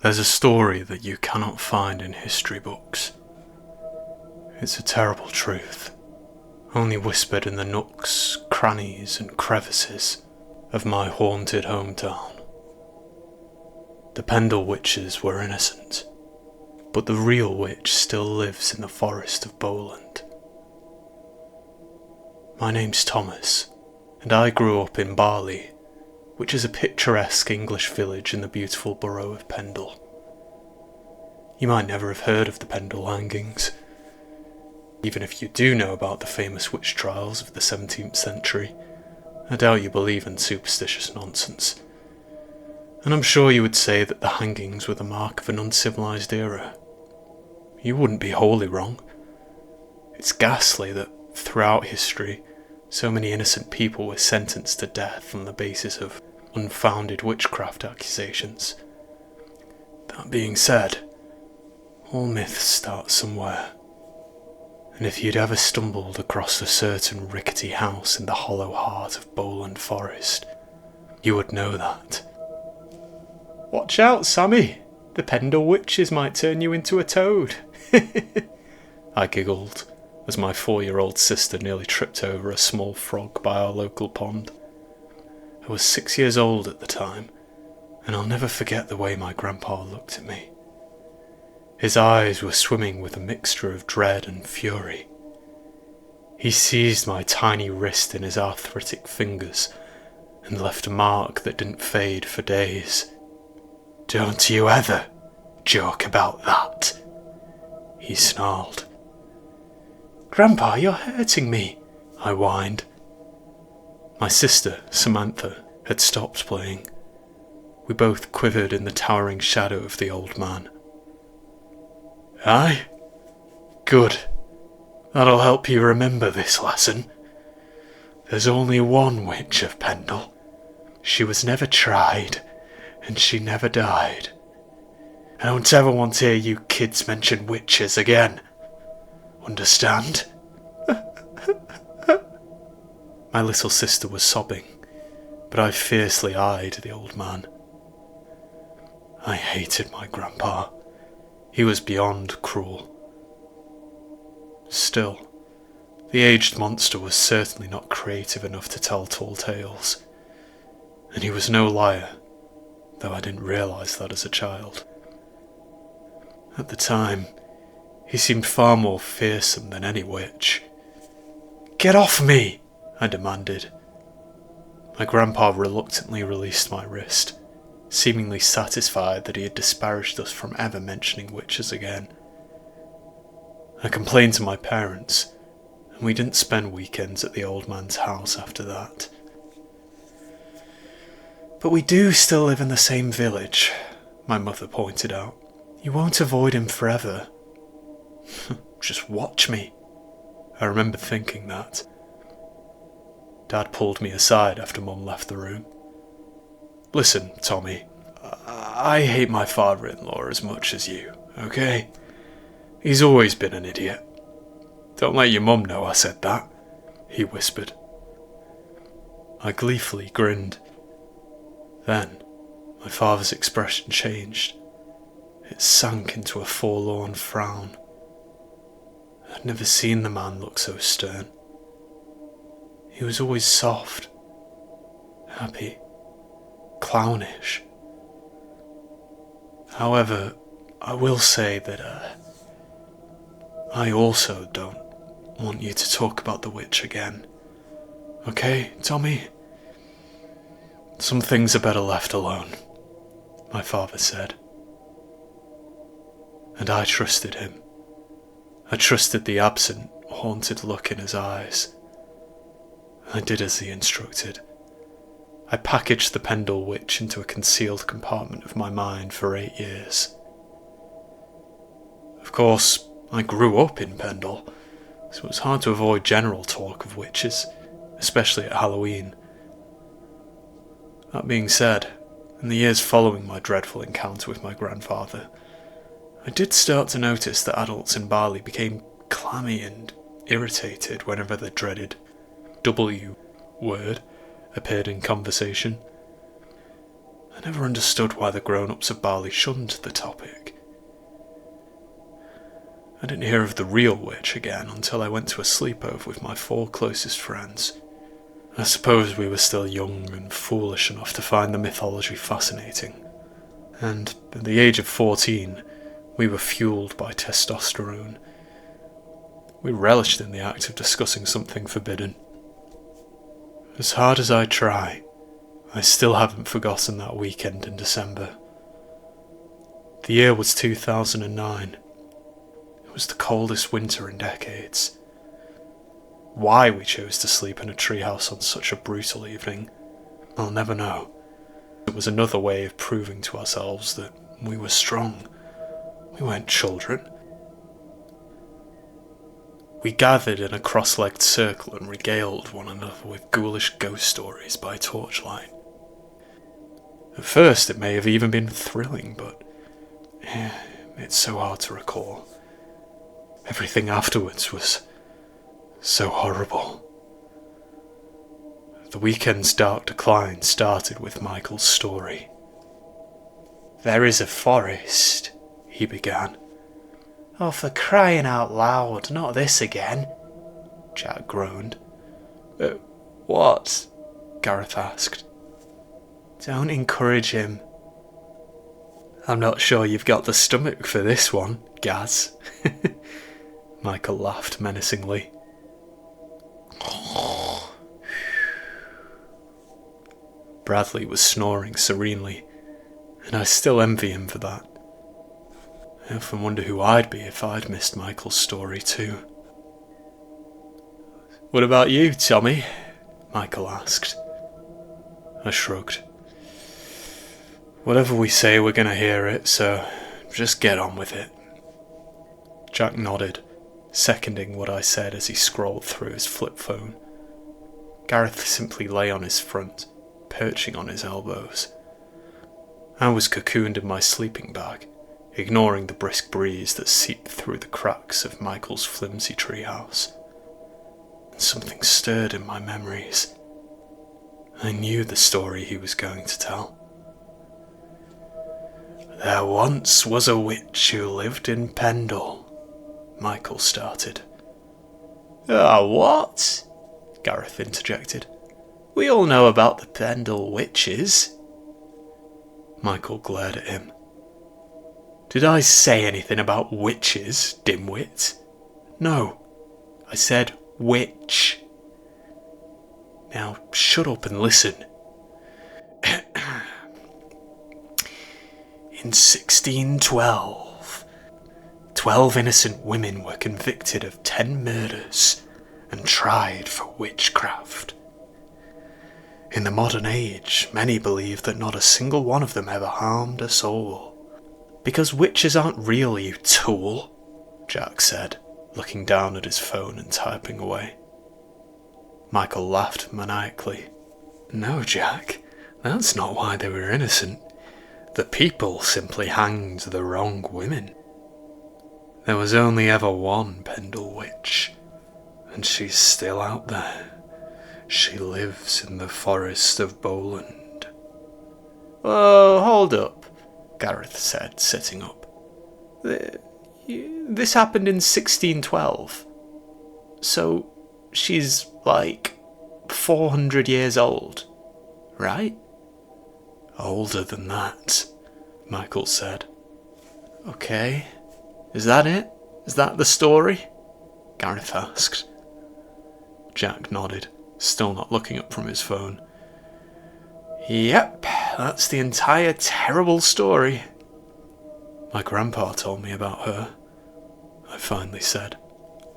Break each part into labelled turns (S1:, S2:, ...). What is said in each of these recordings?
S1: There's a story that you cannot find in history books. It's a terrible truth, only whispered in the nooks, crannies and crevices of my haunted hometown. The Pendle witches were innocent, but the real witch still lives in the forest of Bowland. My name's Thomas, and I grew up in Barley, which is a picturesque English village in the beautiful borough of Pendle. You might never have heard of the Pendle hangings, even if you do know about the famous witch trials of the 17th century. I doubt you believe in superstitious nonsense, and I'm sure you would say that the hangings were the mark of an uncivilized era. You wouldn't be wholly wrong. It's ghastly that throughout history, so many innocent people were sentenced to death on the basis of unfounded witchcraft accusations. That being said, all myths start somewhere, and if you'd ever stumbled across a certain rickety house in the hollow heart of Bowland Forest, you would know that. "Watch out, Sammy! The Pendle witches might turn you into a toad," I giggled, as my 4-year-old sister nearly tripped over a small frog by our local pond. I was 6 years old at the time, and I'll never forget the way my grandpa looked at me. His eyes were swimming with a mixture of dread and fury. He seized my tiny wrist in his arthritic fingers and left a mark that didn't fade for days. "Don't you ever joke about that," he snarled. "Grandpa, you're hurting me," I whined. My sister, Samantha, had stopped playing. We both quivered in the towering shadow of the old man. "Aye? Good. That'll help you remember this lesson. There's only one witch of Pendle. She was never tried, and she never died. I don't ever want to hear you kids mention witches again. Understand?" My little sister was sobbing, but I fiercely eyed the old man. I hated my grandpa. He was beyond cruel. Still, the aged monster was certainly not creative enough to tell tall tales, and he was no liar, though I didn't realise that as a child. At the time, he seemed far more fearsome than any witch. "Get off me!" I demanded. My grandpa reluctantly released my wrist, seemingly satisfied that he had disparaged us from ever mentioning witches again. I complained to my parents, and we didn't spend weekends at the old man's house after that. "But we do still live in the same village," my mother pointed out. "You won't avoid him forever." Just watch me. I remember thinking that. Dad pulled me aside after Mum left the room. "Listen, Tommy, I hate my father-in-law as much as you, okay? He's always been an idiot. Don't let your mum know I said that," he whispered. I gleefully grinned. Then, my father's expression changed. It sank into a forlorn frown. I'd never seen the man look so stern. He was always soft, happy, clownish. However, I will say that I also don't want you to talk about the witch again. Okay, Tommy? Some things are better left alone, my father said. And I trusted him. I trusted the absent, haunted look in his eyes. I did as he instructed. I packaged the Pendle witch into a concealed compartment of my mind for 8 years. Of course, I grew up in Pendle, so it was hard to avoid general talk of witches, especially at Halloween. That being said, in the years following my dreadful encounter with my grandfather, I did start to notice that adults in Barley became clammy and irritated whenever the dreaded W word appeared in conversation. I never understood why the grown-ups of Barley shunned the topic. I didn't hear of the real witch again until I went to a sleepover with my 4 closest friends. I suppose we were still young and foolish enough to find the mythology fascinating, and at the age of 14, we were fueled by testosterone. We relished in the act of discussing something forbidden. As hard as I try, I still haven't forgotten that weekend in December. The year was 2009. It was the coldest winter in decades. Why we chose to sleep in a treehouse on such a brutal evening, I'll never know. It was another way of proving to ourselves that we were strong. We weren't children. We gathered in a cross-legged circle and regaled one another with ghoulish ghost stories by torchlight. At first it may have even been thrilling, but it's so hard to recall. Everything afterwards was so horrible. The weekend's dark decline started with Michael's story. "There is a forest," he began. "Oh, for crying out loud, not this again," Jack groaned. What?" Gareth asked. "Don't encourage him." "I'm not sure you've got the stomach for this one, Gaz." Michael laughed menacingly. Bradley was snoring serenely, and I still envy him for that. I often wonder who I'd be if I'd missed Michael's story too. "What about you, Tommy?" Michael asked. I shrugged. "Whatever we say, we're going to hear it, so just get on with it." Jack nodded, seconding what I said as he scrolled through his flip phone. Gareth simply lay on his front, perching on his elbows. I was cocooned in my sleeping bag, ignoring the brisk breeze that seeped through the cracks of Michael's flimsy treehouse. And something stirred in my memories. I knew the story he was going to tell. "There once was a witch who lived in Pendle," Michael started. What?" Gareth interjected. "We all know about the Pendle witches." Michael glared at him. "Did I say anything about witches, dimwit? No, I said witch. Now shut up and listen. In 1612, 12 innocent women were convicted of 10 murders and tried for witchcraft. In the modern age, many believe that not a single one of them ever harmed a soul. "Because witches aren't real, you tool," Jack said, looking down at his phone and typing away. Michael laughed maniacally. "No, Jack, that's not why they were innocent. The people simply hanged the wrong women. There was only ever one Pendle witch, and she's still out there. She lives in the forest of Boland." "Oh, hold up," Gareth said, sitting up. "This happened in 1612. So she's like 400 years old, right?" "Older than that," Michael said. "Okay. Is that it? Is that the story?" Gareth asked. Jack nodded, still not looking up from his phone. "Yep, that's the entire terrible story." "My grandpa told me about her," I finally said,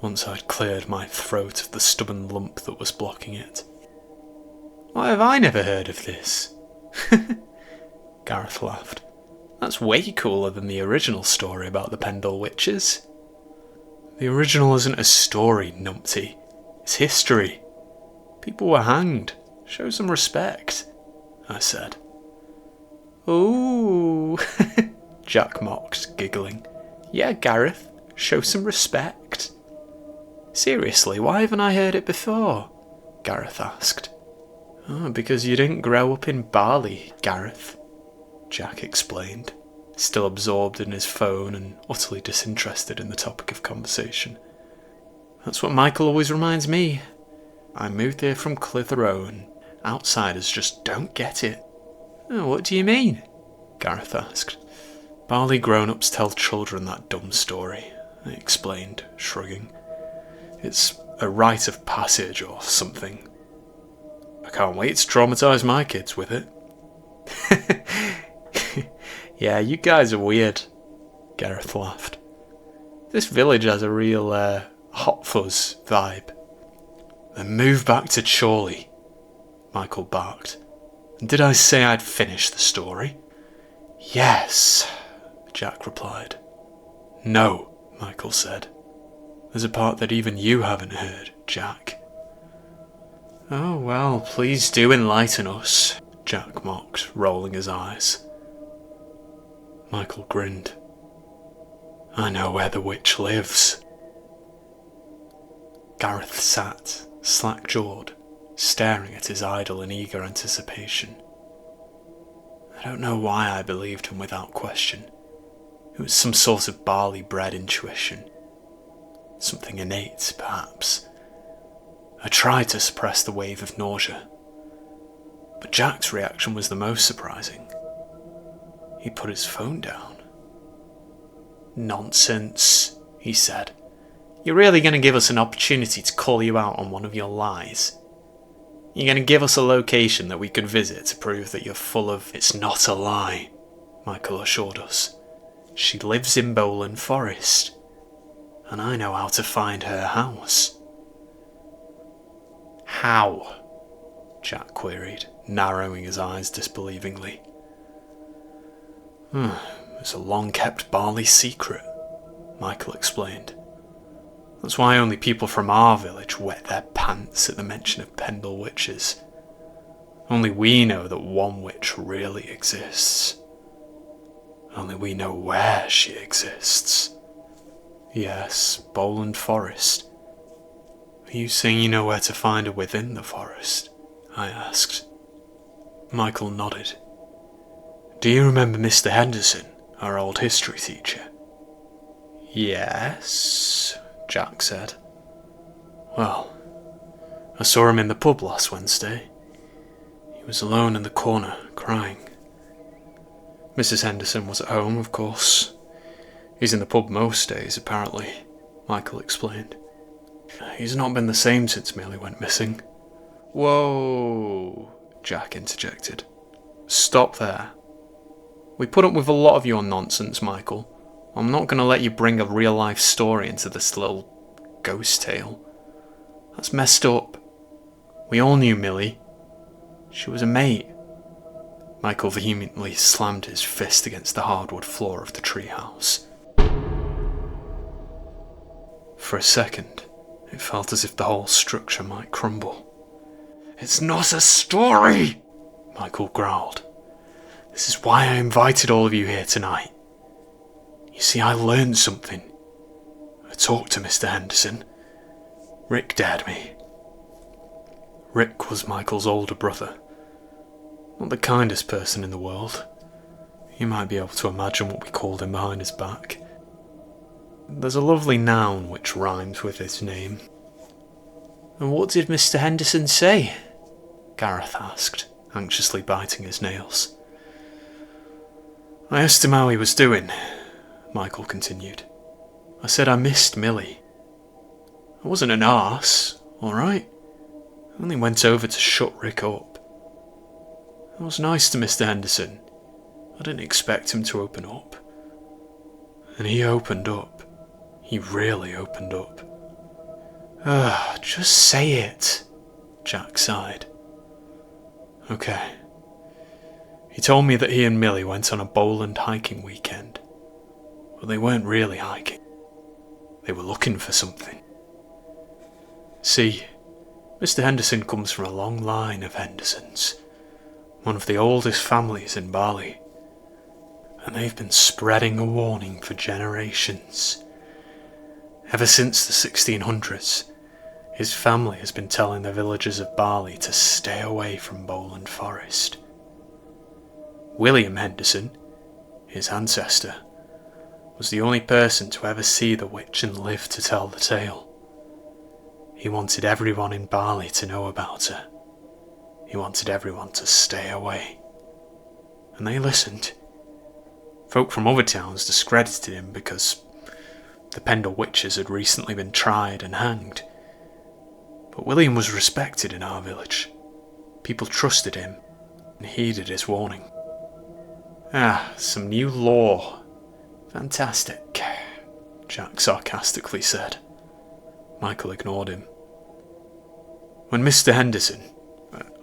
S1: once I'd cleared my throat of the stubborn lump that was blocking it. "Why have I never heard of this?" Gareth laughed. "That's way cooler than the original story about the Pendle witches." "The original isn't a story, numpty. It's history. People were hanged. Show some respect," I said. "Ooh," Jack mocked, giggling. "Yeah, Gareth, show some respect." "Seriously, why haven't I heard it before?" Gareth asked. "Oh, because you didn't grow up in Barley, Gareth," Jack explained, still absorbed in his phone and utterly disinterested in the topic of conversation. That's what Michael always reminds me. I moved here from Clitheroe and outsiders just don't get it. Oh, what do you mean? Gareth asked. Barley grown-ups tell children that dumb story, I explained, shrugging. It's a rite of passage or something. I can't wait to traumatise my kids with it. Yeah, you guys are weird, Gareth laughed. This village has a real hot fuzz vibe. Then move back to Chorley, Michael barked. And did I say I'd finish the story? Yes, Jack replied. No, Michael said. There's a part that even you haven't heard, Jack. Oh, well, please do enlighten us, Jack mocked, rolling his eyes. Michael grinned. I know where the witch lives. Gareth sat, slack-jawed, staring at his idol in eager anticipation. I don't know why I believed him without question. It was some sort of barley-bred intuition. Something innate, perhaps. I tried to suppress the wave of nausea, but Jack's reaction was the most surprising. He put his phone down. Nonsense, he said. You're really going to give us an opportunity to call you out on one of your lies? You're going to give us a location that we could visit to prove that you're full of... It's not a lie, Michael assured us. She lives in Bowland Forest, and I know how to find her house. How? Jack queried, narrowing his eyes disbelievingly. It's a long-kept Barley secret, Michael explained. That's why only people from our village wet their pants at the mention of Pendle witches. Only we know that one witch really exists. Only we know where she exists. Yes, Bowland Forest. Are you saying you know where to find her within the forest? I asked. Michael nodded. Do you remember Mr. Henderson, our old history teacher? Yes, Jack said. Well, I saw him in the pub last Wednesday. He was alone in the corner, crying. Mrs. Henderson was at home, of course. He's in the pub most days, apparently, Michael explained. He's not been the same since Millie went missing. Whoa, Jack interjected. Stop there. We put up with a lot of your nonsense, Michael. I'm not going to let you bring a real-life story into this little ghost tale. That's messed up. We all knew Millie. She was a mate. Michael vehemently slammed his fist against the hardwood floor of the treehouse. For a second, it felt as if the whole structure might crumble. It's not a story, Michael growled. This is why I invited all of you here tonight. You see, I learned something. I talked to Mr. Henderson. Rick dared me. Rick was Michael's older brother. Not the kindest person in the world. You might be able to imagine what we called him behind his back. There's a lovely noun which rhymes with his name. And what did Mr. Henderson say? Gareth asked, anxiously biting his nails. I asked him how he was doing, Michael continued. I said I missed Millie. I wasn't an arse, alright? I only went over to shut Rick up. I was nice to Mr. Henderson. I didn't expect him to open up. And he opened up. He really opened up. Just say it, Jack sighed. Okay. He told me that he and Millie went on a Bowland hiking weekend. But they weren't really hiking. They were looking for something. See, Mr. Henderson comes from a long line of Hendersons, one of the oldest families in Bali, and they've been spreading a warning for generations. Ever since the 1600s, his family has been telling the villagers of Bali to stay away from Bowland Forest. William Henderson, his ancestor, was the only person to ever see the witch and live to tell the tale. He wanted everyone in Barley to know about her. He wanted everyone to stay away. And they listened. Folk from other towns discredited him because the Pendle witches had recently been tried and hanged. But William was respected in our village. People trusted him and heeded his warning. Some new law. Fantastic, Jack sarcastically said. Michael ignored him. When Mr. Henderson,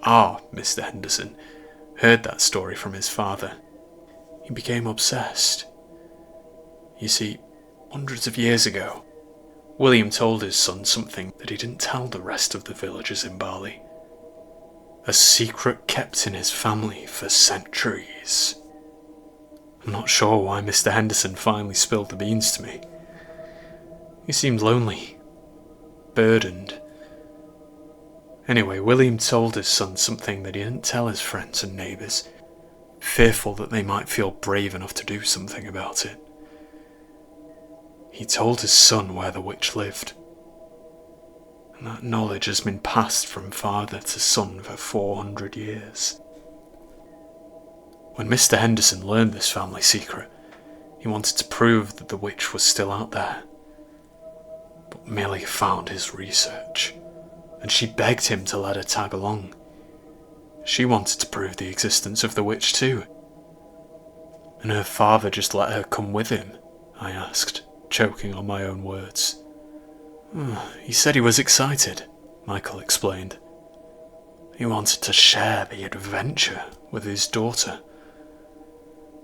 S1: our Mr. Henderson, heard that story from his father, he became obsessed. You see, hundreds of years ago, William told his son something that he didn't tell the rest of the villagers in Barley. A secret kept in his family for centuries. I'm not sure why Mr. Henderson finally spilled the beans to me. He seemed lonely, burdened. Anyway, William told his son something that he didn't tell his friends and neighbours, fearful that they might feel brave enough to do something about it. He told his son where the witch lived. And that knowledge has been passed from father to son for 400 years. When Mr. Henderson learned this family secret, he wanted to prove that the witch was still out there. But Millie found his research, and she begged him to let her tag along. She wanted to prove the existence of the witch too. And her father just let her come with him, I asked, choking on my own words. He said he was excited, Michael explained. He wanted to share the adventure with his daughter.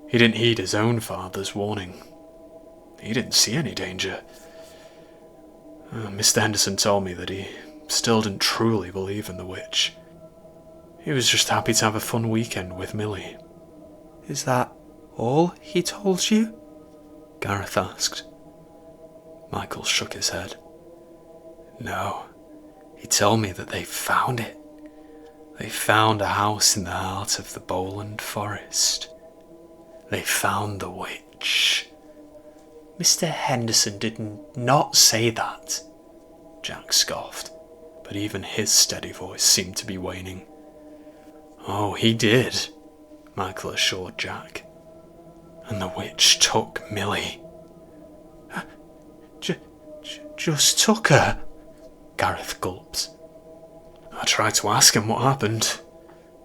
S1: He didn't heed his own father's warning. He didn't see any danger. Mr. Henderson told me that he still didn't truly believe in the witch. He was just happy to have a fun weekend with Millie.
S2: Is that all he told you?
S1: Gareth asked. Michael shook his head. No, he told me that they found it. They found a house in the heart of the Bowland Forest. They found the witch.
S2: Mr. Henderson did not say that,
S1: Jack scoffed, but even his steady voice seemed to be waning. Oh, he did, Michael assured Jack. And the witch took Millie.
S2: Just took her?
S1: Gareth gulped. I tried to ask him what happened,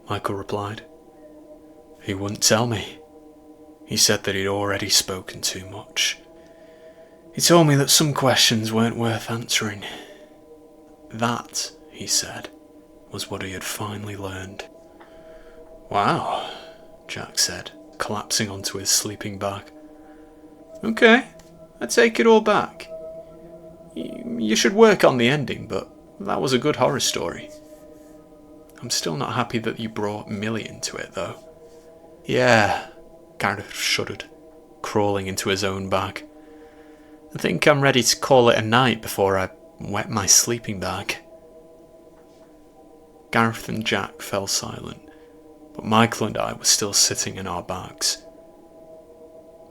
S1: Michael replied. He wouldn't tell me. He said that he'd already spoken too much. He told me that some questions weren't worth answering. That, he said, was what he had finally learned. Wow, Jack said, collapsing onto his sleeping bag. Okay, I take it all back. You should work on the ending, but that was a good horror story. I'm still not happy that you brought Millie into it, though. Yeah, Gareth shuddered, crawling into his own bag. I think I'm ready to call it a night before I wet my sleeping bag. Gareth and Jack fell silent, but Michael and I were still sitting in our bags.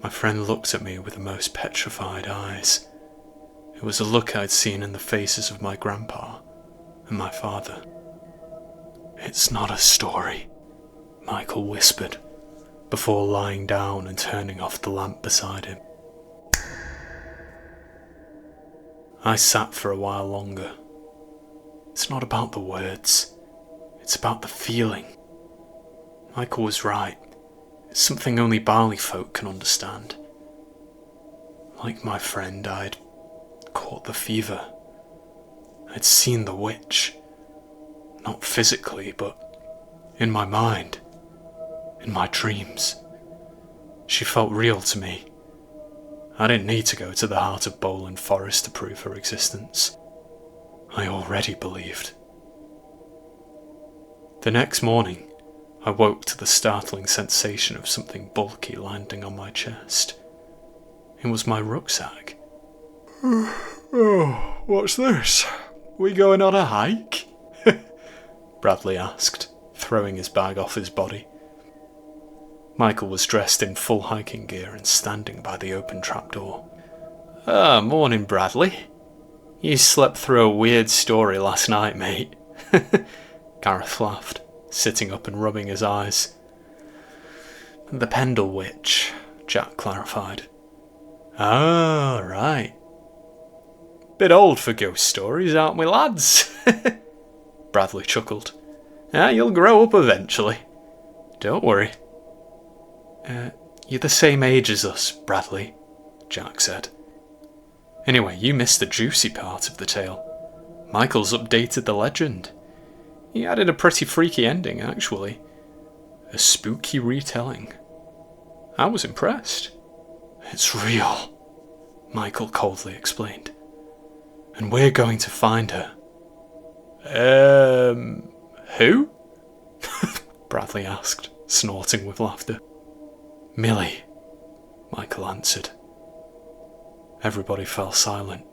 S1: My friend looked at me with the most petrified eyes. It was a look I'd seen in the faces of my grandpa and my father. It's not a story, Michael whispered, before lying down and turning off the lamp beside him. I sat for a while longer. It's not about the words, it's about the feeling. Michael was right. It's something only Barley folk can understand. Like my friend, I'd caught the fever. I'd seen the witch. Not physically, but in my mind, in my dreams. She felt real to me. I didn't need to go to the heart of Bowland Forest to prove her existence. I already believed. The next morning, I woke to the startling sensation of something bulky landing on my chest. It was my rucksack. Oh, what's this? We going on a hike? Bradley asked, throwing his bag off his body. Michael was dressed in full hiking gear and standing by the open trapdoor. "Ah, morning, Bradley. You slept through a weird story last night, mate." Gareth laughed, sitting up and rubbing his eyes. "The Pendle Witch," Jack clarified. "Ah, right. Bit old for ghost stories, aren't we, lads?" Bradley chuckled. "You'll grow up eventually. Don't worry." You're the same age as us, Bradley," Jack said. "Anyway, you missed the juicy part of the tale. Michael's updated the legend. He added a pretty freaky ending, actually. A spooky retelling. I was impressed." "It's real," Michael coldly explained. "And we're going to find her." Who?" Bradley asked, snorting with laughter. "Millie," Michael answered. Everybody fell silent.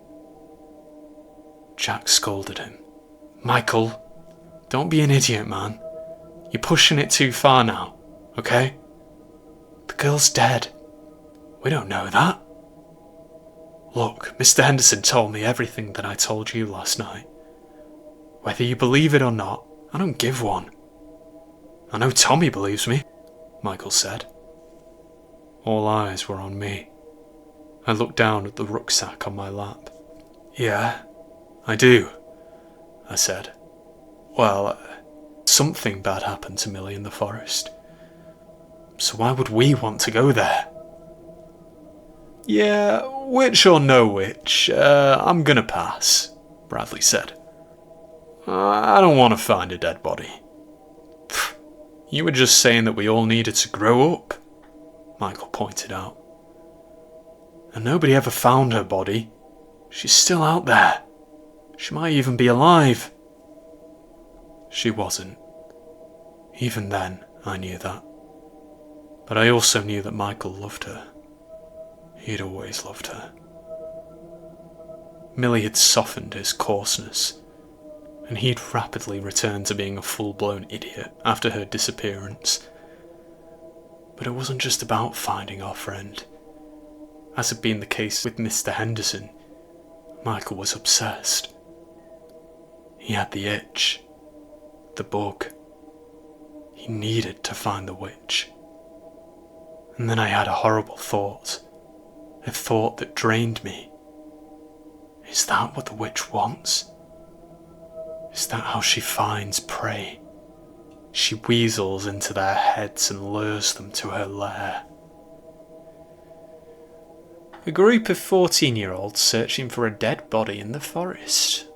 S1: Jack scolded him. "Michael, don't be an idiot, man. You're pushing it too far now, okay? The girl's dead. We don't know that. Look, Mr. Henderson told me everything that I told you last night. Whether you believe it or not, I don't give one. I know Tommy believes me," Michael said. All eyes were on me. I looked down at the rucksack on my lap. "Yeah, I do," I said. "Well, something bad happened to Millie in the forest. So why would we want to go there?" "Yeah, witch or no witch, I'm gonna pass," Bradley said. "I don't want to find a dead body." "You were just saying that we all needed to grow up," Michael pointed out. "And nobody ever found her body. She's still out there. She might even be alive." She wasn't. Even then, I knew that. But I also knew that Michael loved her. He'd always loved her. Millie had softened his coarseness, and he'd rapidly returned to being a full-blown idiot after her disappearance. But it wasn't just about finding our friend. As had been the case with Mr. Henderson, Michael was obsessed. He had the itch, the bug. He needed to find the witch. And then I had a horrible thought, a thought that drained me. Is that what the witch wants? Is that how she finds prey? She weasels into their heads and lures them to her lair. "A group of 14-year-olds searching for a dead body in the forest.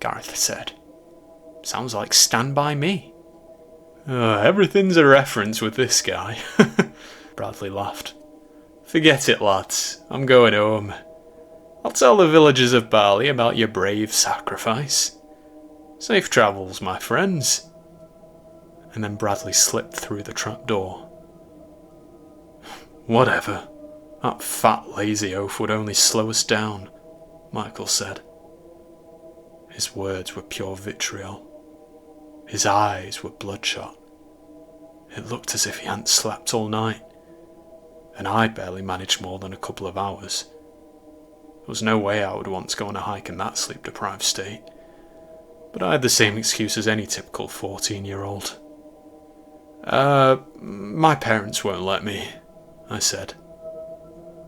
S1: Gareth said. "Sounds like Stand By Me." Everything's a reference with this guy," Bradley laughed. "Forget it, lads. I'm going home. I'll tell the villagers of Barley about your brave sacrifice. Safe travels, my friends." And then Bradley slipped through the trapdoor. "Whatever. That fat lazy oaf would only slow us down," Michael said. His words were pure vitriol. His eyes were bloodshot. It looked as if he hadn't slept all night, and I'd barely managed more than a couple of hours. There was no way I would want to go on a hike in that sleep-deprived state, but I had the same excuse as any typical 14-year-old. My parents won't let me," I said.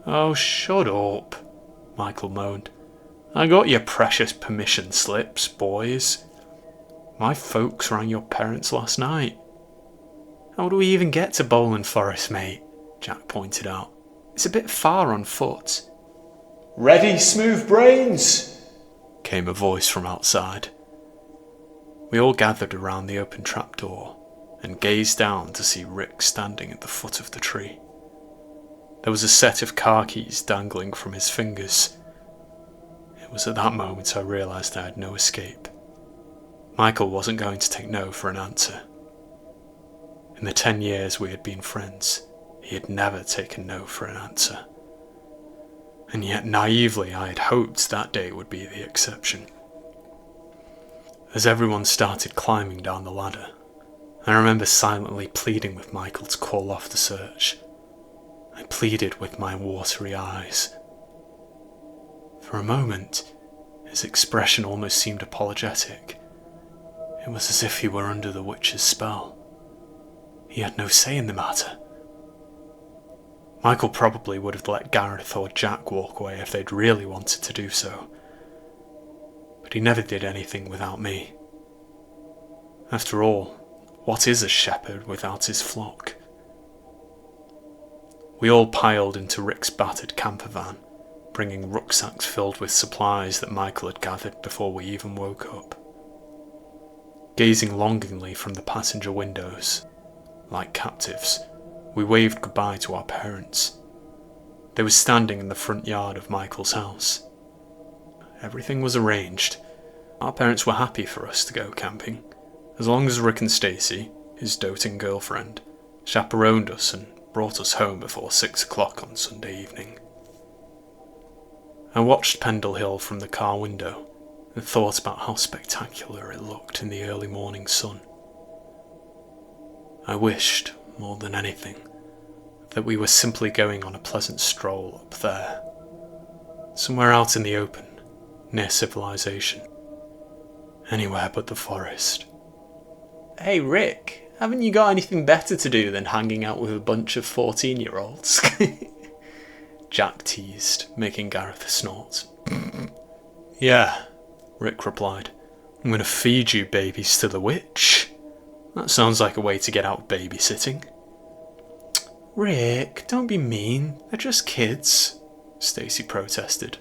S1: "Oh, shut up," Michael moaned. "I got your precious permission slips, boys. My folks rang your parents last night." "How do we even get to Bowland Forest, mate?" Jack pointed out. "It's a bit far on foot."
S3: "Ready, smooth brains?"
S1: came a voice from outside. We all gathered around the open trapdoor and gazed down to see Rick standing at the foot of the tree. There was a set of car keys dangling from his fingers. It was at that moment I realised I had no escape. Michael wasn't going to take no for an answer. In the 10 years we had been friends, he had never taken no for an answer. And yet naively I had hoped that day would be the exception. As everyone started climbing down the ladder, I remember silently pleading with Michael to call off the search. I pleaded with my watery eyes. For a moment, his expression almost seemed apologetic. It was as if he were under the witch's spell. He had no say in the matter. Michael probably would have let Gareth or Jack walk away if they'd really wanted to do so. But he never did anything without me. After all, what is a shepherd without his flock? We all piled into Rick's battered camper van, bringing rucksacks filled with supplies that Michael had gathered before we even woke up. Gazing longingly from the passenger windows, like captives, we waved goodbye to our parents. They were standing in the front yard of Michael's house. Everything was arranged. Our parents were happy for us to go camping, as long as Rick and Stacey, his doting girlfriend, chaperoned us and brought us home before 6 o'clock on Sunday evening. I watched Pendle Hill from the car window and thought about how spectacular it looked in the early morning sun. I wished, more than anything, that we were simply going on a pleasant stroll up there, somewhere out in the open, near civilization. Anywhere but the forest.
S2: Hey Rick, haven't you got anything better to do than hanging out with a bunch of 14-year-olds?
S1: Jack teased, making Gareth snort. Yeah, Rick replied. I'm going to feed you babies to the witch. That sounds like a way to get out babysitting.
S2: Rick, don't be mean. They're just kids, Stacey protested.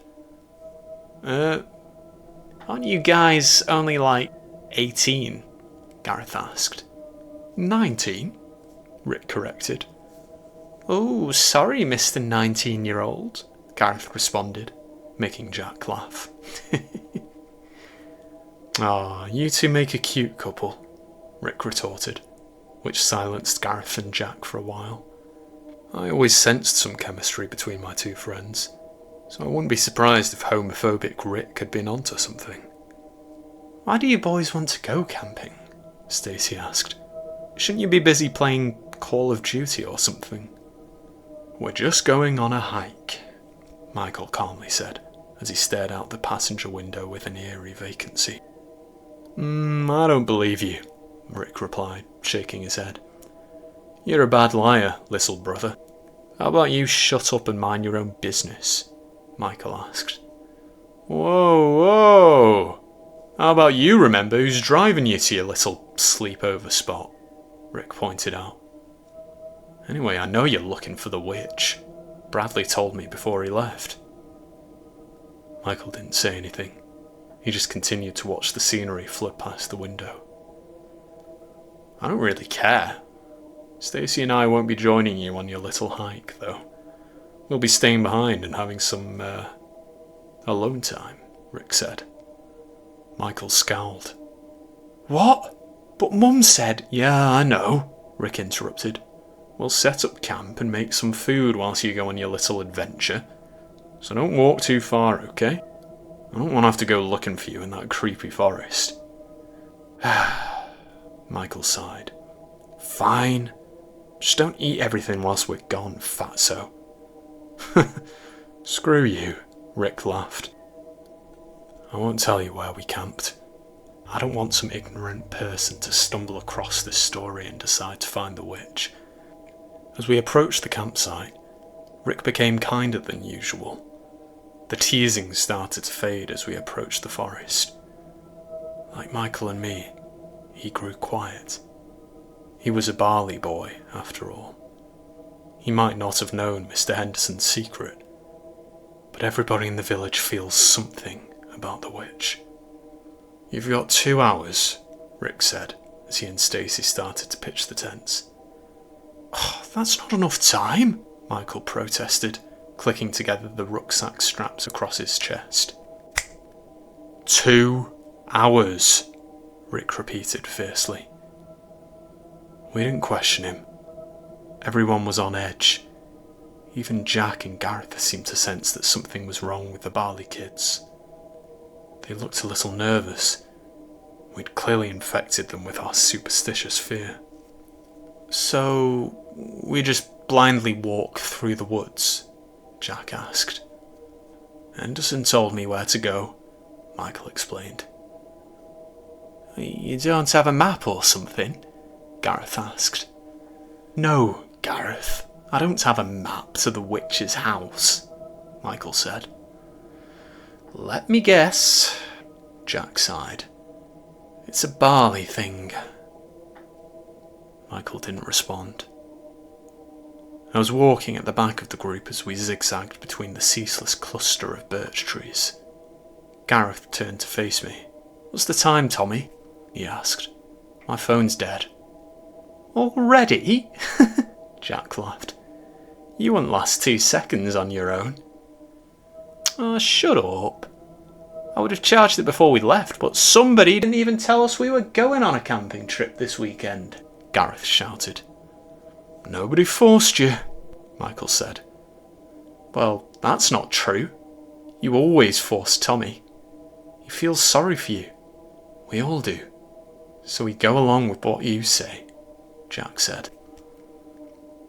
S1: Aren't you guys only like 18? Gareth asked. 19? Rick corrected.
S2: Oh, sorry, Mr. 19-year-old, Gareth responded, making Jack laugh.
S1: Ah, you two make a cute couple, Rick retorted, which silenced Gareth and Jack for a while. I always sensed some chemistry between my two friends, so I wouldn't be surprised if homophobic Rick had been onto something.
S2: Why do you boys want to go camping?
S1: Stacey asked. Shouldn't you be busy playing Call of Duty or something? We're just going on a hike, Michael calmly said, as he stared out the passenger window with an eerie vacancy. I don't believe you, Rick replied, shaking his head. You're a bad liar, little brother. How about you shut up and mind your own business? Michael asked. Whoa, whoa! How about you remember who's driving you to your little sleepover spot? Rick pointed out. Anyway, I know you're looking for the witch. Bradley told me before he left. Michael didn't say anything. He just continued to watch the scenery float past the window. I don't really care. Stacey and I won't be joining you on your little hike, though. We'll be staying behind and having some, alone time, Rick said. Michael scowled.
S2: What? But Mum said...
S1: Yeah, I know, Rick interrupted. We'll set up camp and make some food whilst you go on your little adventure. So don't walk too far, okay? I don't want to have to go looking for you in that creepy forest. Michael sighed. Fine. Just don't eat everything whilst we're gone, fatso. Screw you, Rick laughed. I won't tell you where we camped. I don't want some ignorant person to stumble across this story and decide to find the witch. As we approached the campsite, Rick became kinder than usual. The teasing started to fade as we approached the forest. Like Michael and me, he grew quiet. He was a Barley boy, after all. He might not have known Mr. Henderson's secret, but everybody in the village feels something about the witch. You've got 2 hours, Rick said, as he and Stacey started to pitch the tents.
S2: Oh, that's not enough time,
S1: Michael protested, clicking together the rucksack straps across his chest. 2 hours, Rick repeated fiercely. We didn't question him. Everyone was on edge. Even Jack and Gareth seemed to sense that something was wrong with the Barley kids. They looked a little nervous. We'd clearly infected them with our superstitious fear. So, we just blindly walk through the woods? Jack asked. Anderson told me where to go, Michael explained. You don't have a map or something? Gareth asked. No, Gareth, I don't have a map to the witch's house, Michael said. Let me guess, Jack sighed. It's a barley thing. Michael didn't respond. I was walking at the back of the group as we zigzagged between the ceaseless cluster of birch trees. Gareth turned to face me. What's the time, Tommy? He asked. My phone's dead. Already? Jack laughed. You won't last 2 seconds on your own. Oh, shut up. I would have charged it before we left, but somebody didn't even tell us we were going on a camping trip this weekend, Gareth shouted. Nobody forced you, Michael said. Well, that's not true. You always force Tommy. He feels sorry for you. We all do. So we go along with what you say, Jack said.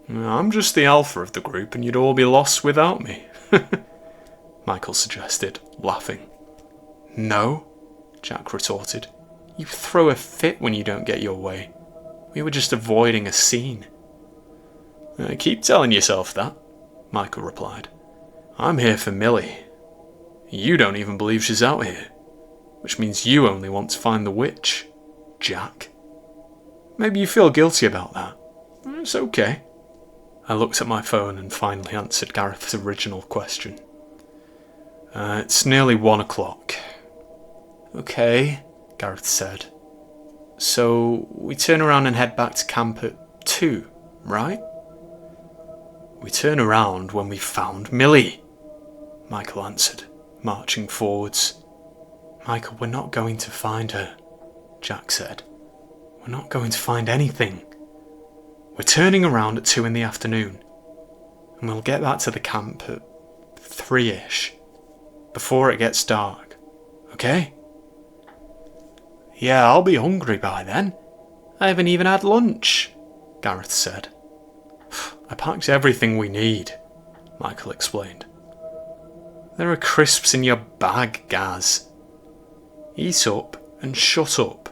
S1: I'm just the alpha of the group and you'd all be lost without me, Michael suggested, laughing. No, Jack retorted. You throw a fit when you don't get your way. We were just avoiding a scene. Keep telling yourself that, Michael replied. I'm here for Millie. You don't even believe she's out here, which means you only want to find the witch, Jack. Maybe you feel guilty about that. It's okay. I looked at my phone and finally answered Gareth's original question. It's nearly 1 o'clock. Okay, Gareth said. So we turn around and head back to camp at 2, right? We turn around when we've found Millie, Michael answered, marching forwards. Michael, we're not going to find her, Jack said. We're not going to find anything. We're turning around at 2 in the afternoon, and we'll get back to the camp at 3-ish, before it gets dark, okay? Yeah, I'll be hungry by then. I haven't even had lunch, Gareth said. I packed everything we need, Michael explained. There are crisps in your bag, Gaz. Eat up and shut up.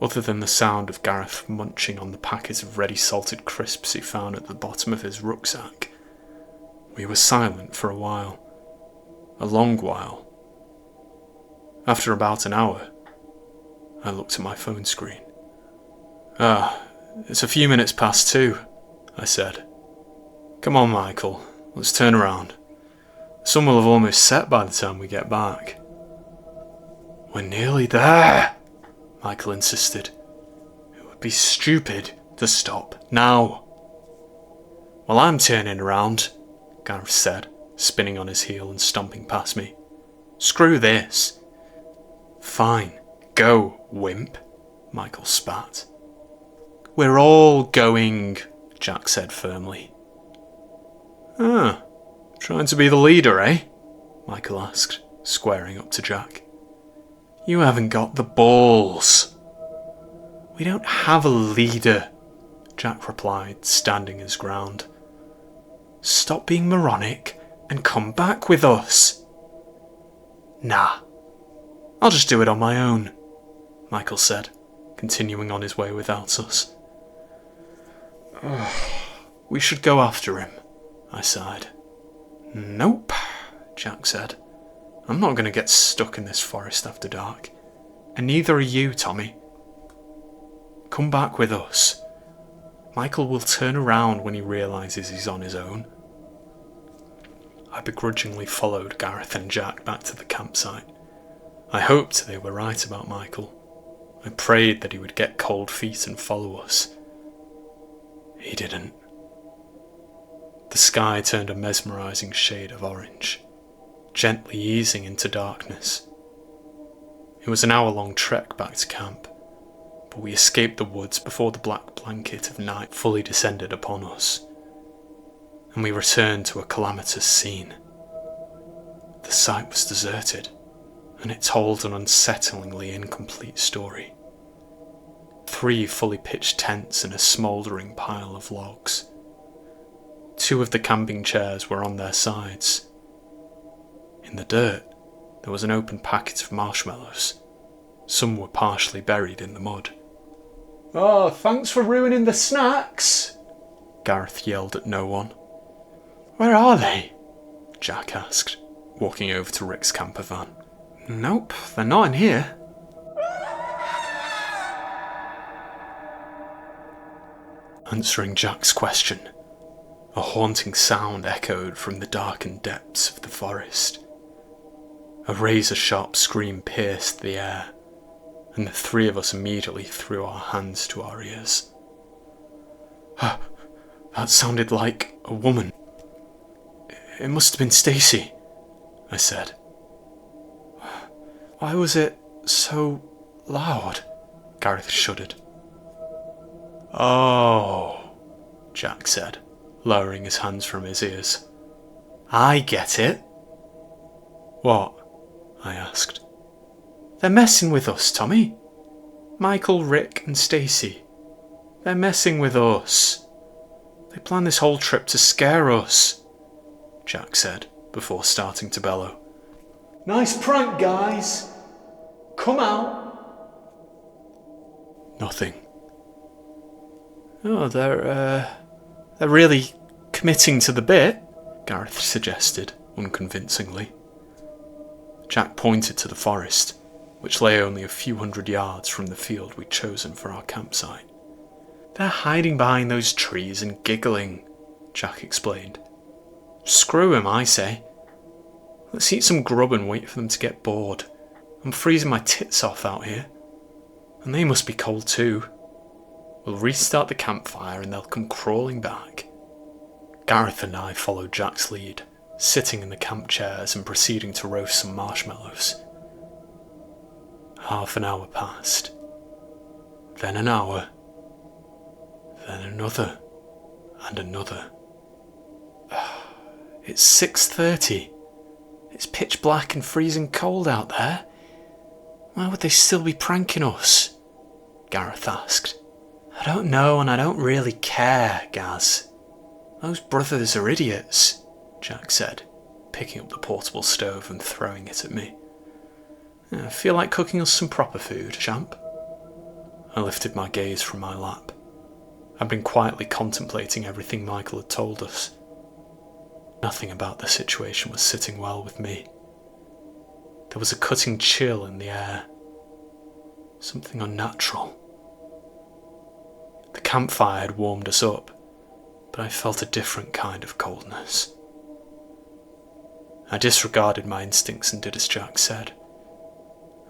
S1: Other than the sound of Gareth munching on the packet of ready salted crisps he found at the bottom of his rucksack, we were silent for a while. A long while. After about an hour, I looked at my phone screen. It's a few minutes past 2, I said. Come on, Michael, let's turn around. The sun will have almost set by the time we get back. We're nearly there, Michael insisted. It would be stupid to stop now. Well, I'm turning around, Gareth said, spinning on his heel and stomping past me. Screw this. Fine, go, wimp, Michael spat. We're all going, Jack said firmly. Trying to be the leader, eh? Michael asked, squaring up to Jack. You haven't got the balls. We don't have a leader, Jack replied, standing his ground. Stop being moronic and come back with us. Nah, I'll just do it on my own, Michael said, continuing on his way without us. We should go after him, I sighed. Nope, Jack said. I'm not going to get stuck in this forest after dark. And neither are you, Tommy. Come back with us. Michael will turn around when he realises he's on his own. I begrudgingly followed Gareth and Jack back to the campsite. I hoped they were right about Michael. I prayed that he would get cold feet and follow us. He didn't. The sky turned a mesmerising shade of orange, gently easing into darkness. It was an hour-long trek back to camp, but we escaped the woods before the black blanket of night fully descended upon us, and we returned to a calamitous scene. The site was deserted, and it told an unsettlingly incomplete story. 3 fully pitched tents and a smouldering pile of logs. 2 of the camping chairs were on their sides. In the dirt, there was an open packet of marshmallows. Some were partially buried in the mud.
S3: Oh, thanks for ruining the snacks,
S1: Gareth yelled at no one.
S2: Where are they?
S1: Jack asked, walking over to Rick's camper van.
S2: Nope, they're not in here.
S1: Answering Jack's question, a haunting sound echoed from the darkened depths of the forest. A razor-sharp scream pierced the air, and the 3 of us immediately threw our hands to our ears. That sounded like a woman. It must have been Stacy, I said.
S2: Why was it so loud?
S1: Gareth shuddered. Oh, Jack said, lowering his hands from his ears.
S2: I get it.
S1: What? I asked.
S2: They're messing with us, Tommy. Michael, Rick and Stacy. They're messing with us. They planned this whole trip to scare us, Jack said, before starting to bellow.
S3: Nice prank, guys. Come out.
S1: Nothing.
S2: Oh, they're really committing to the bit,
S1: Gareth suggested, unconvincingly. Jack pointed to the forest, which lay only a few hundred yards from the field we'd chosen for our campsite.
S2: They're hiding behind those trees and giggling, Jack explained. Screw 'em, I say. Let's eat some grub and wait for them to get bored. I'm freezing my tits off out here. And they must be cold too. We'll restart the campfire and they'll come crawling back.
S1: Gareth and I followed Jack's lead, sitting in the camp chairs and proceeding to roast some marshmallows. Half an hour passed. Then an hour. Then another. And another.
S2: It's 6:30. It's pitch black and freezing cold out there. Why would they still be pranking us? Gareth asked. I don't know and I don't really care, Gaz. Those brothers are idiots, Jack said, picking up the portable stove and throwing it at me. I feel like cooking us some proper food, champ.
S1: I lifted my gaze from my lap. I'd been quietly contemplating everything Michael had told us. Nothing about the situation was sitting well with me. There was a cutting chill in the air. Something unnatural. The campfire had warmed us up, but I felt a different kind of coldness. I disregarded my instincts and did as Jack said.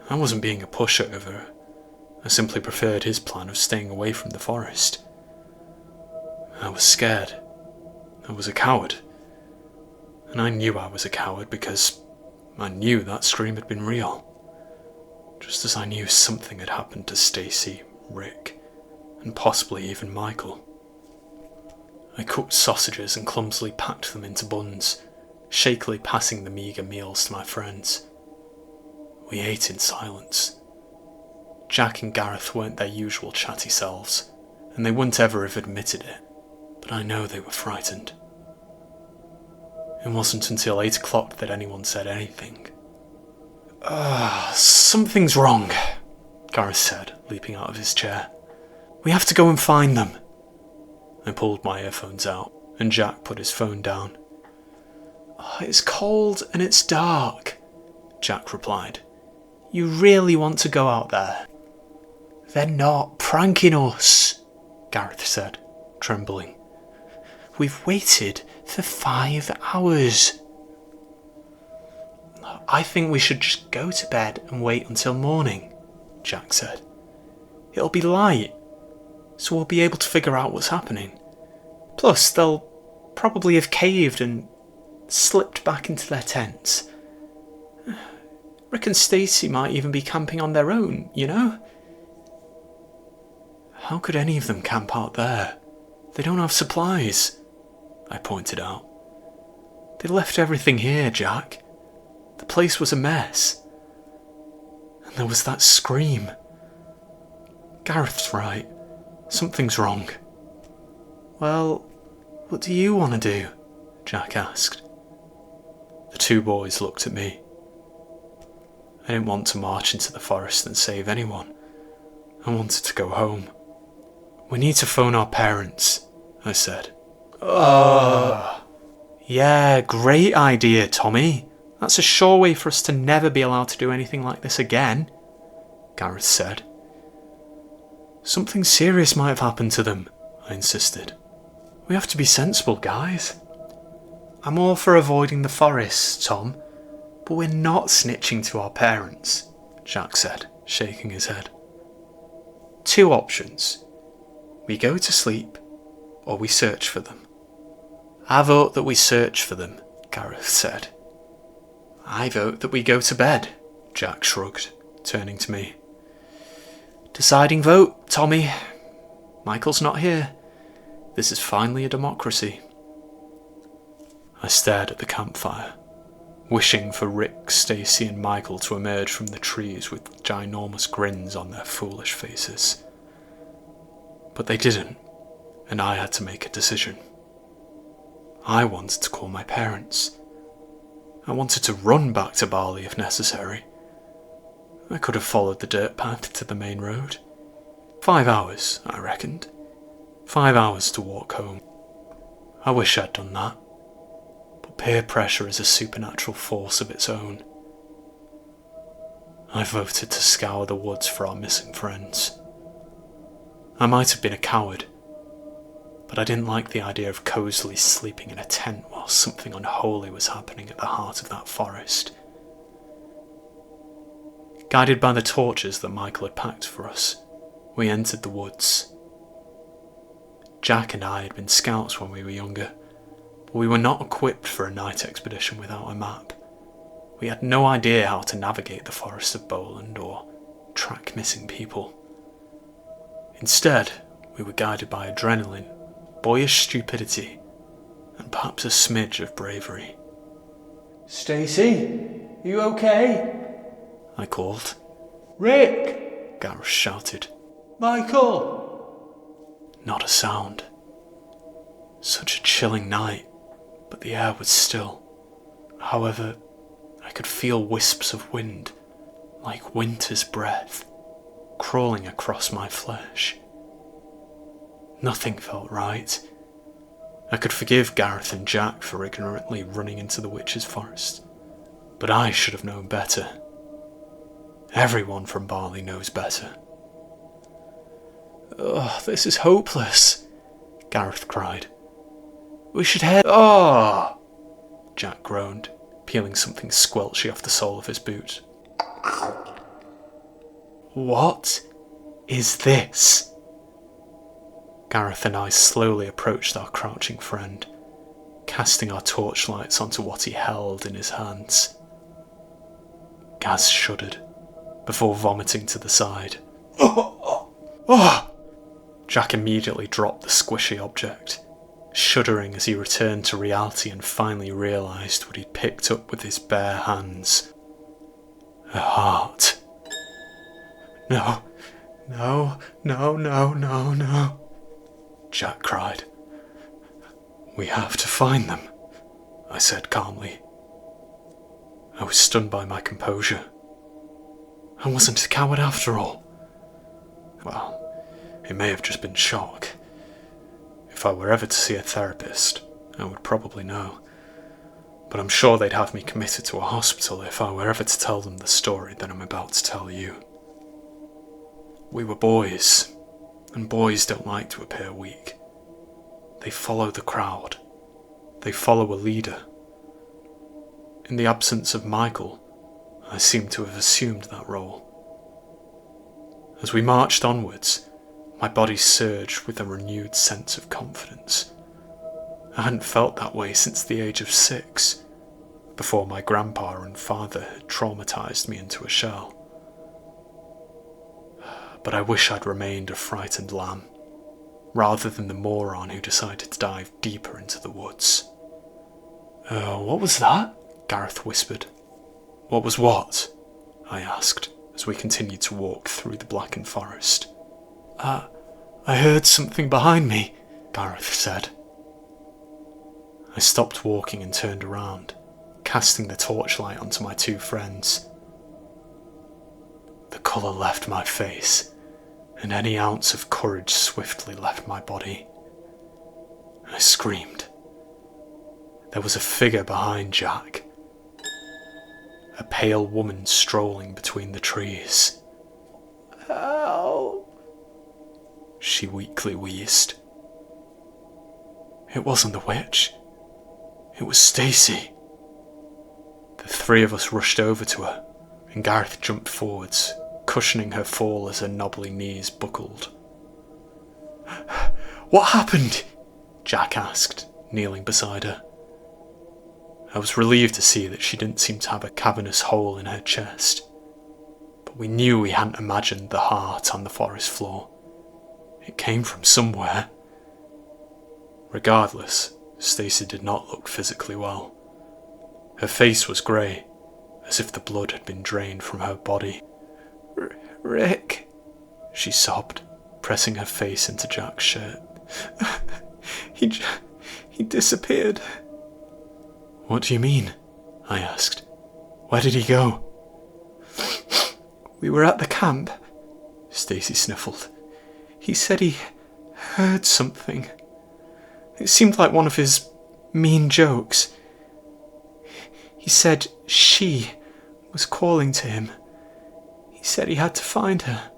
S1: I wasn't being a pushover. I simply preferred his plan of staying away from the forest. I was scared. I was a coward. And I knew I was a coward because I knew that scream had been real. Just as I knew something had happened to Stacy, Rick, and possibly even Michael. I cooked sausages and clumsily packed them into buns, shakily passing the meagre meals to my friends. We ate in silence. Jack and Gareth weren't their usual chatty selves, and they wouldn't ever have admitted it, but I know they were frightened. It wasn't until 8 o'clock that anyone said anything.
S2: Something's wrong, Gareth said, leaping out of his chair. We have to go and find them.
S1: I pulled my earphones out, and Jack put his phone down.
S2: It's cold and it's dark, Jack replied. You really want to go out there? They're not pranking us, Gareth said, trembling. We've waited for 5 hours. I think we should just go to bed and wait until morning, Jack said. It'll be light, so we'll be able to figure out what's happening. Plus, they'll probably have caved and slipped back into their tents. Rick and Stacy might even be camping on their own, you know?
S1: How could any of them camp out there? They don't have supplies, I pointed out.
S2: They left everything here, Jack. The place was a mess. And there was that scream. Gareth's right. Something's wrong. Well, what do you want to do? Jack asked. The two boys looked at me. I didn't want to march into the forest and save anyone. I wanted to go home. We need to phone our parents, I said. Yeah, great idea, Tommy. That's a sure way for us to never be allowed to do anything like this again, Gareth said. Something serious might have happened to them, I insisted. We have to be sensible, guys. I'm all for avoiding the forest, Tom, but we're not snitching to our parents, Jack said, shaking his head. 2 options. We go to sleep, or we search for them. I vote that we search for them, Gareth said. I vote that we go to bed, Jack shrugged, turning to me. Deciding vote, Tommy. Michael's not here. This is finally a democracy. I stared at the campfire, wishing for Rick, Stacy and Michael to emerge from the trees with ginormous grins on their foolish faces. But they didn't, and I had to make a decision. I wanted to call my parents. I wanted to run back to Bali if necessary. I could have followed the dirt path to the main road. 5 hours, I reckoned. 5 hours to walk home. I wish I'd done that. But peer pressure is a supernatural force of its own. I voted to scour the woods for our missing friends. I might have been a coward, but I didn't like the idea of cosily sleeping in a tent while something unholy was happening at the heart of that forest. Guided by the torches that Michael had packed for us, we entered the woods. Jack and I had been scouts when we were younger, but we were not equipped for a night expedition without a map. We had no idea how to navigate the forest of Boland or track missing people. Instead, we were guided by adrenaline, boyish stupidity, and perhaps a smidge of bravery.
S3: Stacy, you okay?
S2: I called.
S3: Rick!
S2: Gareth shouted.
S3: Michael!
S2: Not a sound. Such a chilling night, but the air was still. However, I could feel wisps of wind, like winter's breath, crawling across my flesh. Nothing felt right. I could forgive Gareth and Jack for ignorantly running into the witch's forest, but I should have known better. Everyone from Bali knows better.
S3: Oh, this is hopeless,
S2: Gareth cried.
S3: We should head...
S2: Oh! Jack groaned, peeling something squelchy off the sole of his boot. What is this? Gareth and I slowly approached our crouching friend, casting our torchlights onto what he held in his hands. Gaz shuddered, before vomiting to the side.
S3: Oh!
S2: Jack immediately dropped the squishy object, shuddering as he returned to reality and finally realised what he'd picked up with his bare hands. A heart. No, no, no, no, no, no, Jack cried. We have to find them, I said calmly. I was stunned by my composure. I wasn't a coward after all. Well, it may have just been shock. If I were ever to see a therapist, I would probably know. But I'm sure they'd have me committed to a hospital if I were ever to tell them the story that I'm about to tell you. We were boys, and boys don't like to appear weak. They follow the crowd. They follow a leader. In the absence of Michael, I seem to have assumed that role. As we marched onwards, my body surged with a renewed sense of confidence. I hadn't felt that way since the age of 6, before my grandpa and father had traumatised me into a shell. But I wish I'd remained a frightened lamb, rather than the moron who decided to dive deeper into the woods.
S3: What was that?
S2: Gareth whispered. What was what? I asked, as we continued to walk through the blackened forest. I heard something behind me, Gareth said. I stopped walking and turned around, casting the torchlight onto my two friends. The colour left my face, and any ounce of courage swiftly left my body. I screamed. There was a figure behind Jack. A pale woman strolling between the trees.
S3: Help!
S2: She weakly wheezed. It wasn't the witch. It was Stacey. The three of us rushed over to her, and Gareth jumped forwards, cushioning her fall as her knobbly knees buckled. "What happened?" Jack asked, kneeling beside her. I was relieved to see that she didn't seem to have a cavernous hole in her chest, but we knew we hadn't imagined the heart on the forest floor. It came from somewhere. Regardless, Stacey did not look physically well. Her face was grey, as if the blood had been drained from her body.
S3: Rick,
S2: she sobbed, pressing her face into Jack's shirt.
S3: He disappeared.
S2: What do you mean? I asked. Where did he go?
S3: We were at the camp,
S2: Stacey sniffled.
S3: He said he heard something. It seemed like one of his mean jokes. He said she was calling to him. He said he had to find her.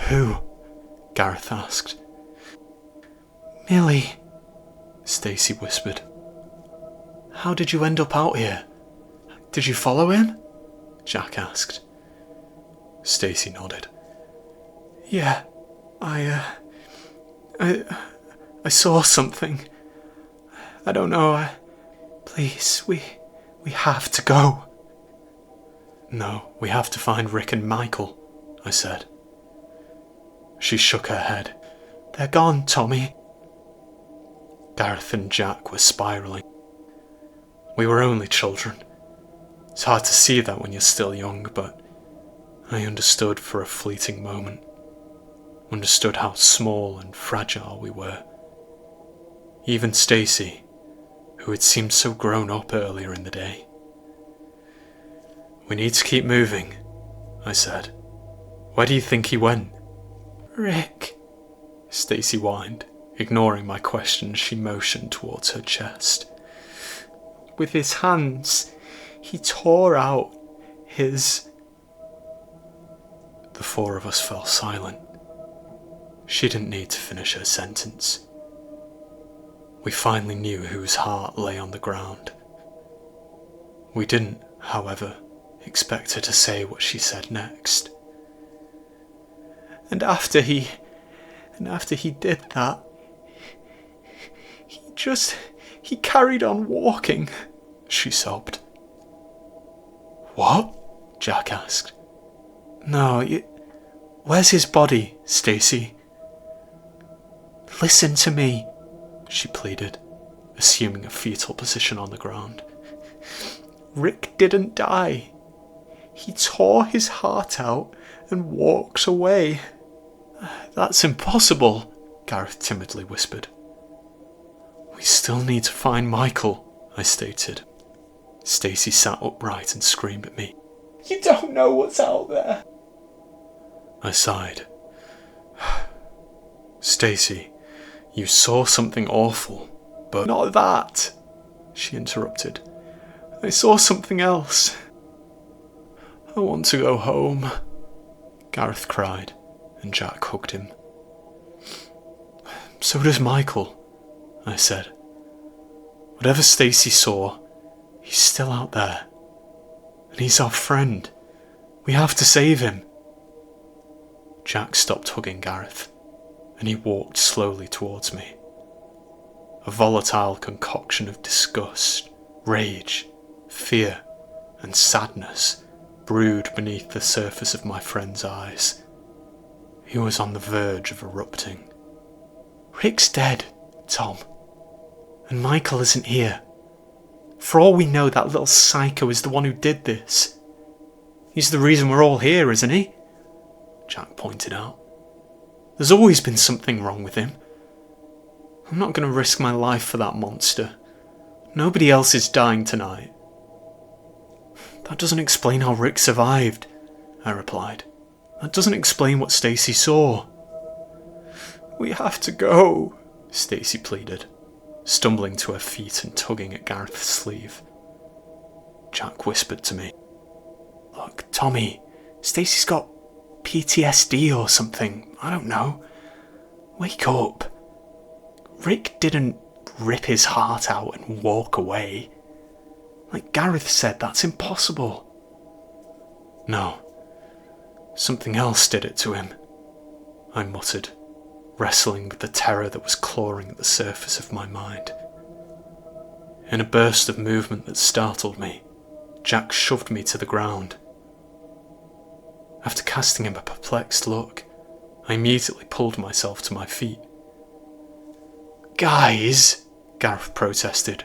S2: Who? Gareth asked.
S3: Millie,
S2: Stacey whispered.
S3: How did you end up out here? Did you follow him?
S2: Jack asked. Stacey nodded.
S3: Yeah, I saw something. I don't know. Please, we have to go.
S2: No, we have to find Rick and Michael, I said. She shook her head.
S3: They're gone, Tommy.
S2: Gareth and Jack were spiralling. We were only children. It's hard to see that when you're still young, but I understood for a fleeting moment. Understood how small and fragile we were. Even Stacey, who had seemed so grown up earlier in the day. We need to keep moving, I said. Where do you think he went?
S3: Rick,
S2: Stacey whined. Ignoring my question, she motioned towards her chest.
S3: With his hands, he tore out his...
S2: The four of us fell silent. She didn't need to finish her sentence. We finally knew whose heart lay on the ground. We didn't, however, expect her to say what she said next.
S3: And after he did that, he carried on walking,
S2: she sobbed. What? Jack asked.
S3: No, where's his body, Stacey? Listen to me, she pleaded, assuming a fetal position on the ground. Rick didn't die. He tore his heart out and walked away.
S2: That's impossible, Gareth timidly whispered. We still need to find Michael, I stated. Stacey sat upright and screamed at me.
S3: You don't know what's out there.
S2: I sighed. Stacey, you saw something awful, but...
S3: Not that, she interrupted. I saw something else. I want to go home,
S2: Gareth cried, and Jack hugged him. So does Michael, I said. Whatever Stacey saw, he's still out there. And he's our friend. We have to save him. Jack stopped hugging Gareth, and he walked slowly towards me. A volatile concoction of disgust, rage, fear, and sadness brewed beneath the surface of my friend's eyes. He was on the verge of erupting.
S3: Rick's dead, Tom. And Michael isn't here. For all we know, that little psycho is the one who did this. He's the reason we're all here, isn't he?
S2: Jack pointed out.
S3: There's always been something wrong with him. I'm not going to risk my life for that monster. Nobody else is dying tonight. That doesn't explain how Rick survived, I replied. That doesn't explain what Stacy saw. We have to go, Stacy pleaded, stumbling to her feet and tugging at Gareth's sleeve. Jack whispered to me, "Look, Tommy, Stacy's got PTSD or something. I don't know. Wake up. Rick didn't rip his heart out and walk away. Like Gareth said, that's impossible." "No. Something else did it to him," I muttered, wrestling with the terror that was clawing at the surface of my mind. In a burst of movement that startled me, Jack shoved me to the ground. After casting him a perplexed look, I immediately pulled myself to my feet. "Guys!" Gareth protested.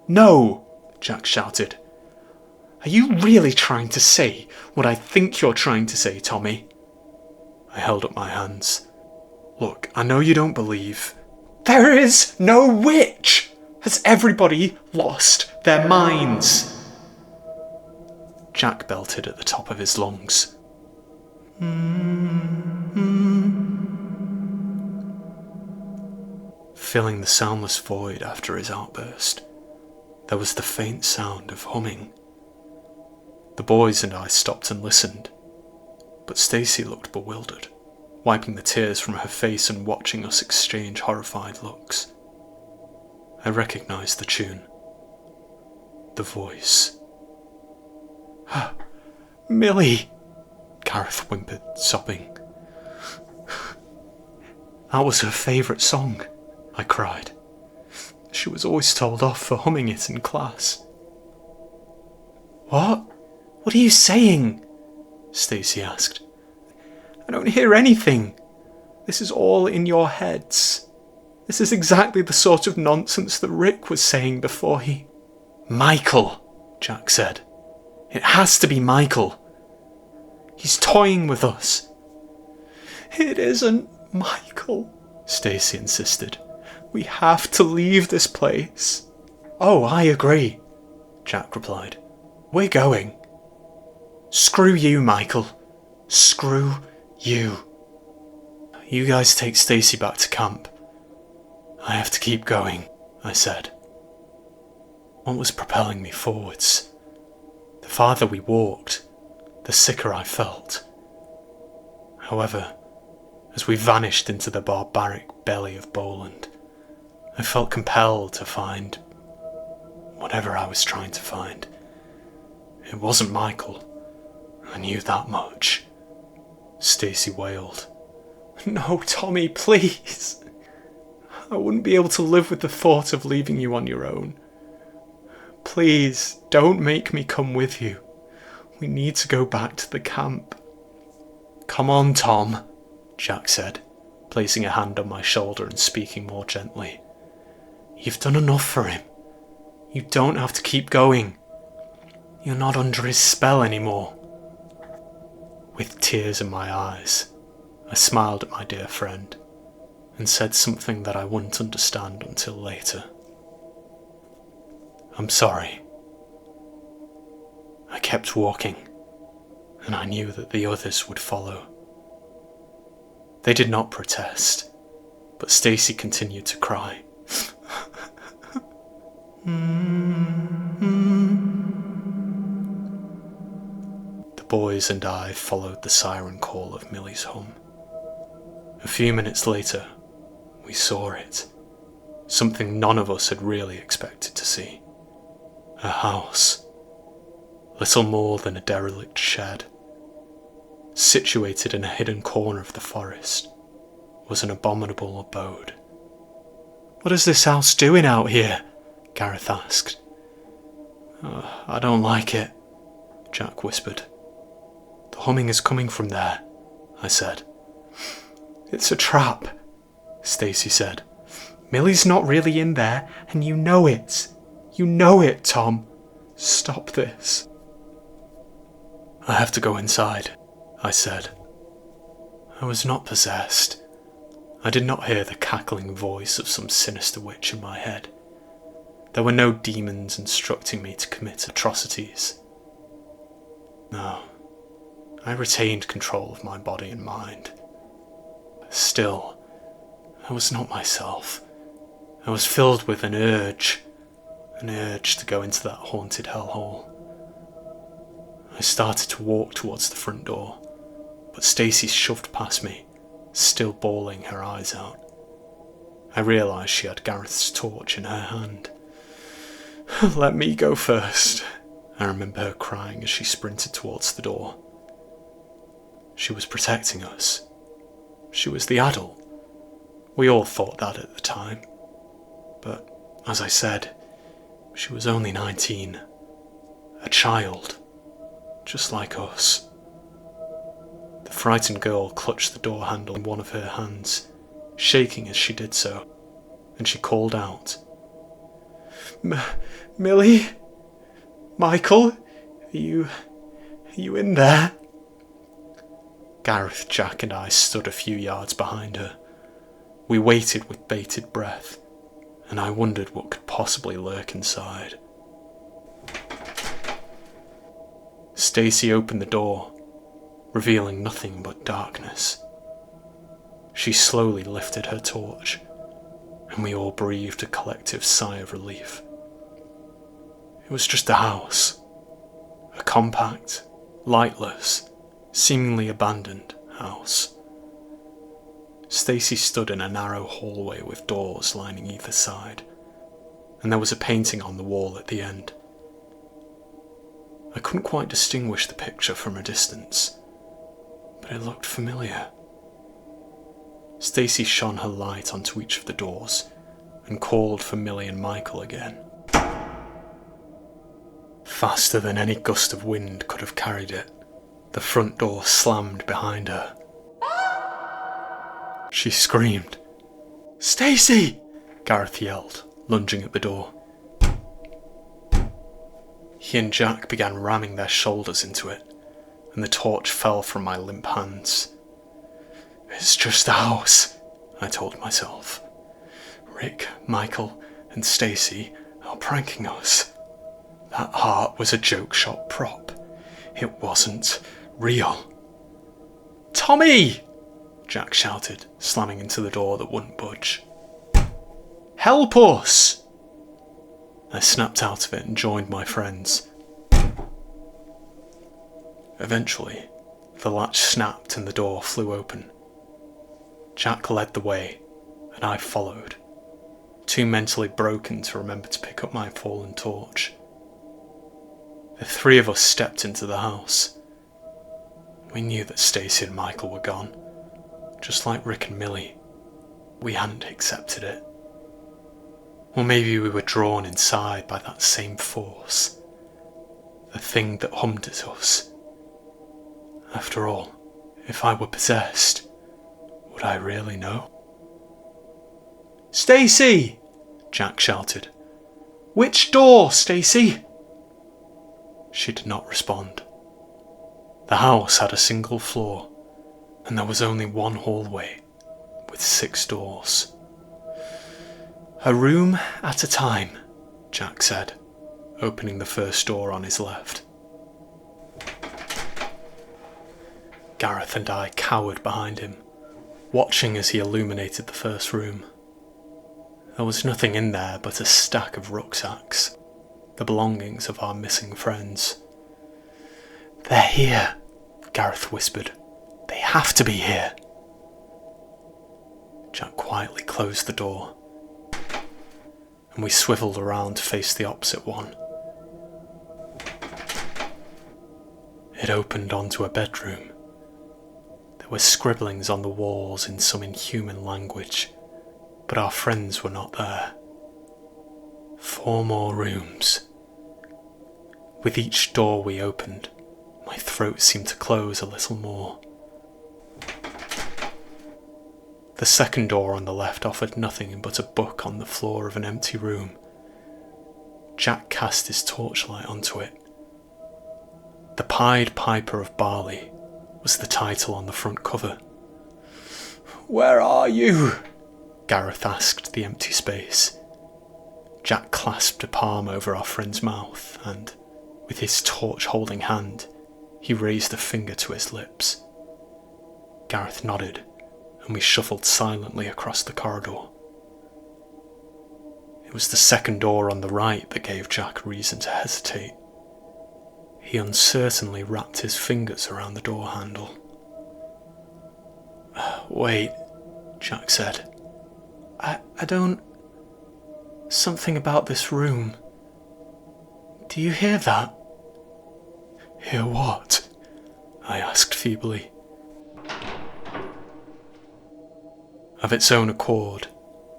S3: "No!" Jack shouted. "Are you really trying to say what I think you're trying to say, Tommy?" I held up my hands. "Look, I know you don't believe." "There is no witch! Has everybody lost their minds?" Jack belted at the top of his lungs. Filling the soundless void after his outburst, there was the faint sound of humming. The boys and I stopped and listened, but Stacy looked bewildered, wiping the tears from her face and watching us exchange horrified looks. I recognised the tune. The voice. "Millie!" Gareth whimpered, sobbing. "That was her favourite song," I cried. "She was always told off for humming it in class." "What? What are you saying?" Stacy asked. "I don't hear anything. This is all in your heads. This is exactly the sort of nonsense that Rick was saying before he—" "Michael," Jack said. "It has to be Michael. He's toying with us." "It isn't Michael," Stacy insisted. "We have to leave this place." "Oh, I agree," Jack replied. "We're going." "Screw you, Michael. Screw you. You guys take Stacy back to camp. I have to keep going," I said. What was propelling me forwards? The farther we walked, the sicker I felt. However, as we vanished into the barbaric belly of Boland, I felt compelled to find whatever I was trying to find. It wasn't Michael. I knew that much. Stacy wailed. "No, Tommy, please. I wouldn't be able to live with the thought of leaving you on your own. Please, don't make me come with you. We need to go back to the camp." "Come on, Tom," Jack said, placing a hand on my shoulder and speaking more gently. "You've done enough for him. You don't have to keep going. You're not under his spell anymore." With tears in my eyes, I smiled at my dear friend and said something that I wouldn't understand until later. "I'm sorry." I kept walking, and I knew that the others would follow. They did not protest, but Stacy continued to cry. The boys and I followed the siren call of Millie's hum. A few minutes later, we saw it. Something none of us had really expected to see. A house. Little more than a derelict shed. Situated in a hidden corner of the forest, was an abominable abode. "What is this house doing out here?" Gareth asked. "I don't like it," Jack whispered. "The humming is coming from there," I said. "It's a trap," Stacy said. "Millie's not really in there, and you know it. You know it, Tom. Stop this." "I have to go inside," I said. I was not possessed.
S1: I did not hear the cackling voice of some sinister witch in my head. There were no demons instructing me to commit atrocities. No, I retained control of my body and mind. But still, I was not myself. I was filled with an urge to go into that haunted hellhole. I started to walk towards the front door, but Stacey shoved past me, still bawling her eyes out. I realised she had Gareth's torch in her hand. "Let me go first," I remember her crying as she sprinted towards the door. She was protecting us. She was the adult. We all thought that at the time. But, as I said, she was only 19. A child. Just like us. The frightened girl clutched the door handle in one of her hands, shaking as she did so, and she called out, "Millie? Michael? Are you in there?" Gareth, Jack and I stood a few yards behind her. We waited with bated breath, and I wondered what could possibly lurk inside. Stacey opened the door, revealing nothing but darkness. She slowly lifted her torch, and we all breathed a collective sigh of relief. It was just a house. A compact, lightless, seemingly abandoned house. Stacey stood in a narrow hallway with doors lining either side, and there was a painting on the wall at the end. I couldn't quite distinguish the picture from a distance, but it looked familiar. Stacey shone her light onto each of the doors and called for Millie and Michael again. Faster than any gust of wind could have carried it, the front door slammed behind her. She screamed. "Stacey!" Gareth yelled, lunging at the door. He and Jack began ramming their shoulders into it, and the torch fell from my limp hands. "It's just a house," I told myself. "Rick, Michael, and Stacey are pranking us. That heart was a joke shop prop. It wasn't real." "Tommy!" Jack shouted, slamming into the door that wouldn't budge. "Help us!" I snapped out of it and joined my friends. Eventually, the latch snapped and the door flew open. Jack led the way, and I followed, too mentally broken to remember to pick up my fallen torch. The three of us stepped into the house. We knew that Stacey and Michael were gone, just like Rick and Millie. We hadn't accepted it. Or maybe we were drawn inside by that same force, the thing that hummed at us. After all, if I were possessed, would I really know? "Stacey!" Jack shouted. "Which door, Stacey?" She did not respond. The house had a single floor, and there was only one hallway, with 6 doors. "A room at a time," Jack said, opening the first door on his left. Gareth and I cowered behind him, watching as he illuminated the first room. There was nothing in there but a stack of rucksacks, the belongings of our missing friends. "They're here," Gareth whispered. "They have to be here." Jack quietly closed the door, and we swiveled around to face the opposite one. It opened onto a bedroom. There were scribblings on the walls in some inhuman language, but our friends were not there. 4 more rooms. With each door we opened, my throat seemed to close a little more. The second door on the left offered nothing but a book on the floor of an empty room. Jack cast his torchlight onto it. "The Pied Piper of Barley" was the title on the front cover. Where are you? Gareth asked the empty space. Jack clasped a palm over our friend's mouth and, with his torch-holding hand, he raised a finger to his lips. Gareth nodded, and we shuffled silently across the corridor. It was the second door on the right that gave Jack reason to hesitate. He uncertainly wrapped his fingers around the door handle.
S2: Wait, Jack said. I don't... Something about this room. Do you hear that?
S1: Hear what? I asked feebly. Of its own accord,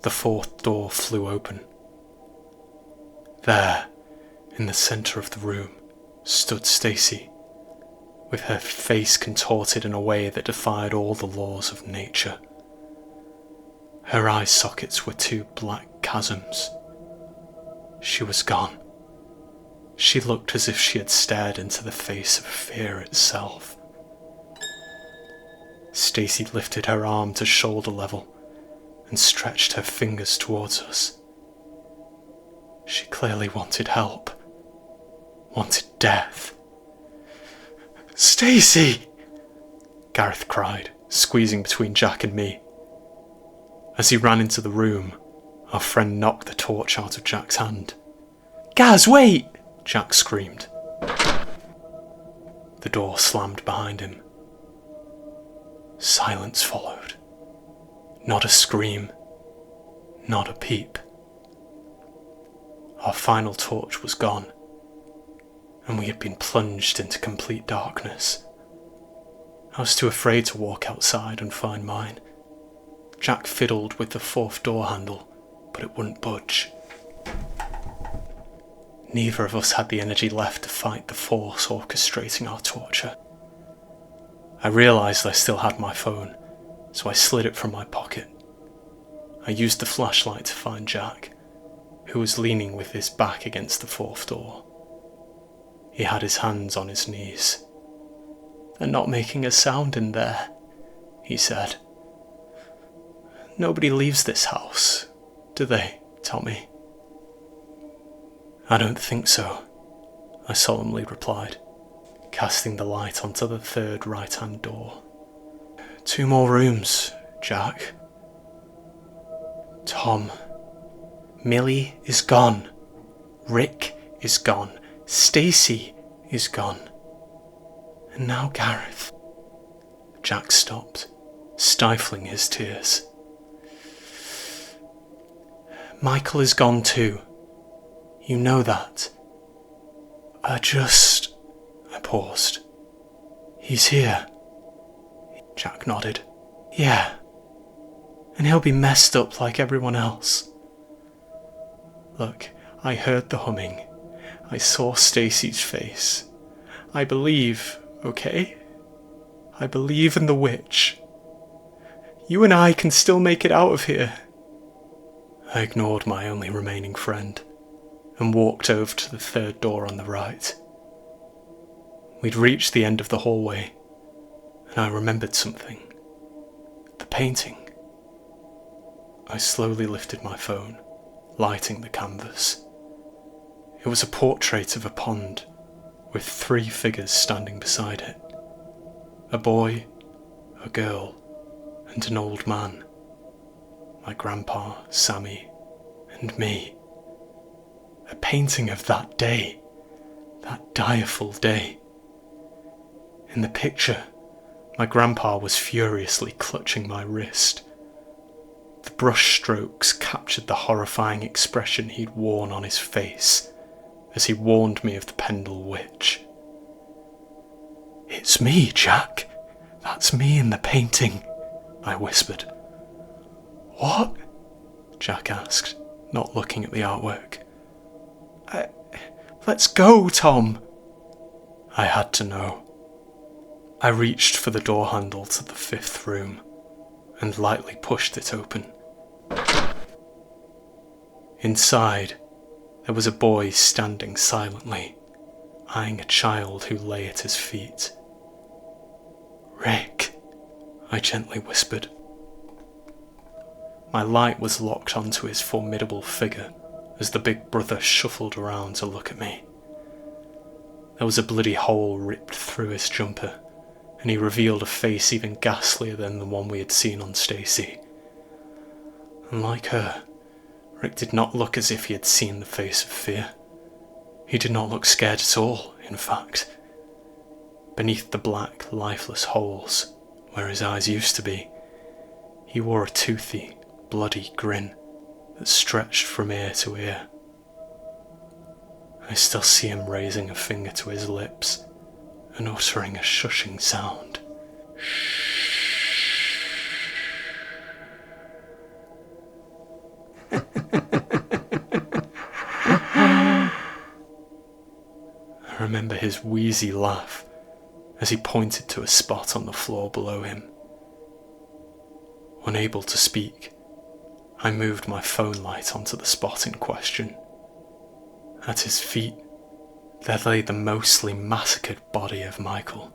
S1: the fourth door flew open. There, in the centre of the room, stood Stacy, with her face contorted in a way that defied all the laws of nature. Her eye sockets were two black chasms. She was gone. She looked as if she had stared into the face of fear itself. Stacy lifted her arm to shoulder level and stretched her fingers towards us. She clearly wanted help, wanted death. "Stacy!" Gareth cried, squeezing between Jack and me. As he ran into the room, our friend knocked the torch out of Jack's hand.
S2: "Gaz, wait!"
S1: Jack screamed. The door slammed behind him. Silence followed. Not a scream, not a peep. Our final torch was gone, and we had been plunged into complete darkness. I was too afraid to walk outside and find mine. Jack fiddled with the fourth door handle, but it wouldn't budge. Neither of us had the energy left to fight the force orchestrating our torture. I realised I still had my phone, so I slid it from my pocket. I used the flashlight to find Jack, who was leaning with his back against the fourth door. He had his hands on his knees.
S2: "They're not making a sound in there," he said. "Nobody leaves this house, do they, Tommy?"
S1: "I don't think so," I solemnly replied, casting the light onto the third right-hand door. "2 more rooms, Jack. Tom, Millie is gone. Rick is gone. Stacy is gone. And now Gareth." Jack stopped, stifling his tears. "Michael is gone too. You know that. I paused. "He's here." Jack nodded. "Yeah. And he'll be messed up like everyone else. Look, I heard the humming. I saw Stacy's face. I believe, okay? I believe in the witch. You and I can still make it out of here." I ignored my only remaining friend and walked over to the third door on the right. We'd reached the end of the hallway, and I remembered something. The painting. I slowly lifted my phone, lighting the canvas. It was a portrait of a pond, with 3 figures standing beside it. A boy, a girl, and an old man. My grandpa, Sammy, and me. A painting of that day, that direful day. In the picture, my grandpa was furiously clutching my wrist. The brush strokes captured the horrifying expression he'd worn on his face as he warned me of the Pendle Witch. "It's me, Jack. That's me in the painting," I whispered. "What?" Jack asked, not looking at the artwork. Let's go, Tom." I had to know. I reached for the door handle to the 5th room and lightly pushed it open. Inside, there was a boy standing silently, eyeing a child who lay at his feet. "Rick," I gently whispered. My light was locked onto his formidable figure as the big brother shuffled around to look at me. There was a bloody hole ripped through his jumper, and he revealed a face even ghastlier than the one we had seen on Stacy. And like her, Rick did not look as if he had seen the face of fear. He did not look scared at all, in fact. Beneath the black, lifeless holes, where his eyes used to be, he wore a toothy, bloody grin that stretched from ear to ear. I still see him raising a finger to his lips and uttering a shushing sound. I remember his wheezy laugh as he pointed to a spot on the floor below him. Unable to speak, I moved my phone light onto the spot in question. At his feet, there lay the mostly massacred body of Michael.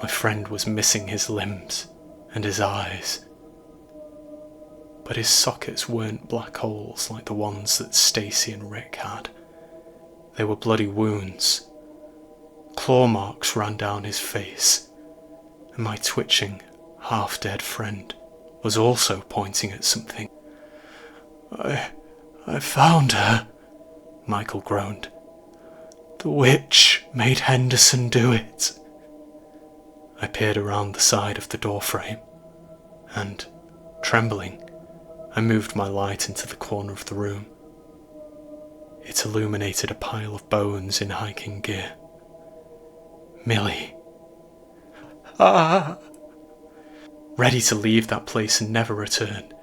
S1: My friend was missing his limbs and his eyes, but his sockets weren't black holes like the ones that Stacy and Rick had. They were bloody wounds. Claw marks ran down his face, and my twitching, half-dead friend was also pointing at something. I found her, Michael groaned. The witch made Henderson do it. I peered around the side of the door frame, and, trembling, I moved my light into the corner of the room. It illuminated a pile of bones in hiking gear. Millie. Ah! Ready to leave that place and never return,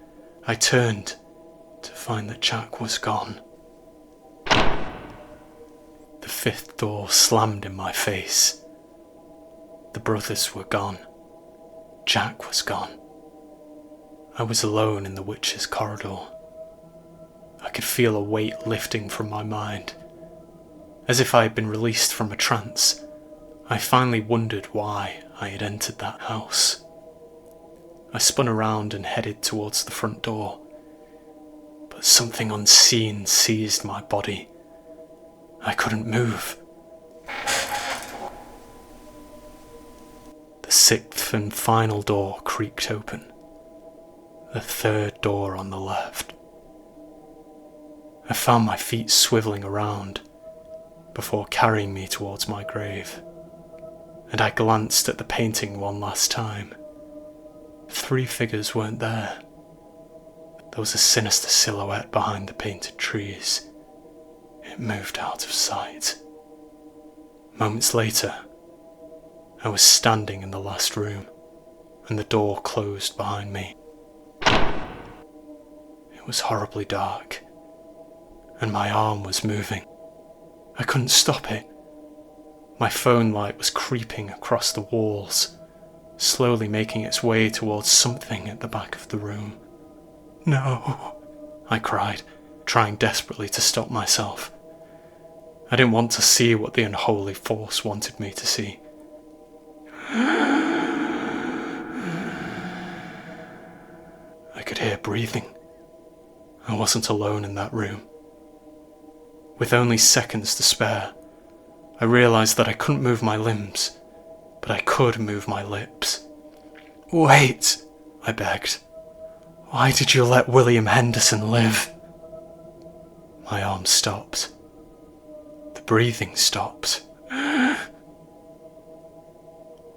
S1: I turned to find that Jack was gone. The fifth door slammed in my face. The brothers were gone. Jack was gone. I was alone in the witch's corridor. I could feel a weight lifting from my mind. As if I had been released from a trance, I finally wondered why I had entered that house. I spun around and headed towards the front door, but something unseen seized my body. I couldn't move. The sixth and final door creaked open. The third door on the left. I found my feet swiveling around before carrying me towards my grave, and I glanced at the painting one last time. 3 figures weren't there. There was a sinister silhouette behind the painted trees. It moved out of sight. Moments later, I was standing in the last room, and the door closed behind me. It was horribly dark, and my arm was moving. I couldn't stop it. My phone light was creeping across the walls, slowly making its way towards something at the back of the room. No, I cried, trying desperately to stop myself. I didn't want to see what the unholy force wanted me to see. I could hear breathing. I wasn't alone in that room. With only seconds to spare, I realised that I couldn't move my limbs, but I could move my lips. Wait, I begged. Why did you let William Henderson live? My arm stopped. The breathing stopped.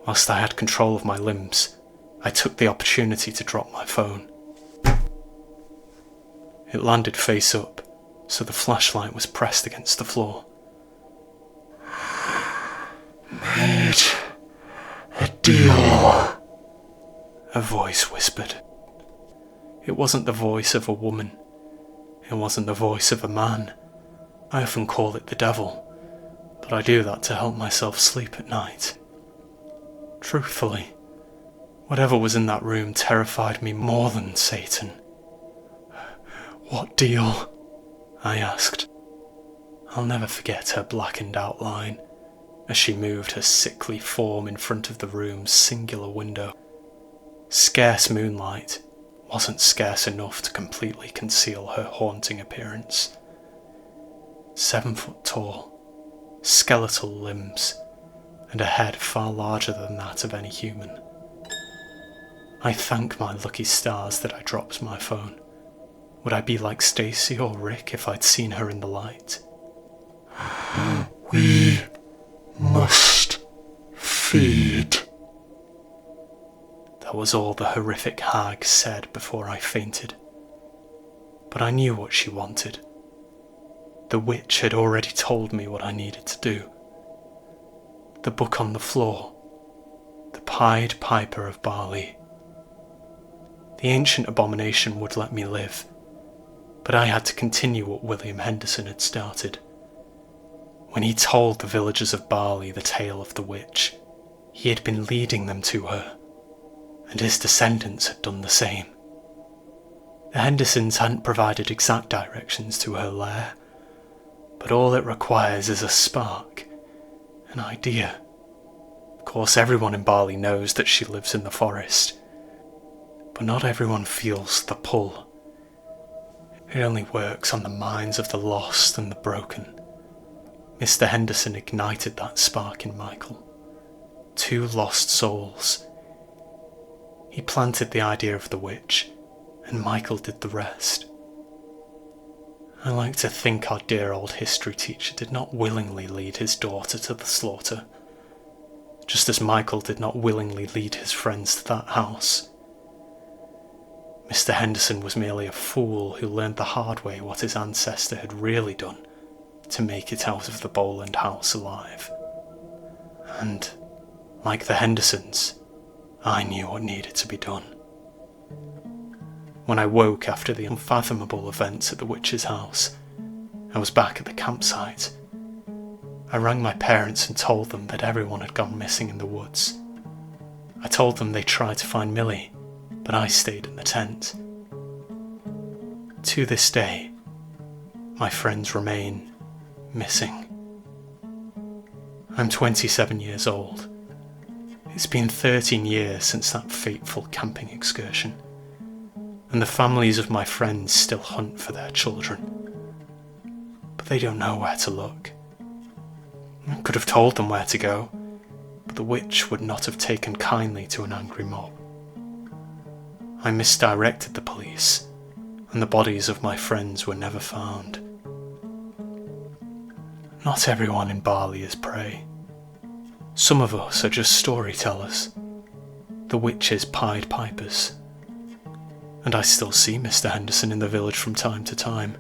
S1: Whilst I had control of my limbs, I took the opportunity to drop my phone. It landed face up, so the flashlight was pressed against the floor. Made a deal, a voice whispered. It wasn't the voice of a woman. It wasn't the voice of a man. I often call it the devil, but I do that to help myself sleep at night. Truthfully, whatever was in that room terrified me more than Satan. What deal? I asked. I'll never forget her blackened outline as she moved her sickly form in front of the room's singular window. Scarce moonlight, wasn't scarce enough to completely conceal her haunting appearance. 7 foot tall, skeletal limbs, and a head far larger than that of any human. I thank my lucky stars that I dropped my phone. Would I be like Stacy or Rick if I'd seen her in the light?
S4: We must feed.
S1: That was all the horrific hag said before I fainted. But I knew what she wanted. The witch had already told me what I needed to do. The book on the floor. The Pied Piper of Barley. The ancient abomination would let me live, but I had to continue what William Henderson had started. When he told the villagers of Barley the tale of the witch, he had been leading them to her, and his descendants had done the same. The Hendersons hadn't provided exact directions to her lair, but all it requires is a spark, an idea. Of course, everyone in Barley knows that she lives in the forest, but not everyone feels the pull. It only works on the minds of the lost and the broken. Mr. Henderson ignited that spark in Michael. 2 lost souls. He planted the idea of the witch, and Michael did the rest. I like to think our dear old history teacher did not willingly lead his daughter to the slaughter, just as Michael did not willingly lead his friends to that house. Mr. Henderson was merely a fool who learned the hard way what his ancestor had really done to make it out of the Boland house alive. And, like the Hendersons, I knew what needed to be done. When I woke after the unfathomable events at the witch's house, I was back at the campsite. I rang my parents and told them that everyone had gone missing in the woods. I told them they tried to find Millie, but I stayed in the tent. To this day, my friends remain missing. I'm 27 years old. It's been 13 years since that fateful camping excursion, and the families of my friends still hunt for their children. But they don't know where to look. I could have told them where to go, but the witch would not have taken kindly to an angry mob. I misdirected the police, and the bodies of my friends were never found. Not everyone in Barley is prey. Some of us are just storytellers, the witches' Pied Pipers. And I still see Mr. Henderson in the village from time to time.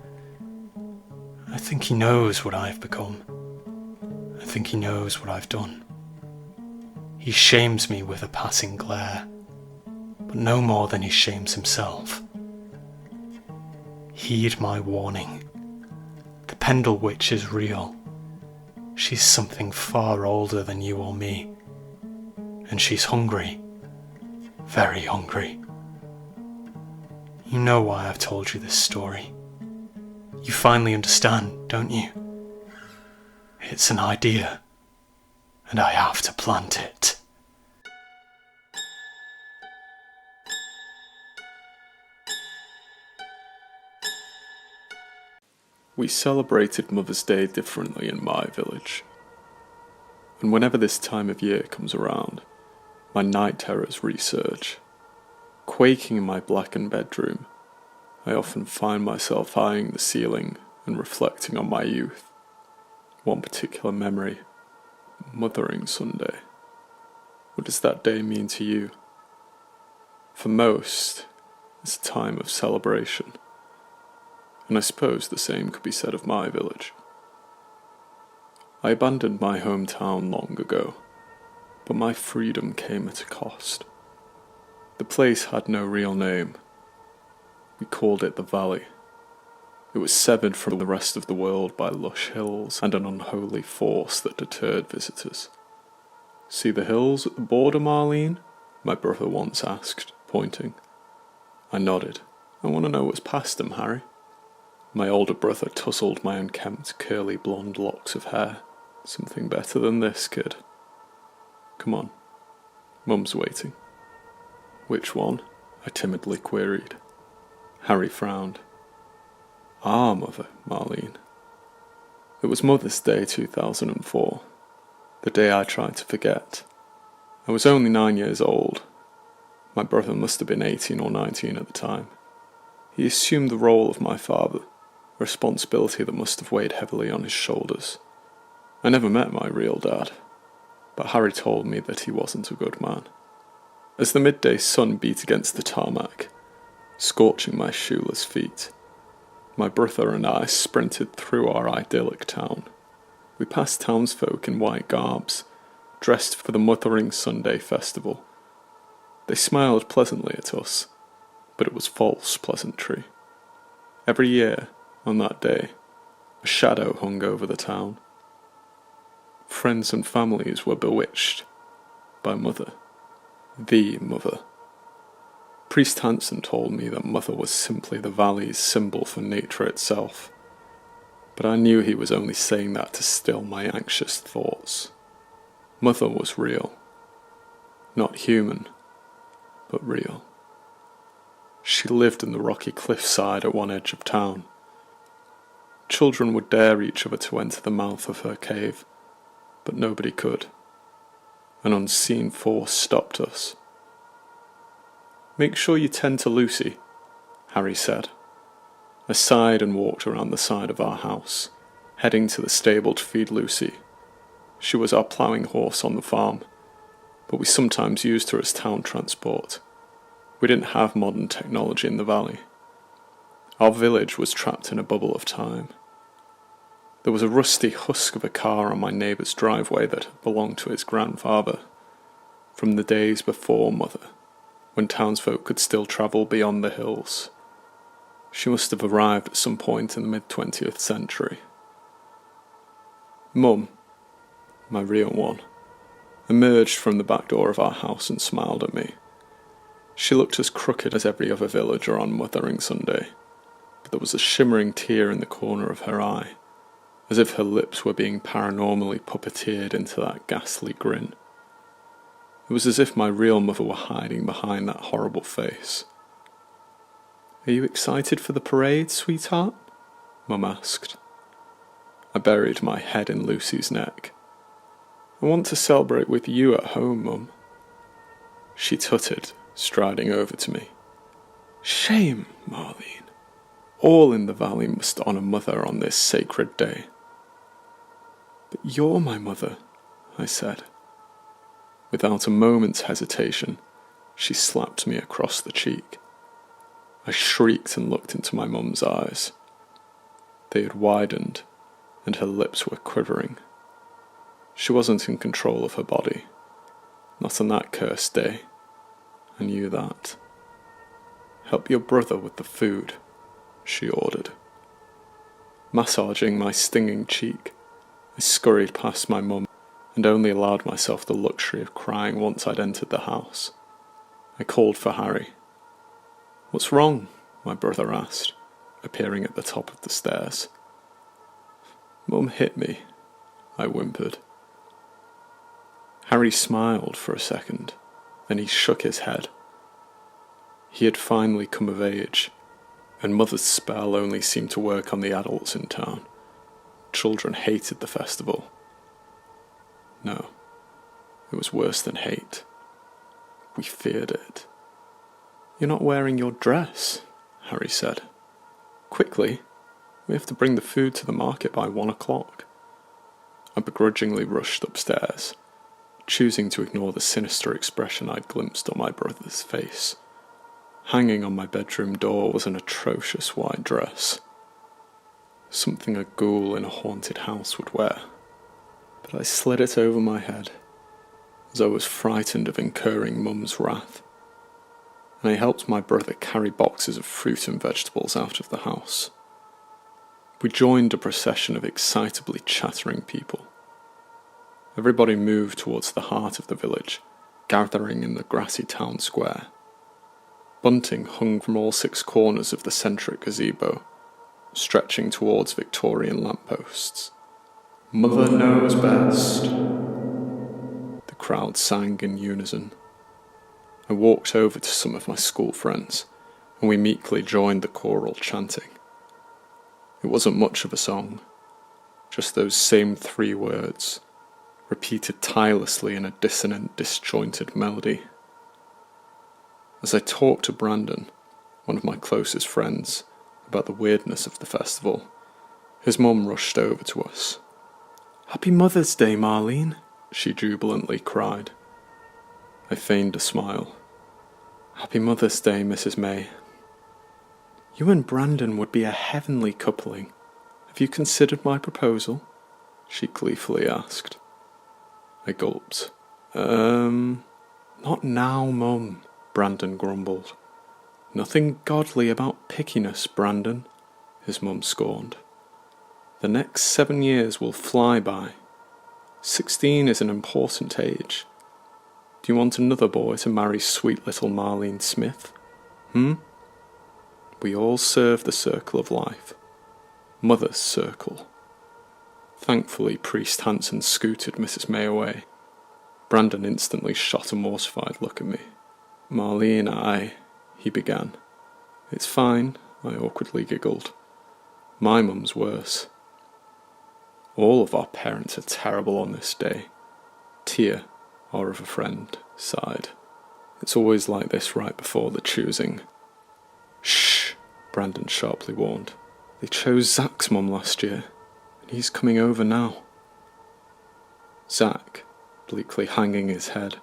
S1: I think he knows what I've become. I think he knows what I've done. He shames me with a passing glare, but no more than he shames himself. Heed my warning. The Pendle Witch is real. She's something far older than you or me. And she's hungry. Very hungry. You know why I've told you this story. You finally understand, don't you? It's an idea, and I have to plant it.
S5: We celebrated Mother's Day differently in my village, and whenever this time of year comes around, my night terrors resurge. Quaking in my blackened bedroom, I often find myself eyeing the ceiling and reflecting on my youth. One particular memory, Mothering Sunday. What does that day mean to you? For most, it's a time of celebration. And I suppose the same could be said of my village. I abandoned my hometown long ago, but my freedom came at a cost. The place had no real name. We called it the Valley. It was severed from the rest of the world by lush hills and an unholy force that deterred visitors. "See the hills at the border, Marlene?" my brother once asked, pointing. I nodded. "I want to know what's past them, Harry." My older brother tousled my unkempt, curly blonde locks of hair. "Something better than this, kid. Come on. Mum's waiting." "Which one?" I timidly queried. Harry frowned. Our mother, Marlene. It was Mother's Day 2004, the day I tried to forget. I was only 9 years old. My brother must have been 18 or 19 at the time. He assumed the role of my father, a responsibility that must have weighed heavily on his shoulders. I never met my real dad, but Harry told me that he wasn't a good man. As the midday sun beat against the tarmac, scorching my shoeless feet, my brother and I sprinted through our idyllic town. We passed townsfolk in white garbs, dressed for the Mothering Sunday festival. They smiled pleasantly at us, but it was false pleasantry. Every year, on that day, a shadow hung over the town. Friends and families were bewitched by Mother, the Mother. Priest Hansen told me that Mother was simply the valley's symbol for nature itself, but I knew he was only saying that to still my anxious thoughts. Mother was real. Not human, but real. She lived in the rocky cliffside at one edge of town. Children would dare each other to enter the mouth of her cave, but nobody could. An unseen force stopped us. Make sure you tend to Lucy, Harry said. I sighed and walked around the side of our house, heading to the stable to feed Lucy. She was our ploughing horse on the farm, but we sometimes used her as town transport. We didn't have modern technology in the valley. Our village was trapped in a bubble of time. There was a rusty husk of a car on my neighbour's driveway that had belonged to his grandfather, from the days before Mother, when townsfolk could still travel beyond the hills. She must have arrived at some point in the mid-20th century. Mum, my real one, emerged from the back door of our house and smiled at me. She looked as crooked as every other villager on Mothering Sunday, but there was a shimmering tear in the corner of her eye, as if her lips were being paranormally puppeteered into that ghastly grin. It was as if my real mother were hiding behind that horrible face. "Are you excited for the parade, sweetheart?" Mum asked. I buried my head in Lucy's neck. "I want to celebrate with you at home, Mum." She tutted, striding over to me. "Shame, Marlene. All in the valley must honour Mother on this sacred day." "But you're my mother," I said. Without a moment's hesitation, she slapped me across the cheek. I shrieked and looked into my mum's eyes. They had widened, and her lips were quivering. She wasn't in control of her body. Not on that cursed day. I knew that. "Help your brother with the food," she ordered. Massaging my stinging cheek, I scurried past my mum and only allowed myself the luxury of crying once I'd entered the house. I called for Harry. "What's wrong?" my brother asked, appearing at the top of the stairs. "Mum hit me," I whimpered. Harry smiled for a second, then he shook his head. He had finally come of age, and Mother's spell only seemed to work on the adults in town. Children hated the festival. No, it was worse than hate. We feared it. "You're not wearing your dress," Harry said. "Quickly, we have to bring the food to the market by 1 o'clock. I begrudgingly rushed upstairs, choosing to ignore the sinister expression I'd glimpsed on my brother's face. Hanging on my bedroom door was an atrocious white dress. Something a ghoul in a haunted house would wear. But I slid it over my head, as I was frightened of incurring Mum's wrath, and I helped my brother carry boxes of fruit and vegetables out of the house. We joined a procession of excitably chattering people. Everybody moved towards the heart of the village, gathering in the grassy town square. Bunting hung from all 6 corners of the centric gazebo, stretching towards Victorian lampposts. "Mother knows best," the crowd sang in unison. I walked over to some of my school friends, and we meekly joined the choral chanting. It wasn't much of a song, just those same 3 words, repeated tirelessly in a dissonant, disjointed melody. As I talked to Brandon, one of my closest friends, about the weirdness of the festival, his mum rushed over to us.
S3: "Happy Mother's Day, Marlene,"
S5: she jubilantly cried. I feigned a smile.
S3: "Happy Mother's Day, Mrs. May. You and Brandon would be a heavenly coupling. Have you considered my proposal?"
S5: she gleefully asked. I gulped.
S3: Not now, Mum," Brandon grumbled. "Nothing godly about pickiness, Brandon," his mum scorned. "The next 7 years will fly by. 16 is an important age. Do you want another boy to marry sweet little Marlene Smith? We all serve the circle of life. Mother's circle." Thankfully, Priest Hanson scooted Mrs. May away. Brandon instantly shot a mortified look at me. "Marlene, he began. "It's fine," I awkwardly giggled. "My mum's worse." "All of our parents are terrible on this day," Tia, our other friend, sighed. "It's always like this right before the choosing." "Shh," Brandon sharply warned. "They chose Zach's mum last year, and he's coming over now." Zach, bleakly hanging his head,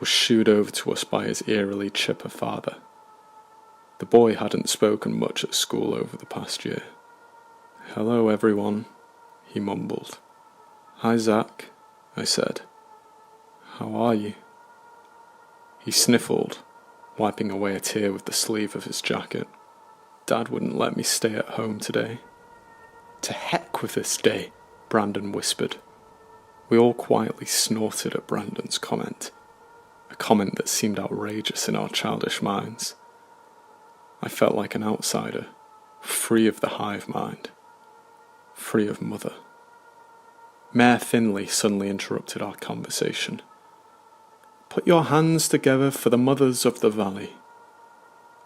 S3: was shooed over to us by his eerily chipper father. The boy hadn't spoken much at school over the past year. "Hello, everyone," he mumbled. "Hi, Zach," I said. "How are you?" He sniffled, wiping away a tear with the sleeve of his jacket. "Dad wouldn't let me stay at home today." "To heck with this day," Brandon whispered. We all quietly snorted at Brandon's comment, a comment that seemed outrageous in our childish minds. I felt like an outsider, free of the hive mind, free of Mother. Mayor Finley suddenly interrupted our conversation. "Put your hands together for the mothers of the valley."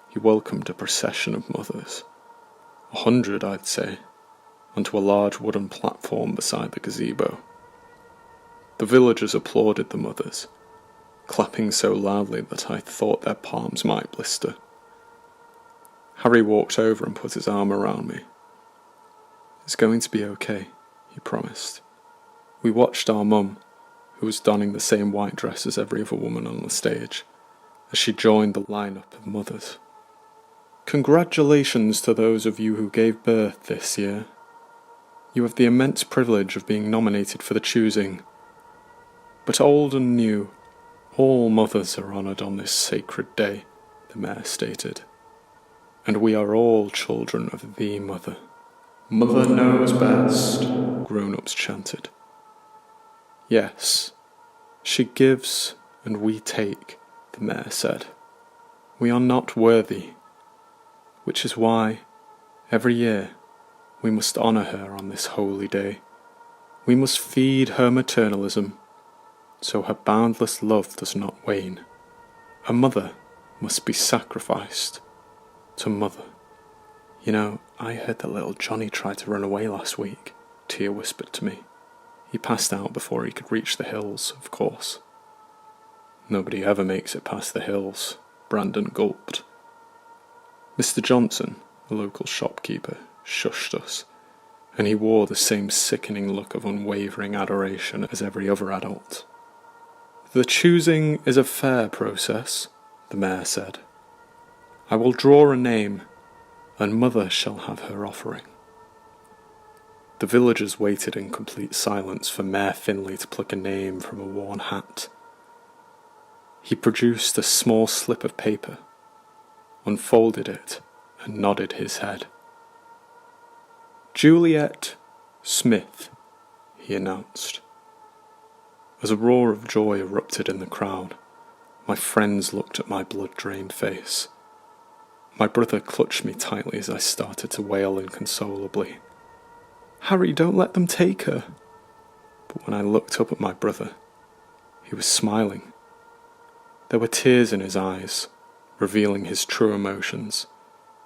S3: He welcomed a procession of mothers, 100 I'd say, onto a large wooden platform beside the gazebo. The villagers applauded the mothers, clapping so loudly that I thought their palms might blister. Harry walked over and put his arm around me. "It's going to be okay," he promised. We watched our mum, who was donning the same white dress as every other woman on the stage, as she joined the lineup of mothers. "Congratulations to those of you who gave birth this year. You have the immense privilege of being nominated for the choosing. But old and new, all mothers are honoured on this sacred day," the mayor stated. "And we are all children of the Mother." "Mother knows best," grown-ups chanted. "Yes, she gives and we take," the mayor said. "We are not worthy, which is why, every year, we must honour her on this holy day. We must feed her maternalism, so her boundless love does not wane. A mother must be sacrificed to Mother." "You know, I heard that little Johnny tried to run away last week," Tia whispered to me. "He passed out before he could reach the hills, of course." "Nobody ever makes it past the hills," Brandon gulped. Mr. Johnson, a local shopkeeper, shushed us, and he wore the same sickening look of unwavering adoration as every other adult. "The choosing is a fair process," the mayor said. "I will draw a name, and Mother shall have her offering." The villagers waited in complete silence for Mayor Finley to pluck a name from a worn hat. He produced a small slip of paper, unfolded it, and nodded his head. "Juliet Smith," he announced. As a roar of joy erupted in the crowd, my friends looked at my blood-drained face. My brother clutched me tightly as I started to wail inconsolably. "Harry, don't let them take her." But when I looked up at my brother, he was smiling.
S5: There were tears in his eyes, revealing his true emotions,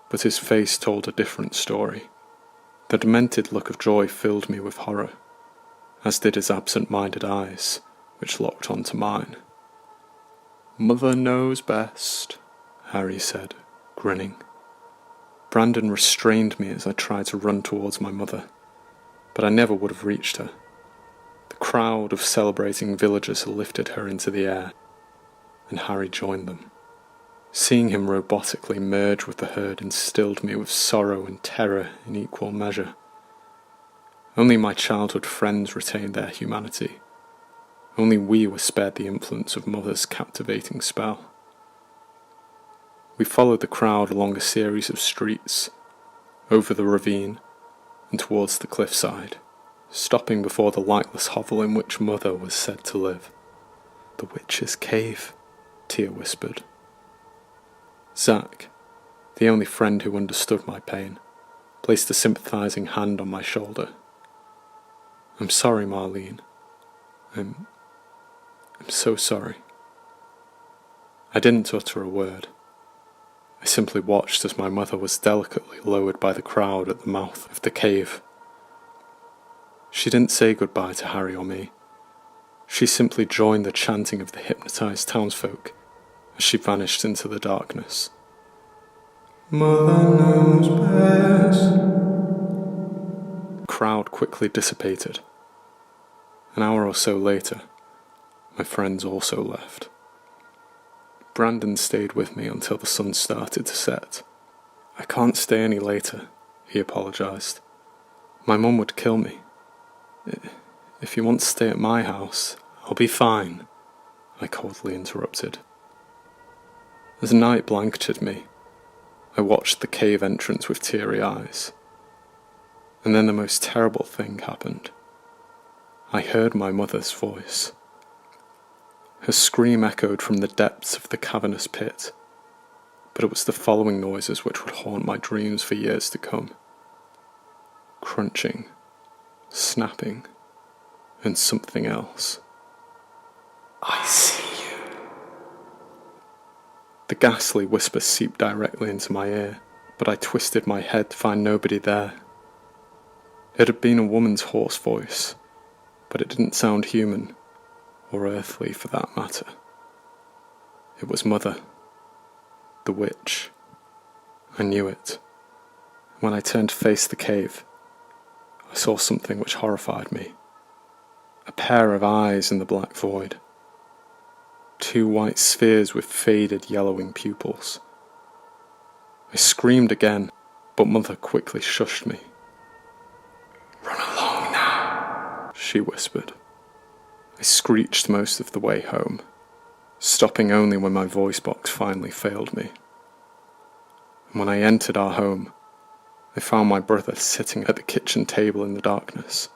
S5: but his face told a different story. The demented look of joy filled me with horror, as did his absent-minded eyes, which locked onto mine. "Mother knows best," Harry said, grinning. Brandon restrained me as I tried to run towards my mother, but I never would have reached her. The crowd of celebrating villagers lifted her into the air, and Harry joined them. Seeing him robotically merge with the herd instilled me with sorrow and terror in equal measure. Only my childhood friends retained their humanity. Only we were spared the influence of Mother's captivating spell. We followed the crowd along a series of streets, over the ravine, and towards the cliffside, stopping before the lightless hovel in which Mother was said to live. "The Witch's Cave," Tia whispered. Zack, the only friend who understood my pain, placed a sympathizing hand on my shoulder. "I'm sorry, Marlene. I'm so sorry." I didn't utter a word. I simply watched as my mother was delicately lowered by the crowd at the mouth of the cave. She didn't say goodbye to Harry or me. She simply joined the chanting of the hypnotized townsfolk as she vanished into the darkness. "Mother knows best." The crowd quickly dissipated. An hour or so later, my friends also left. Brandon stayed with me until the sun started to set. "I can't stay any later," he apologized. "My mum would kill me. If you want to stay at my house, I'll be fine," I coldly interrupted. As night blanketed me, I watched the cave entrance with teary eyes. And then the most terrible thing happened. I heard my mother's voice. Her scream echoed from the depths of the cavernous pit, but it was the following noises which would haunt my dreams for years to come. Crunching, snapping, and something else. "I see you." The ghastly whisper seeped directly into my ear, but I twisted my head to find nobody there. It had been a woman's hoarse voice, but it didn't sound human, or earthly for that matter. It was Mother, the witch. I knew it. When I turned to face the cave, I saw something which horrified me. A pair of eyes in the black void. 2 white spheres with faded yellowing pupils. I screamed again, but Mother quickly shushed me. "Run along now," she whispered. I screeched most of the way home, stopping only when my voice box finally failed me. And when I entered our home, I found my brother sitting at the kitchen table in the darkness.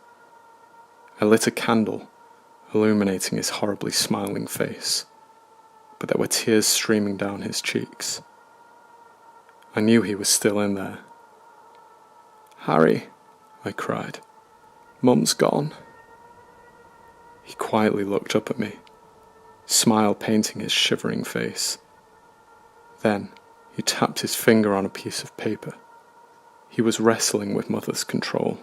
S5: I lit a candle, illuminating his horribly smiling face, but there were tears streaming down his cheeks. I knew he was still in there. "Harry," I cried, "Mum's gone." He quietly looked up at me, smile painting his shivering face. Then he tapped his finger on a piece of paper. He was wrestling with Mother's control.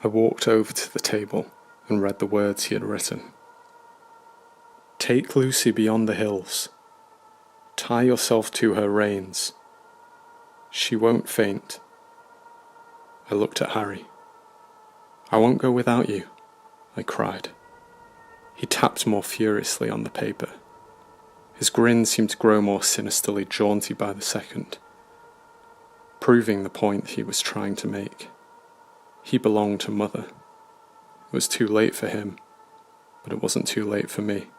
S5: I walked over to the table and read the words he had written. "Take Lucy beyond the hills. Tie yourself to her reins. She won't faint." I looked at Harry. "I won't go without you," I cried. He tapped more furiously on the paper. His grin seemed to grow more sinisterly jaunty by the second, proving the point he was trying to make. He belonged to Mother. It was too late for him, but it wasn't too late for me.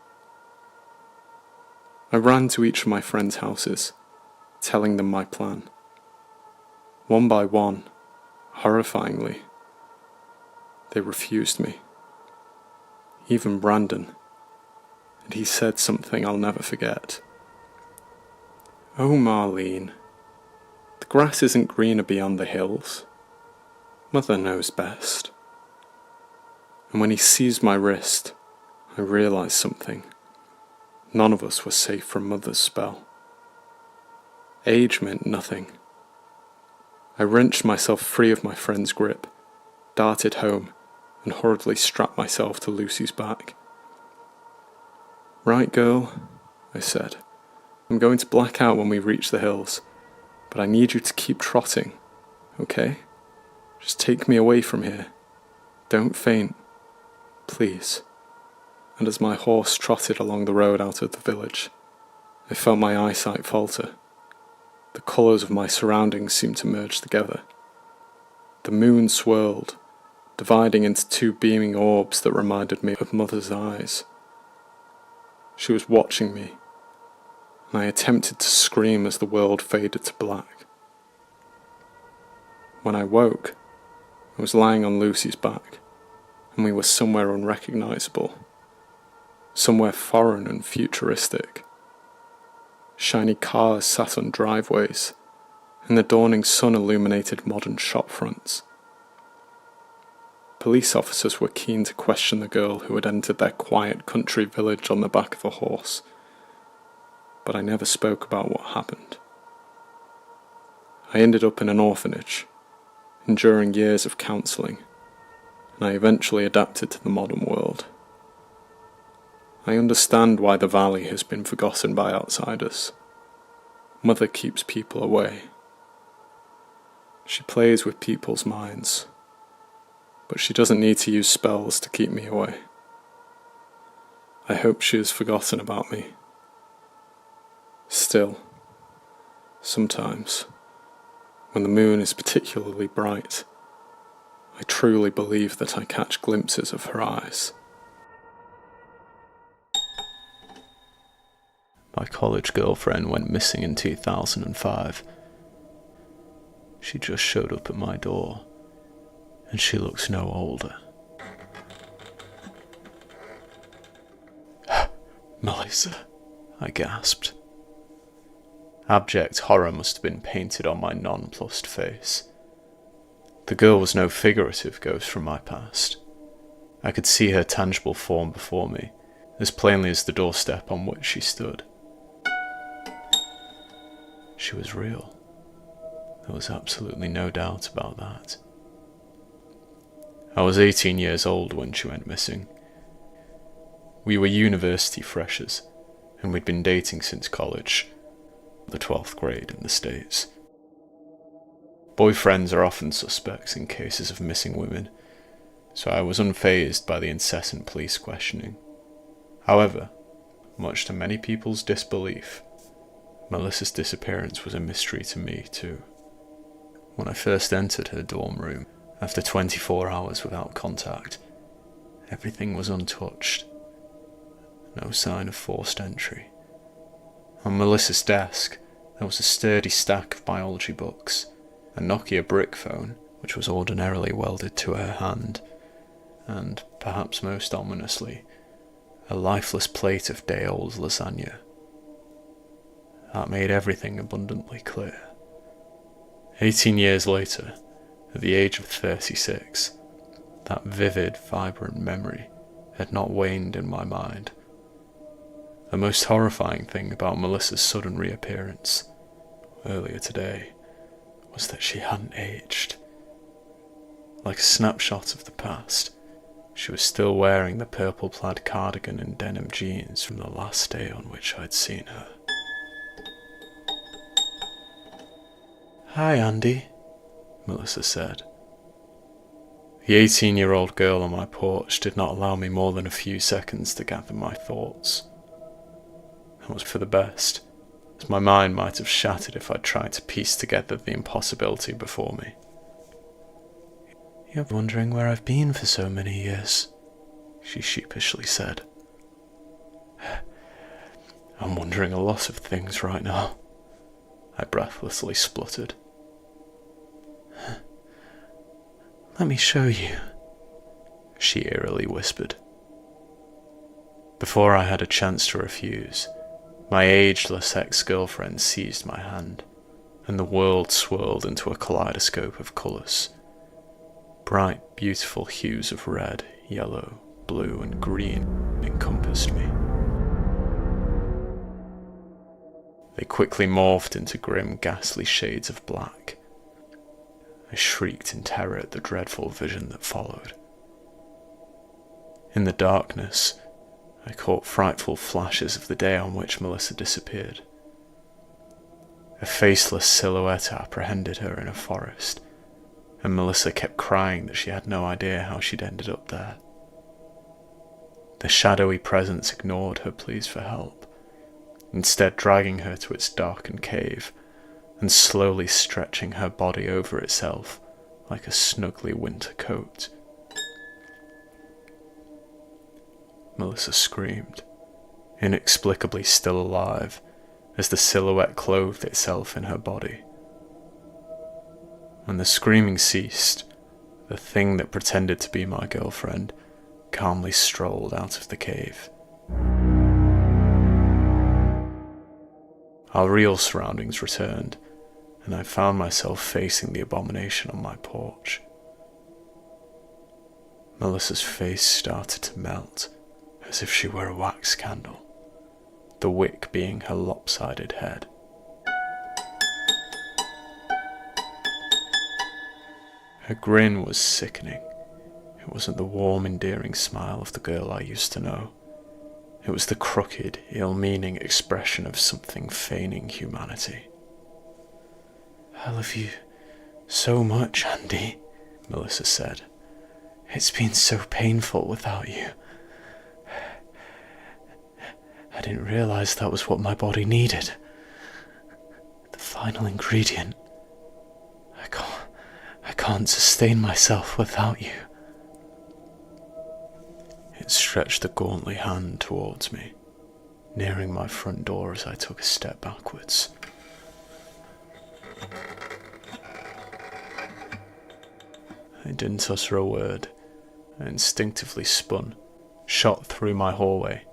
S5: I ran to each of my friends' houses, telling them my plan. One by one, horrifyingly, they refused me. Even Brandon, and he said something I'll never forget. "Oh, Marlene, the grass isn't greener beyond the hills. Mother knows best." And when he seized my wrist, I realized something. None of us were safe from Mother's spell. Age meant nothing. I wrenched myself free of my friend's grip, darted home, and hurriedly strapped myself to Lucy's back. "Right, girl," I said. "I'm going to black out when we reach the hills, but I need you to keep trotting, okay? Just take me away from here. Don't faint, please." And as my horse trotted along the road out of the village, I felt my eyesight falter. The colours of my surroundings seemed to merge together. The moon swirled, dividing into two beaming orbs that reminded me of Mother's eyes. She was watching me, and I attempted to scream as the world faded to black. When I woke, I was lying on Lucy's back, and we were somewhere unrecognisable, somewhere foreign and futuristic. Shiny cars sat on driveways, and the dawning sun illuminated modern shop fronts. Police officers were keen to question the girl who had entered their quiet country village on the back of a horse, but I never spoke about what happened. I ended up in an orphanage, enduring years of counselling, and I eventually adapted to the modern world. I understand why the valley has been forgotten by outsiders. Mother keeps people away. She plays with people's minds, but she doesn't need to use spells to keep me away. I hope she has forgotten about me. Still, sometimes, when the moon is particularly bright, I truly believe that I catch glimpses of her eyes.
S1: My college girlfriend went missing in 2005. She just showed up at my door, and she looks no older. "Melissa," I gasped. Abject horror must have been painted on my nonplussed face. The girl was no figurative ghost from my past. I could see her tangible form before me, as plainly as the doorstep on which she stood. She was real. There was absolutely no doubt about that. I was 18 years old when she went missing. We were university freshers, and we'd been dating since college, the 12th grade in the States. Boyfriends are often suspects in cases of missing women, so I was unfazed by the incessant police questioning. However, much to many people's disbelief, Melissa's disappearance was a mystery to me too. When I first entered her dorm room, after 24 hours without contact, everything was untouched. No sign of forced entry. On Melissa's desk, there was a sturdy stack of biology books, a Nokia brick phone, which was ordinarily welded to her hand, and, perhaps most ominously, a lifeless plate of day-old lasagna. That made everything abundantly clear. 18 years later, at the age of 36, that vivid, vibrant memory had not waned in my mind. The most horrifying thing about Melissa's sudden reappearance, earlier today, was that she hadn't aged. Like a snapshot of the past, she was still wearing the purple plaid cardigan and denim jeans from the last day on which I'd seen her.
S2: "Hi, Andy," Melissa said.
S1: The 18-year-old girl on my porch did not allow me more than a few seconds to gather my thoughts. That was for the best, as my mind might have shattered if I'd tried to piece together the impossibility before me.
S2: "You're wondering where I've been for so many years," she sheepishly said.
S1: I'm wondering a lot of things right now, I breathlessly spluttered.
S2: "Let me show you,"
S1: she eerily whispered. Before I had a chance to refuse, my ageless ex-girlfriend seized my hand, and the world swirled into a kaleidoscope of colours. Bright, beautiful hues of red, yellow, blue and green encompassed me. They quickly morphed into grim, ghastly shades of black. I shrieked in terror at the dreadful vision that followed. In the darkness, I caught frightful flashes of the day on which Melissa disappeared. A faceless silhouette apprehended her in a forest, and Melissa kept crying that she had no idea how she'd ended up there. The shadowy presence ignored her pleas for help, instead dragging her to its darkened cave and slowly stretching her body over itself like a snuggly winter coat. Melissa screamed, inexplicably still alive, as the silhouette clothed itself in her body. When the screaming ceased, the thing that pretended to be my girlfriend calmly strolled out of the cave. Our real surroundings returned, and I found myself facing the abomination on my porch. Melissa's face started to melt, as if she were a wax candle, the wick being her lopsided head. Her grin was sickening. It wasn't the warm, endearing smile of the girl I used to know. It was the crooked, ill-meaning expression of something feigning humanity.
S2: "I love you so much, Andy," Melissa said. "It's been so painful without you. I didn't realize that was what my body needed. The final ingredient. I can't sustain myself without you."
S1: It stretched a gauntly hand towards me, nearing my front door as I took a step backwards. I didn't utter a word. I instinctively spun, shot through my hallway,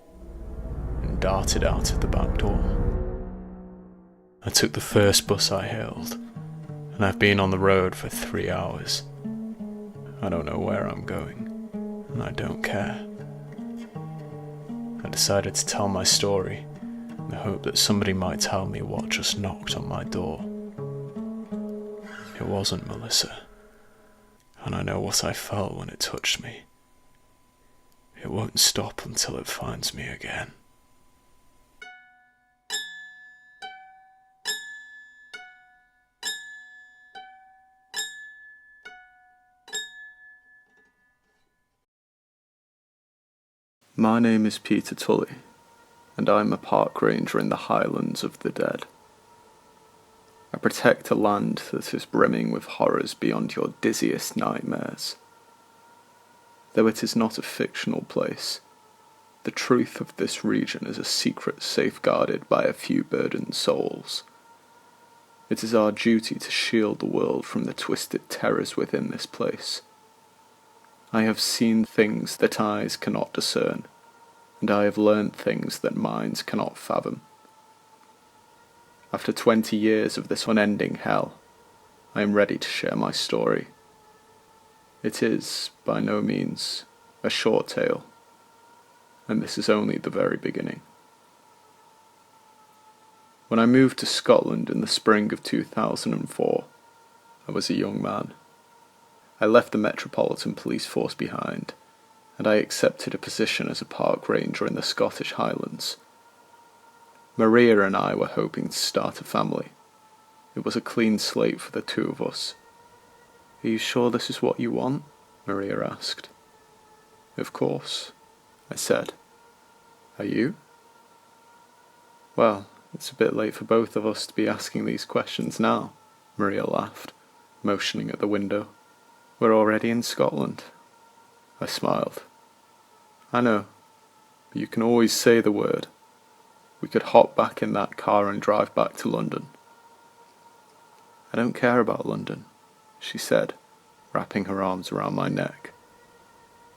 S1: and darted out of the back door. I took the first bus I hailed, and I've been on the road for 3 hours. I don't know where I'm going, and I don't care. I decided to tell my story in the hope that somebody might tell me what just knocked on my door. It wasn't Melissa, and I know what I felt when it touched me. It won't stop until it finds me again.
S5: My name is Peter Tully, and I'm a park ranger in the Highlands of the dead. I protect a land that is brimming with horrors beyond your dizziest nightmares. Though it is not a fictional place, the truth of this region is a secret safeguarded by a few burdened souls. It is our duty to shield the world from the twisted terrors within this place. I have seen things that eyes cannot discern, and I have learned things that minds cannot fathom. After 20 years of this unending hell, I am ready to share my story. It is, by no means, a short tale, and this is only the very beginning. When I moved to Scotland in the spring of 2004, I was a young man. I left the Metropolitan Police Force behind, and I accepted a position as a park ranger in the Scottish Highlands. Maria and I were hoping to start a family. It was a clean slate for the two of us. "Are you sure this is what you want?" Maria asked. "Of course," I said. "Are you?" "Well, it's a bit late for both of us to be asking these questions now," Maria laughed, motioning at the window. "We're already in Scotland." I smiled. "I know, but you can always say the word. We could hop back in that car and drive back to London." "I don't care about London," she said, wrapping her arms around my neck.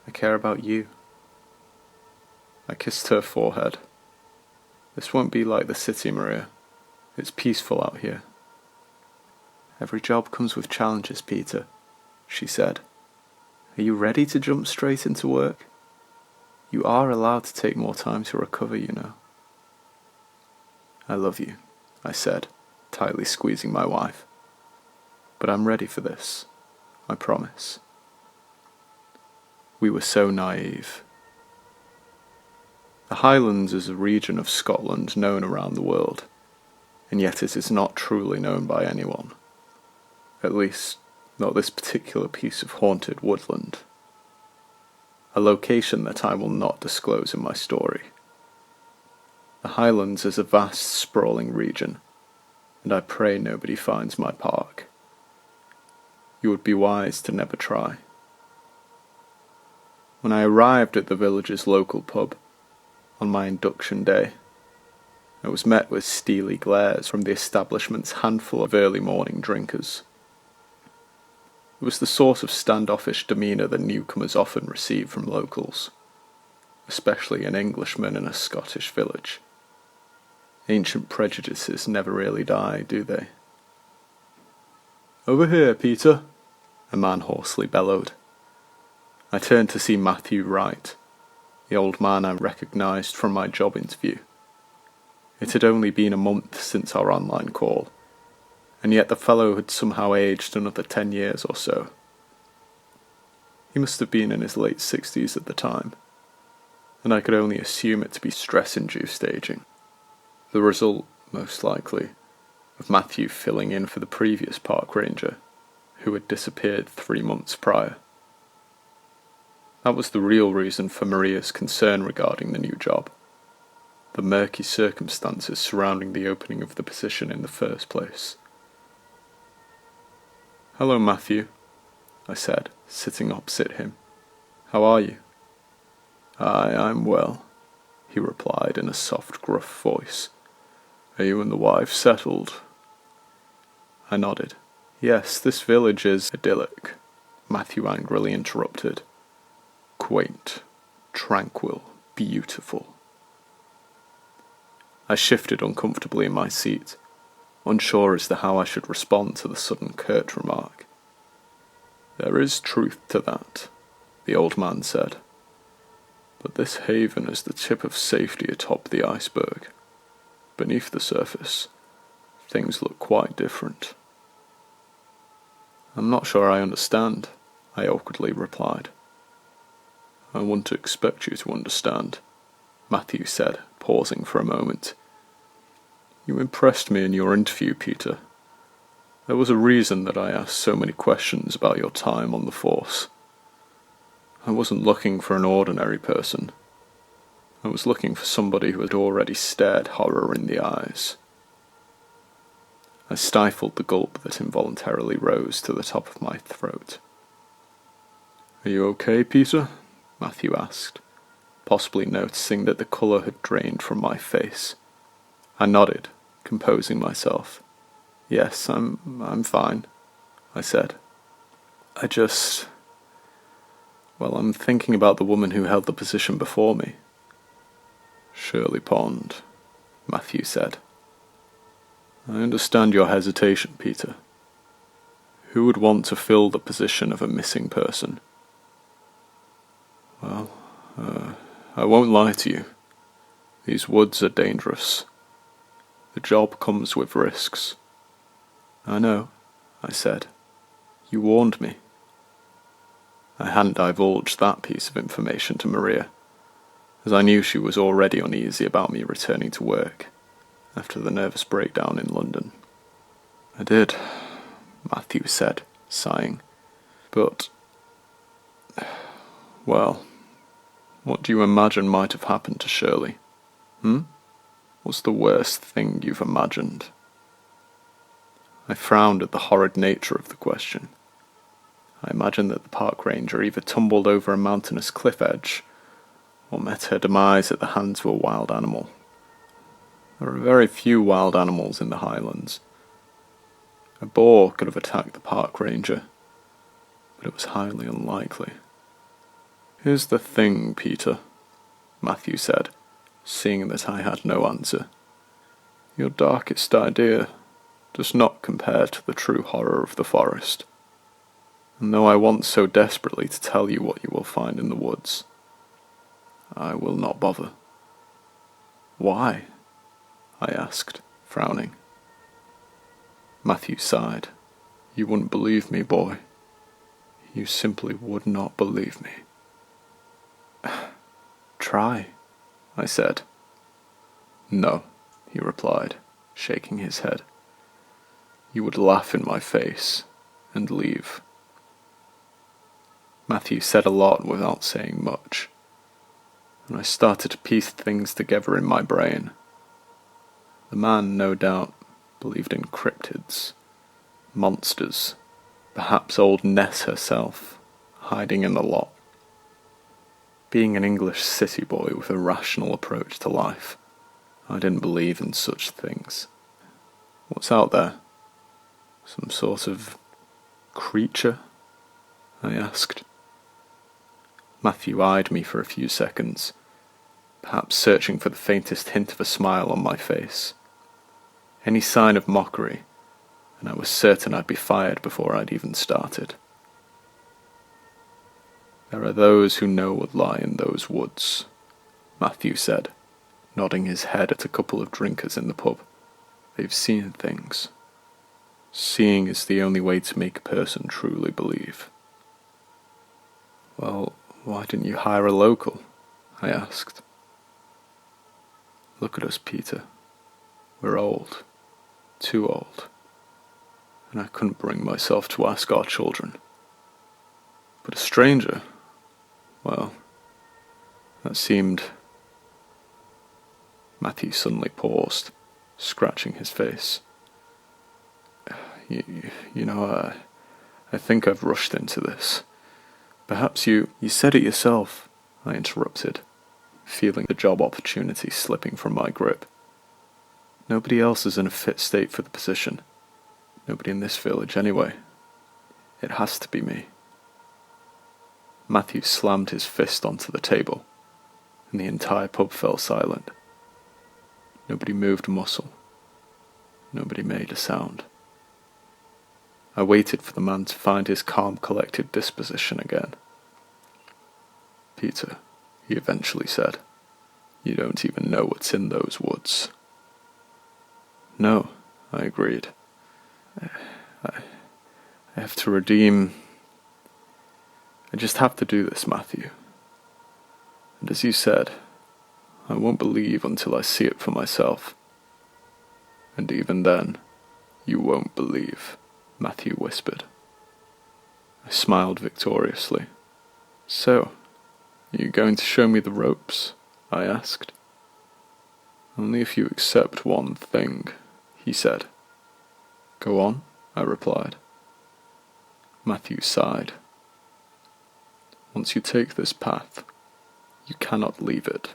S5: "I care about you." I kissed her forehead. "This won't be like the city, Maria. It's peaceful out here." "Every job comes with challenges, Peter," she said. "Are you ready to jump straight into work? You are allowed to take more time to recover, you know." "I love you," I said, tightly squeezing my wife. But I'm ready for this, I promise. We were so naive. The Highlands is a region of Scotland known around the world, and yet it is not truly known by anyone. At least, not this particular piece of haunted woodland. A location that I will not disclose in my story. The Highlands is a vast, sprawling region, and I pray nobody finds my park. You would be wise to never try. When I arrived at the village's local pub, on my induction day, I was met with steely glares from the establishment's handful of early morning drinkers. It was the sort of standoffish demeanour that newcomers often receive from locals, especially an Englishman in a Scottish village. Ancient prejudices never really die, do they? "Over here, Peter," a man hoarsely bellowed. I turned to see Matthew Wright, the old man I recognised from my job interview. It had only been a month since our online call, and yet the fellow had somehow aged another 10 years or so. He must have been in his late 60s at the time, and I could only assume it to be stress-induced aging. The result, most likely, of Matthew filling in for the previous park ranger, who had disappeared 3 months prior. That was the real reason for Maria's concern regarding the new job, the murky circumstances surrounding the opening of the position in the first place. "Hello, Matthew," I said, sitting opposite him. "How are you?" I'm well," he replied in a soft, gruff voice. "Are you and the wife settled?" I nodded. "Yes, this village is idyllic," Matthew angrily interrupted. "Quaint, tranquil, beautiful." I shifted uncomfortably in my seat, unsure as to how I should respond to the sudden curt remark. "There is truth to that," the old man said. "But this haven is the tip of safety atop the iceberg. Beneath the surface, things look quite different." "I'm not sure I understand," I awkwardly replied. "I wouldn't expect you to understand," Matthew said, pausing for a moment. "You impressed me in your interview, Peter. There was a reason that I asked so many questions about your time on the force. I wasn't looking for an ordinary person. I was looking for somebody who had already stared horror in the eyes." I stifled the gulp that involuntarily rose to the top of my throat. "Are you okay, Peter?" Matthew asked, possibly noticing that the colour had drained from my face. I nodded, composing myself. "Yes, I'm fine," I said. I'm thinking about the woman who held the position before me." "Shirley Pond," Matthew said. "I understand your hesitation, Peter. Who would want to fill the position of a missing person?" "Well, I won't lie to you. These woods are dangerous. The job comes with risks." "I know," I said. "You warned me." I hadn't divulged that piece of information to Maria, as I knew she was already uneasy about me returning to work after the nervous breakdown in London. "I did," Matthew said, sighing. "But, well, what do you imagine might have happened to Shirley? What's the worst thing you've imagined?" I frowned at the horrid nature of the question. I imagined that the park ranger either tumbled over a mountainous cliff edge or met her demise at the hands of a wild animal. There are very few wild animals in the Highlands. A boar could have attacked the park ranger, but it was highly unlikely. "Here's the thing, Peter," Matthew said, seeing that I had no answer. "Your darkest idea does not compare to the true horror of the forest. And though I want so desperately to tell you what you will find in the woods, I will not bother." "Why?" I asked, frowning. Matthew sighed. You wouldn't believe me, boy. You simply would not believe me.
S3: Try,
S5: I said. No, he replied, shaking his head. You would laugh in my face and leave. Matthew said a lot without saying much, and I started to piece things together in my brain. The man, no doubt, believed in cryptids, monsters, perhaps old Ness herself, hiding in the lot. Being an English city boy with a rational approach to life, I didn't believe in such things. What's out there? Some sort of creature? I asked. Matthew eyed me for a few seconds, perhaps searching for the faintest hint of a smile on my face. Any sign of mockery, and I was certain I'd be fired before I'd even started. There are those who know what lie in those woods, Matthew said, nodding his head at a couple of drinkers in the pub. They've seen things. Seeing is the only way to make a person truly believe. Well, why didn't you hire a local? I asked. Look at us, Peter. We're old. Too old. And I couldn't bring myself to ask our children. But a stranger, well, that seemed... Matthew suddenly paused, scratching his face. I think I've rushed into this. Perhaps you said it yourself, I interrupted, feeling the job opportunity slipping from my grip. Nobody else is in a fit state for the position. Nobody in this village, anyway. It has to be me. Matthew slammed his fist onto the table, and the entire pub fell silent. Nobody moved a muscle. Nobody made a sound. I waited for the man to find his calm, collected disposition again. Peter, he eventually said, you don't even know what's in those woods. No, I agreed. I have to redeem... I just have to do this, Matthew. And as you said, I won't believe until I see it for myself. And even then, you won't believe, Matthew whispered. I smiled victoriously. So, are you going to show me the ropes? I asked. Only if you accept one thing, he said. Go on, I replied. Matthew sighed. Once you take this path, you cannot leave it.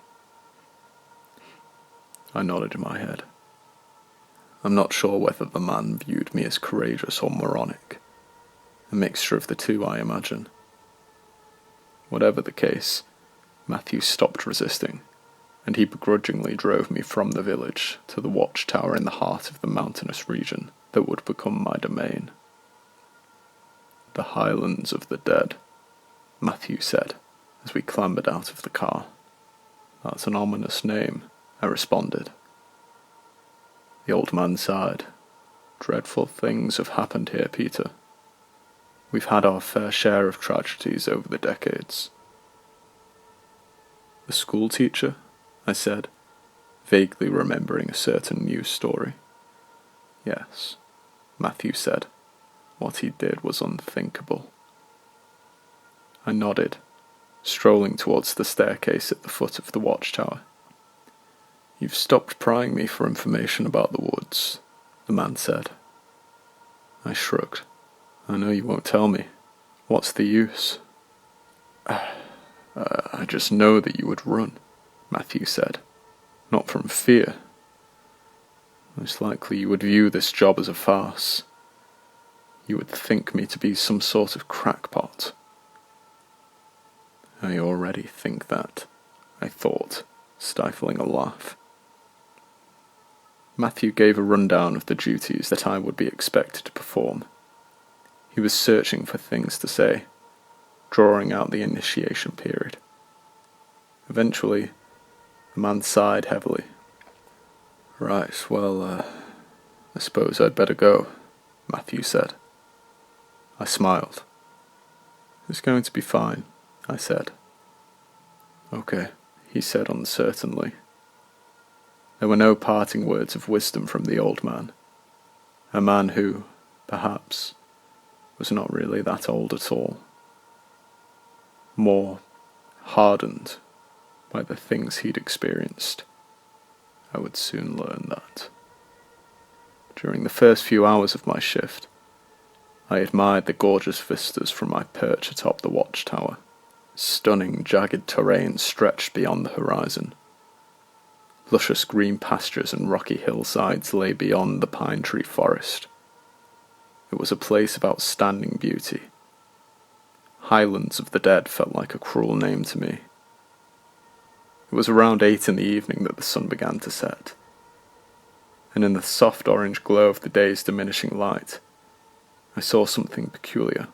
S5: I nodded my head. I'm not sure whether the man viewed me as courageous or moronic. A mixture of the two, I imagine. Whatever the case, Matthew stopped resisting, and he begrudgingly drove me from the village to the watchtower in the heart of the mountainous region that would become my domain. The Highlands of the Dead, Matthew said, as we clambered out of the car. That's an ominous name, I responded. The old man sighed. Dreadful things have happened here, Peter. We've had our fair share of tragedies over the decades. The school teacher? I said, vaguely remembering a certain news story. Yes, Matthew said. What he did was unthinkable. I nodded, strolling towards the staircase at the foot of the watchtower. You've stopped prying me for information about the woods, the man said. I shrugged. I know you won't tell me. What's the use? I just know that you would run, Matthew said. Not from fear. Most likely you would view this job as a farce. You would think me to be some sort of crackpot. I already think that, I thought, stifling a laugh. Matthew gave a rundown of the duties that I would be expected to perform. He was searching for things to say, drawing out the initiation period. Eventually, the man sighed heavily. Right, well, I suppose I'd better go. Matthew said. I smiled. It's going to be fine, I said. Okay, he said uncertainly. There were no parting words of wisdom from the old man, a man who, perhaps, was not really that old at all. More hardened by the things he'd experienced. I would soon learn that. During the first few hours of my shift, I admired the gorgeous vistas from my perch atop the watchtower. Stunning, jagged terrain stretched beyond the horizon. Luscious green pastures and rocky hillsides lay beyond the pine tree forest. It was a place of outstanding beauty. Highlands of the Dead felt like a cruel name to me. It was around 8 in the evening that the sun began to set, and in the soft orange glow of the day's diminishing light, I saw something peculiar.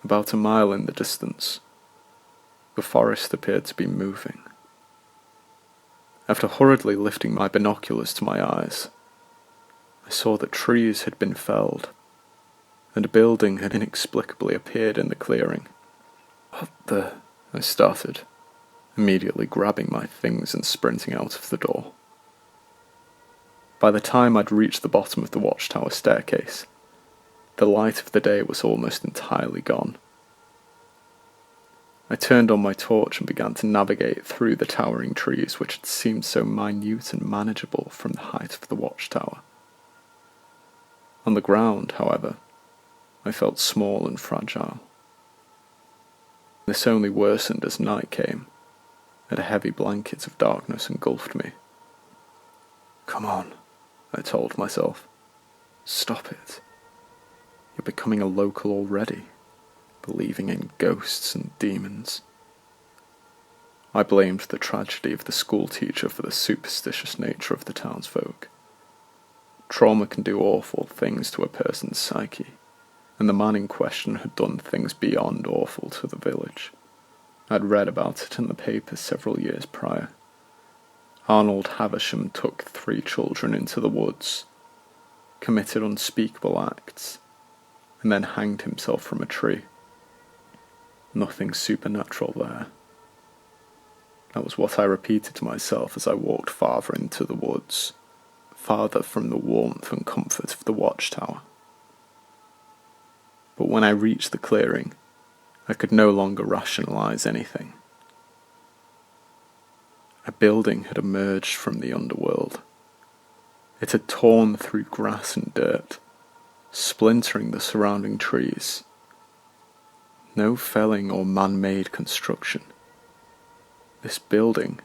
S5: About a mile in the distance, the forest appeared to be moving. After hurriedly lifting my binoculars to my eyes, I saw that trees had been felled, and a building had inexplicably appeared in the clearing. What the? I started, immediately grabbing my things and sprinting out of the door. By the time I'd reached the bottom of the watchtower staircase, the light of the day was almost entirely gone. I turned on my torch and began to navigate through the towering trees which had seemed so minute and manageable from the height of the watchtower. On the ground, however, I felt small and fragile. This only worsened as night came, and a heavy blanket of darkness engulfed me. Come on, I told myself. Stop it. You're becoming a local already, believing in ghosts and demons. I blamed the tragedy of the schoolteacher for the superstitious nature of the townsfolk. Trauma can do awful things to a person's psyche, and the man in question had done things beyond awful to the village. I'd read about it in the papers several years prior. Arnold Havisham took 3 children into the woods, committed unspeakable acts, and then hanged himself from a tree. Nothing supernatural there. That was what I repeated to myself as I walked farther into the woods, farther from the warmth and comfort of the watchtower. But when I reached the clearing, I could no longer rationalize anything. A building had emerged from the underworld. It had torn through grass and dirt, splintering the surrounding trees. No felling or man-made construction. This building,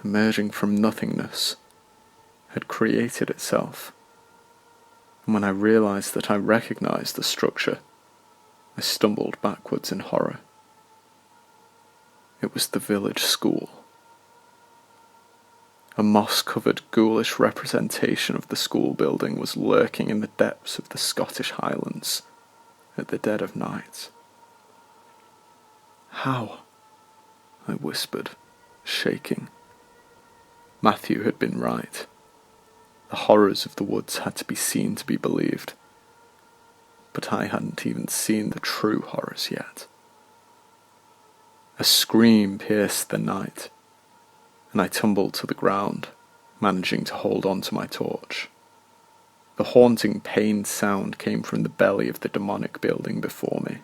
S5: emerging from nothingness, had created itself. And when I realized that I recognized the structure, I stumbled backwards in horror. It was the village school. A moss-covered, ghoulish representation of the school building was lurking in the depths of the Scottish Highlands at the dead of night. How? I whispered, shaking. Matthew had been right. The horrors of the woods had to be seen to be believed. But I hadn't even seen the true horrors yet. A scream pierced the night, and I tumbled to the ground, managing to hold on to my torch. The haunting, pained sound came from the belly of the demonic building before me.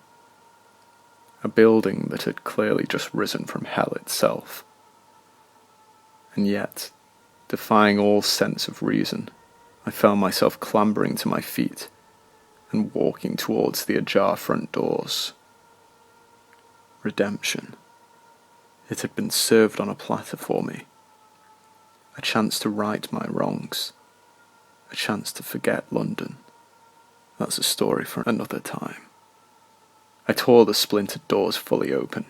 S5: A building that had clearly just risen from hell itself. And yet, defying all sense of reason, I found myself clambering to my feet and walking towards the ajar front doors. Redemption. It had been served on a platter for me. A chance to right my wrongs. A chance to forget London. That's a story for another time. I tore the splintered doors fully open,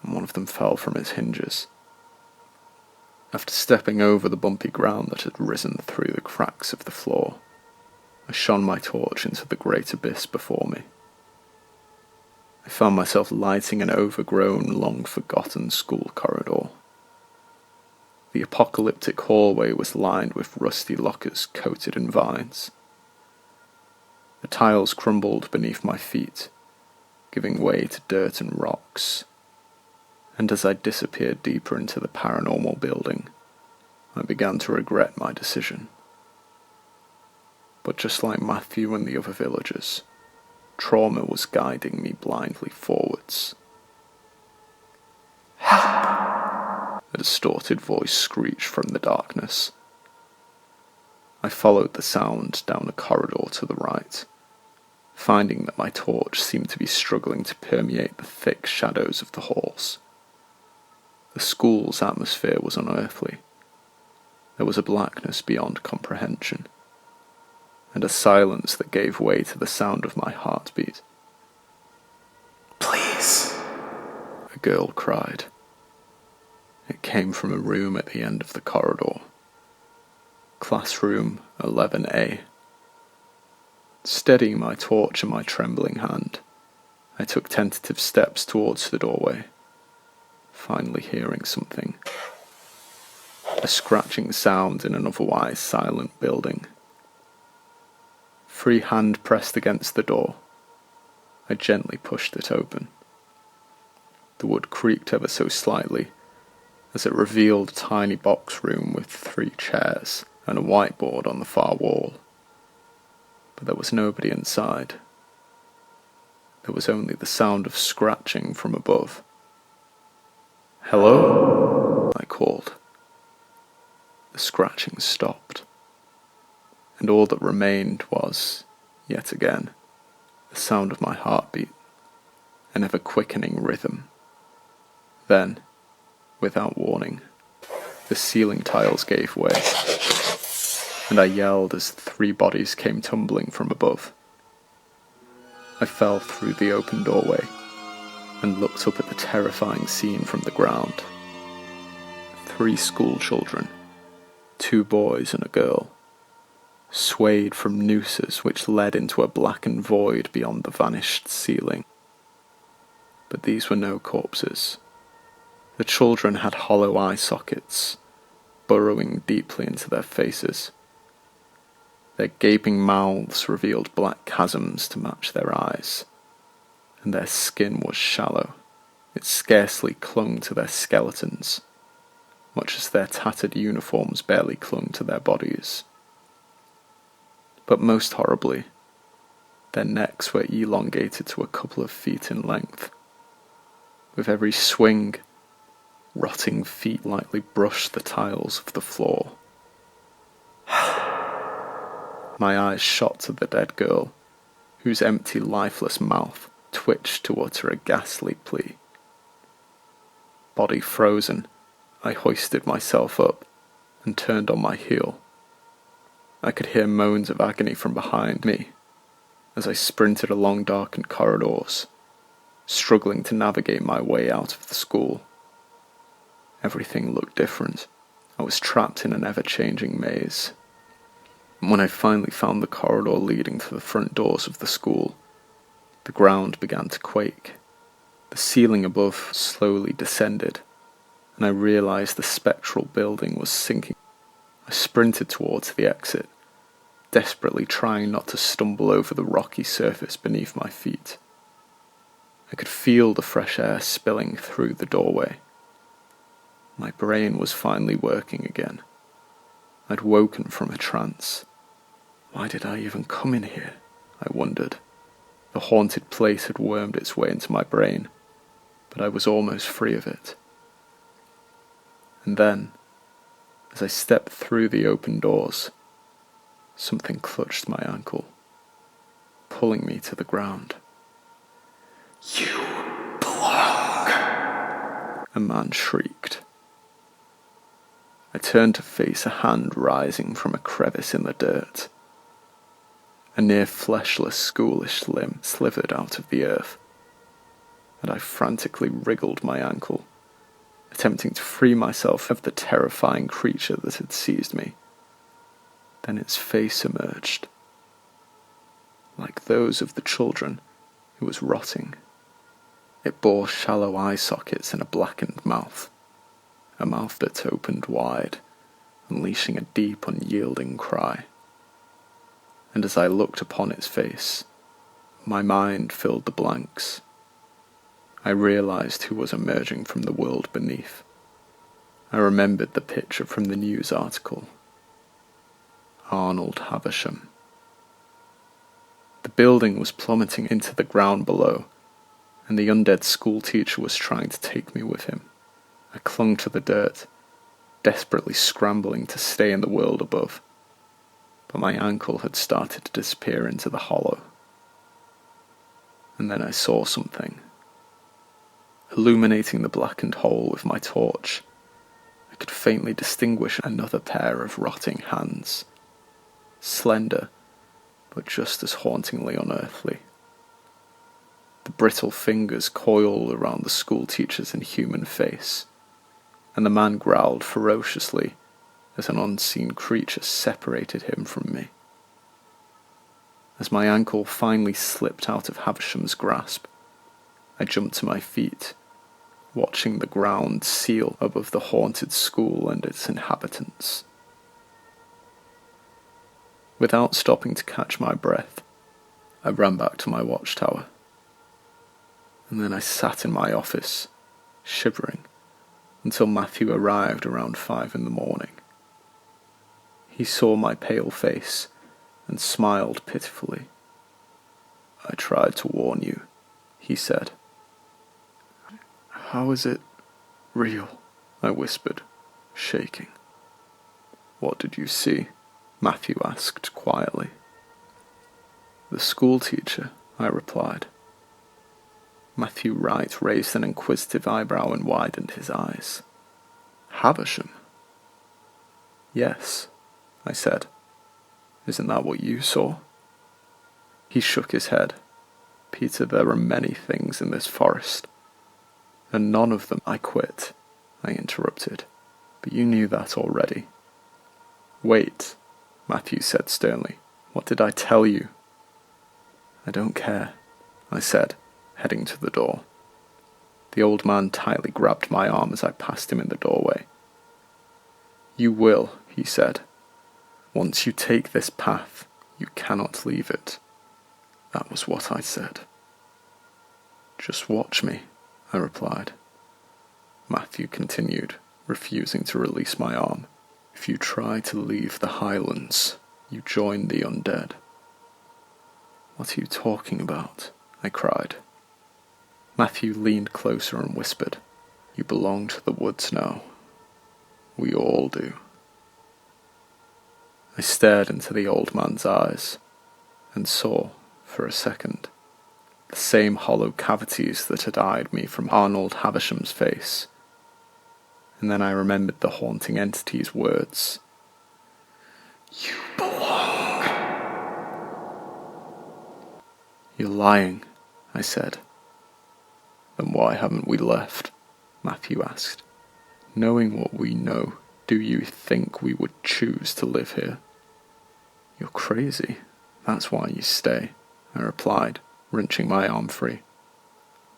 S5: and one of them fell from its hinges. After stepping over the bumpy ground that had risen through the cracks of the floor, I shone my torch into the great abyss before me. I found myself lighting an overgrown, long-forgotten school corridor. The apocalyptic hallway was lined with rusty lockers coated in vines. The tiles crumbled beneath my feet, giving way to dirt and rocks, and as I disappeared deeper into the paranormal building, I began to regret my decision. But just like Matthew and the other villagers, trauma was guiding me blindly forwards. "Help!" a distorted voice screeched from the darkness. I followed the sound down a corridor to the right, finding that my torch seemed to be struggling to permeate the thick shadows of the halls. The school's atmosphere was unearthly. There was a blackness beyond comprehension, and a silence that gave way to the sound of my heartbeat.
S2: Please,
S5: a girl cried. It came from a room at the end of the corridor. Classroom 11A. Steadying my torch in my trembling hand, I took tentative steps towards the doorway, finally hearing something. A scratching sound in an otherwise silent building. Free hand pressed against the door. I gently pushed it open. The wood creaked ever so slightly as it revealed a tiny box room with 3 chairs and a whiteboard on the far wall. But there was nobody inside. There was only the sound of scratching from above. "Hello?" I called. The scratching stopped, and all that remained was, yet again, the sound of my heartbeat, an ever-quickening rhythm. Then, without warning, the ceiling tiles gave way, and I yelled as 3 bodies came tumbling from above. I fell through the open doorway and looked up at the terrifying scene from the ground. 3 school children, 2 boys and a girl, swayed from nooses which led into a blackened void beyond the vanished ceiling. But these were no corpses. The children had hollow eye sockets, burrowing deeply into their faces. Their gaping mouths revealed black chasms to match their eyes, and their skin was shallow. It scarcely clung to their skeletons, much as their tattered uniforms barely clung to their bodies. But most horribly, their necks were elongated to a couple of feet in length. With every swing, rotting feet lightly brushed the tiles of the floor. My eyes shot to the dead girl, whose empty, lifeless mouth twitched to utter a ghastly plea. Body frozen, I hoisted myself up and turned on my heel. I could hear moans of agony from behind me as I sprinted along darkened corridors, struggling to navigate my way out of the school. Everything looked different. I was trapped in an ever-changing maze. And when I finally found the corridor leading to the front doors of the school, the ground began to quake. The ceiling above slowly descended, and I realized the spectral building was sinking. I sprinted towards the exit, desperately trying not to stumble over the rocky surface beneath my feet. I could feel the fresh air spilling through the doorway. My brain was finally working again. I'd woken from a trance. Why did I even come in here? I wondered. The haunted place had wormed its way into my brain, but I was almost free of it. And then, as I stepped through the open doors, something clutched my ankle, pulling me to the ground. "You belong!" a man shrieked. I turned to face a hand rising from a crevice in the dirt. A near fleshless, schoolish limb slithered out of the earth, and I frantically wriggled my ankle, attempting to free myself of the terrifying creature that had seized me. Then its face emerged, like those of the children who was rotting. It bore shallow eye sockets and a blackened mouth, a mouth that opened wide, unleashing a deep, unyielding cry. and as I looked upon its face, my mind filled the blanks. I realized who was emerging from the world beneath. I remembered the picture from the news article. Arnold Havisham. The building was plummeting into the ground below, and the undead schoolteacher was trying to take me with him. I clung to the dirt, desperately scrambling to stay in the world above, but my ankle had started to disappear into the hollow. And then I saw something. Illuminating the blackened hole with my torch, I could faintly distinguish another pair of rotting hands, slender, but just as hauntingly unearthly. The brittle fingers coiled around the schoolteacher's inhuman face, and the man growled ferociously as an unseen creature separated him from me. As my ankle finally slipped out of Havisham's grasp, I jumped to my feet, watching the ground seal above the haunted school and its inhabitants. Without stopping to catch my breath, I ran back to my watchtower. And then I sat in my office, shivering, until Matthew arrived around 5 a.m. He saw my pale face and smiled pitifully. "I tried to warn you," he said. "How is it real?" I whispered, shaking. "What did you see?" Matthew asked quietly. "The schoolteacher," I replied. Matthew Wright raised an inquisitive eyebrow and widened his eyes. "Havisham?" "Yes," I said. "Isn't that what you saw?" He shook his head. "Peter, there are many things in this forest, and none of them I quit," I interrupted. "But you knew that already." "Wait," Matthew said sternly. "What did I tell you?" "I don't care," I said, heading to the door. The old man tightly grabbed my arm as I passed him in the doorway. "You will," he said. "Once you take this path, you cannot leave it." That was what I said. "Just watch me," I replied. Matthew continued, refusing to release my arm. "If you try to leave the Highlands, you join the undead." "What are you talking about?" I cried. Matthew leaned closer and whispered, "You belong to the woods now. We all do." I stared into the old man's eyes and saw, for a second, the same hollow cavities that had eyed me from Arnold Havisham's face. And then I remembered the haunting entity's words. "You belong." "You're lying," I said. "Then why haven't we left?" Matthew asked. "Knowing what we know, do you think we would choose to live here?" "You're crazy. That's why you stay," I replied, wrenching my arm free.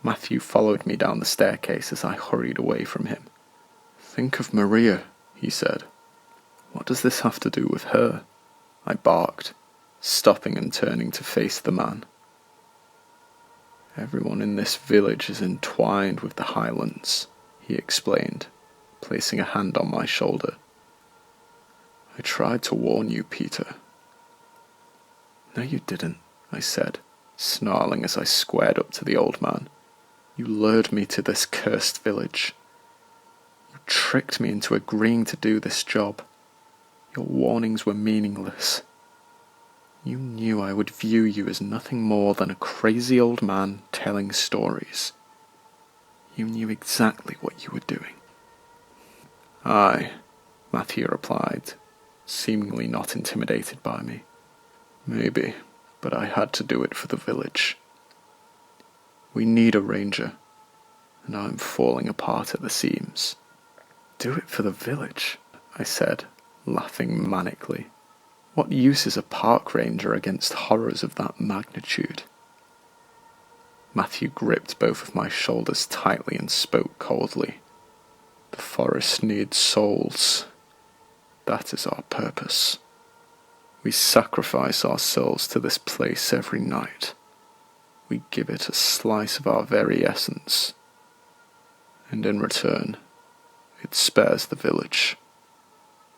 S5: Matthew followed me down the staircase as I hurried away from him. "Think of Maria," he said. "What does this have to do with her?" I barked, stopping and turning to face the man. "Everyone in this village is entwined with the Highlands," he explained, placing a hand on my shoulder. "I tried to warn you, Peter." "No, you didn't," I said, snarling as I squared up to the old man. "You lured me to this cursed village. You tricked me into agreeing to do this job. Your warnings were meaningless. You knew I would view you as nothing more than a crazy old man telling stories. You knew exactly what you were doing." "Aye," Matthew replied, seemingly not intimidated by me. "Maybe, but I had to do it for the village. We need a ranger, and I'm falling apart at the seams." "Do it for the village," I said, laughing manically. "What use is a park ranger against horrors of that magnitude?" Matthew gripped both of my shoulders tightly and spoke coldly. "The forest needs souls. That is our purpose. We sacrifice ourselves to this place every night. We give it a slice of our very essence. And in return, it spares the village.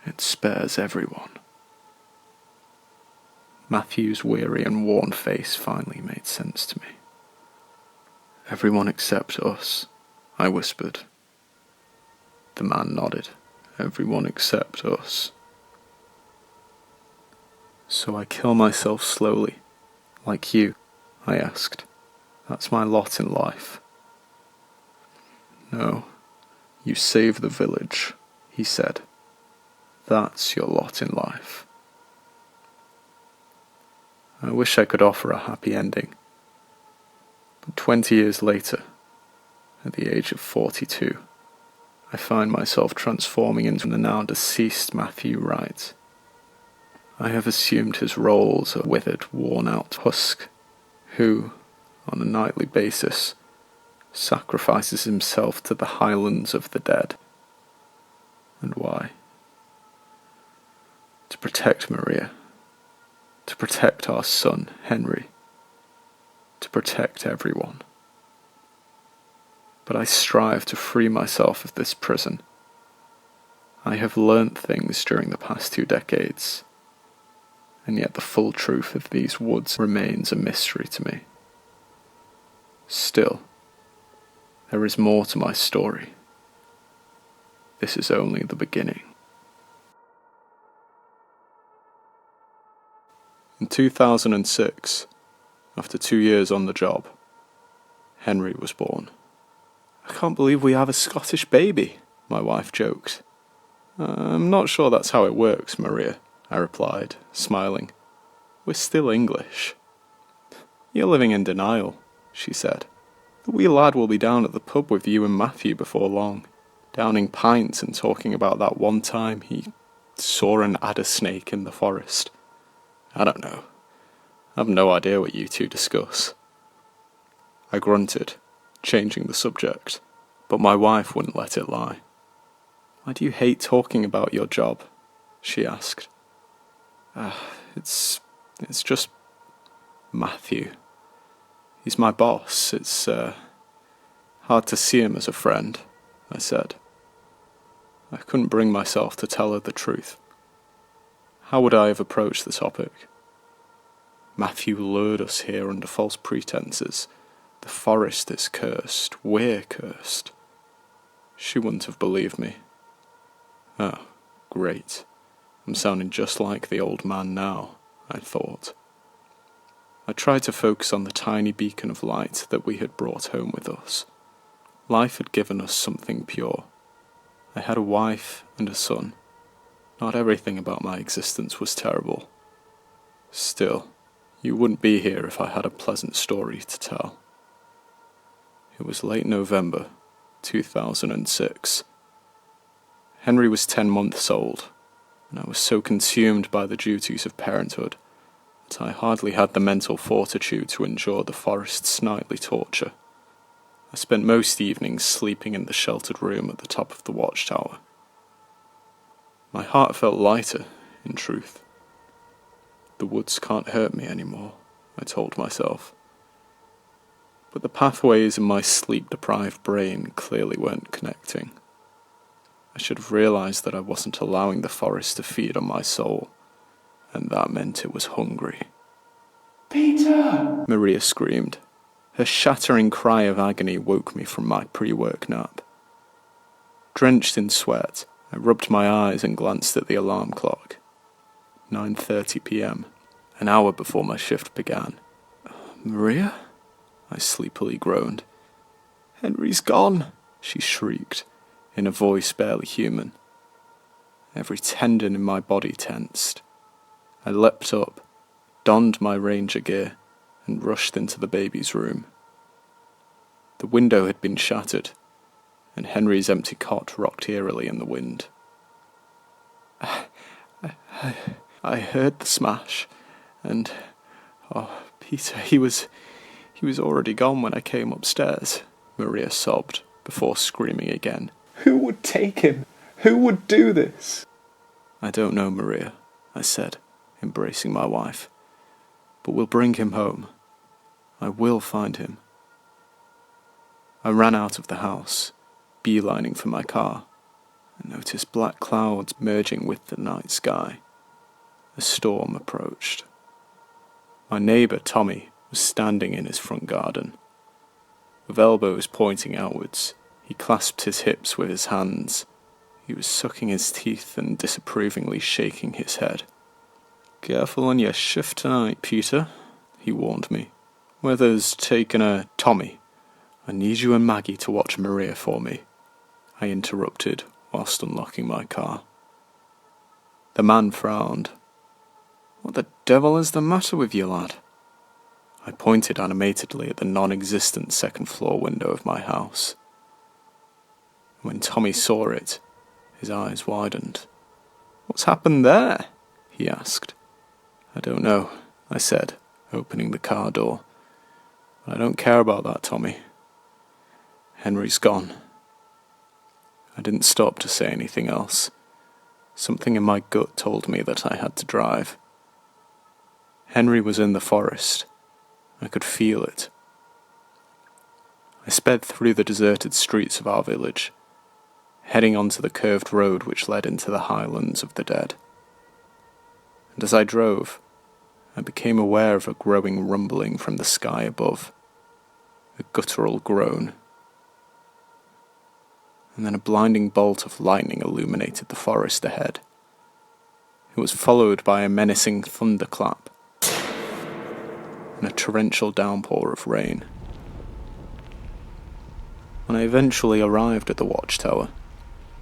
S5: It spares everyone. Matthew's weary and worn face finally made sense to me. Everyone except us, I whispered. The man nodded. Everyone except us. So I kill myself slowly, like you, I asked. That's my lot in life. No, you save the village, he said. That's your lot in life. I wish I could offer a happy ending. But 20 years later, at the age of 42, I find myself transforming into the now deceased Matthew Wright. I have assumed his role as a withered, worn-out husk, who, on a nightly basis, sacrifices himself to the Highlands of the dead. And why? To protect Maria. To protect our son, Henry. To protect everyone. But I strive to free myself of this prison. I have learnt things during the past 2 decades, and yet the full truth of these woods remains a mystery to me. Still, there is more to my story. This is only the beginning. In 2006, after 2 years on the job, Henry was born. I can't believe we have a Scottish baby, my wife joked. I'm not sure that's how it works, Maria, I replied, smiling. We're still English. You're living in denial, she said. The wee lad will be down at the pub with you and Matthew before long, downing pints and talking about that one time he saw an adder snake in the forest. I don't know. I have no idea what you two discuss. I grunted, changing the subject, but my wife wouldn't let it lie. Why do you hate talking about your job? She asked. It's just Matthew. He's my boss. It's hard to see him as a friend, I said. I couldn't bring myself to tell her the truth. How would I have approached the topic? Matthew lured us here under false pretenses. The forest is cursed. We're cursed. She wouldn't have believed me. Oh, great. I'm sounding just like the old man now, I thought. I tried to focus on the tiny beacon of light that we had brought home with us. Life had given us something pure. I had a wife and a son. Not everything about my existence was terrible. Still, you wouldn't be here if I had a pleasant story to tell. It was late November, 2006. Henry was 10 months old, and I was so consumed by the duties of parenthood that I hardly had the mental fortitude to endure the forest's nightly torture. I spent most evenings sleeping in the sheltered room at the top of the watchtower. My heart felt lighter, in truth. The woods can't hurt me anymore, I told myself. But the pathways in my sleep-deprived brain clearly weren't connecting. I should have realized that I wasn't allowing the forest to feed on my soul, and that meant it was hungry.
S3: Peter!
S5: Maria screamed. Her shattering cry of agony woke me from my pre-work nap. Drenched in sweat, I rubbed my eyes and glanced at the alarm clock. 9:30 p.m., an hour before my shift began. Maria? I sleepily groaned. Henry's gone, she shrieked, in a voice barely human. Every tendon in my body tensed. I leapt up, donned my ranger gear, and rushed into the baby's room. The window had been shattered, and Henry's empty cot rocked eerily in the wind. I heard the smash, and, Peter, he was already gone when I came upstairs, Maria sobbed, before screaming again.
S3: Who would take him? Who would do this?
S5: I don't know, Maria, I said, embracing my wife. "But we'll bring him home. I will find him." I ran out of the house, beelining for my car, and noticed black clouds merging with the night sky. A storm approached. My neighbour, Tommy, was standing in his front garden. With elbows pointing outwards, he clasped his hips with his hands. He was sucking his teeth and disapprovingly shaking his head. "Careful on your shift tonight, Peter," he warned me. "Weather's taken a—" "Tommy, I need you and Maggie to watch Maria for me," I interrupted whilst unlocking my car. The man frowned. "What the devil is the matter with you, lad?" I pointed animatedly at the non-existent second-floor window of my house. When Tommy saw it, his eyes widened. "What's happened there?" he asked. "I don't know," I said, opening the car door. "But I don't care about that, Tommy. Henry's gone." I didn't stop to say anything else. Something in my gut told me that I had to drive. Henry was in the forest. I could feel it. I sped through the deserted streets of our village, heading onto the curved road which led into the Highlands of the dead. And as I drove, I became aware of a growing rumbling from the sky above, a guttural groan. And then a blinding bolt of lightning illuminated the forest ahead. It was followed by a menacing thunderclap and a torrential downpour of rain. When I eventually arrived at the watchtower,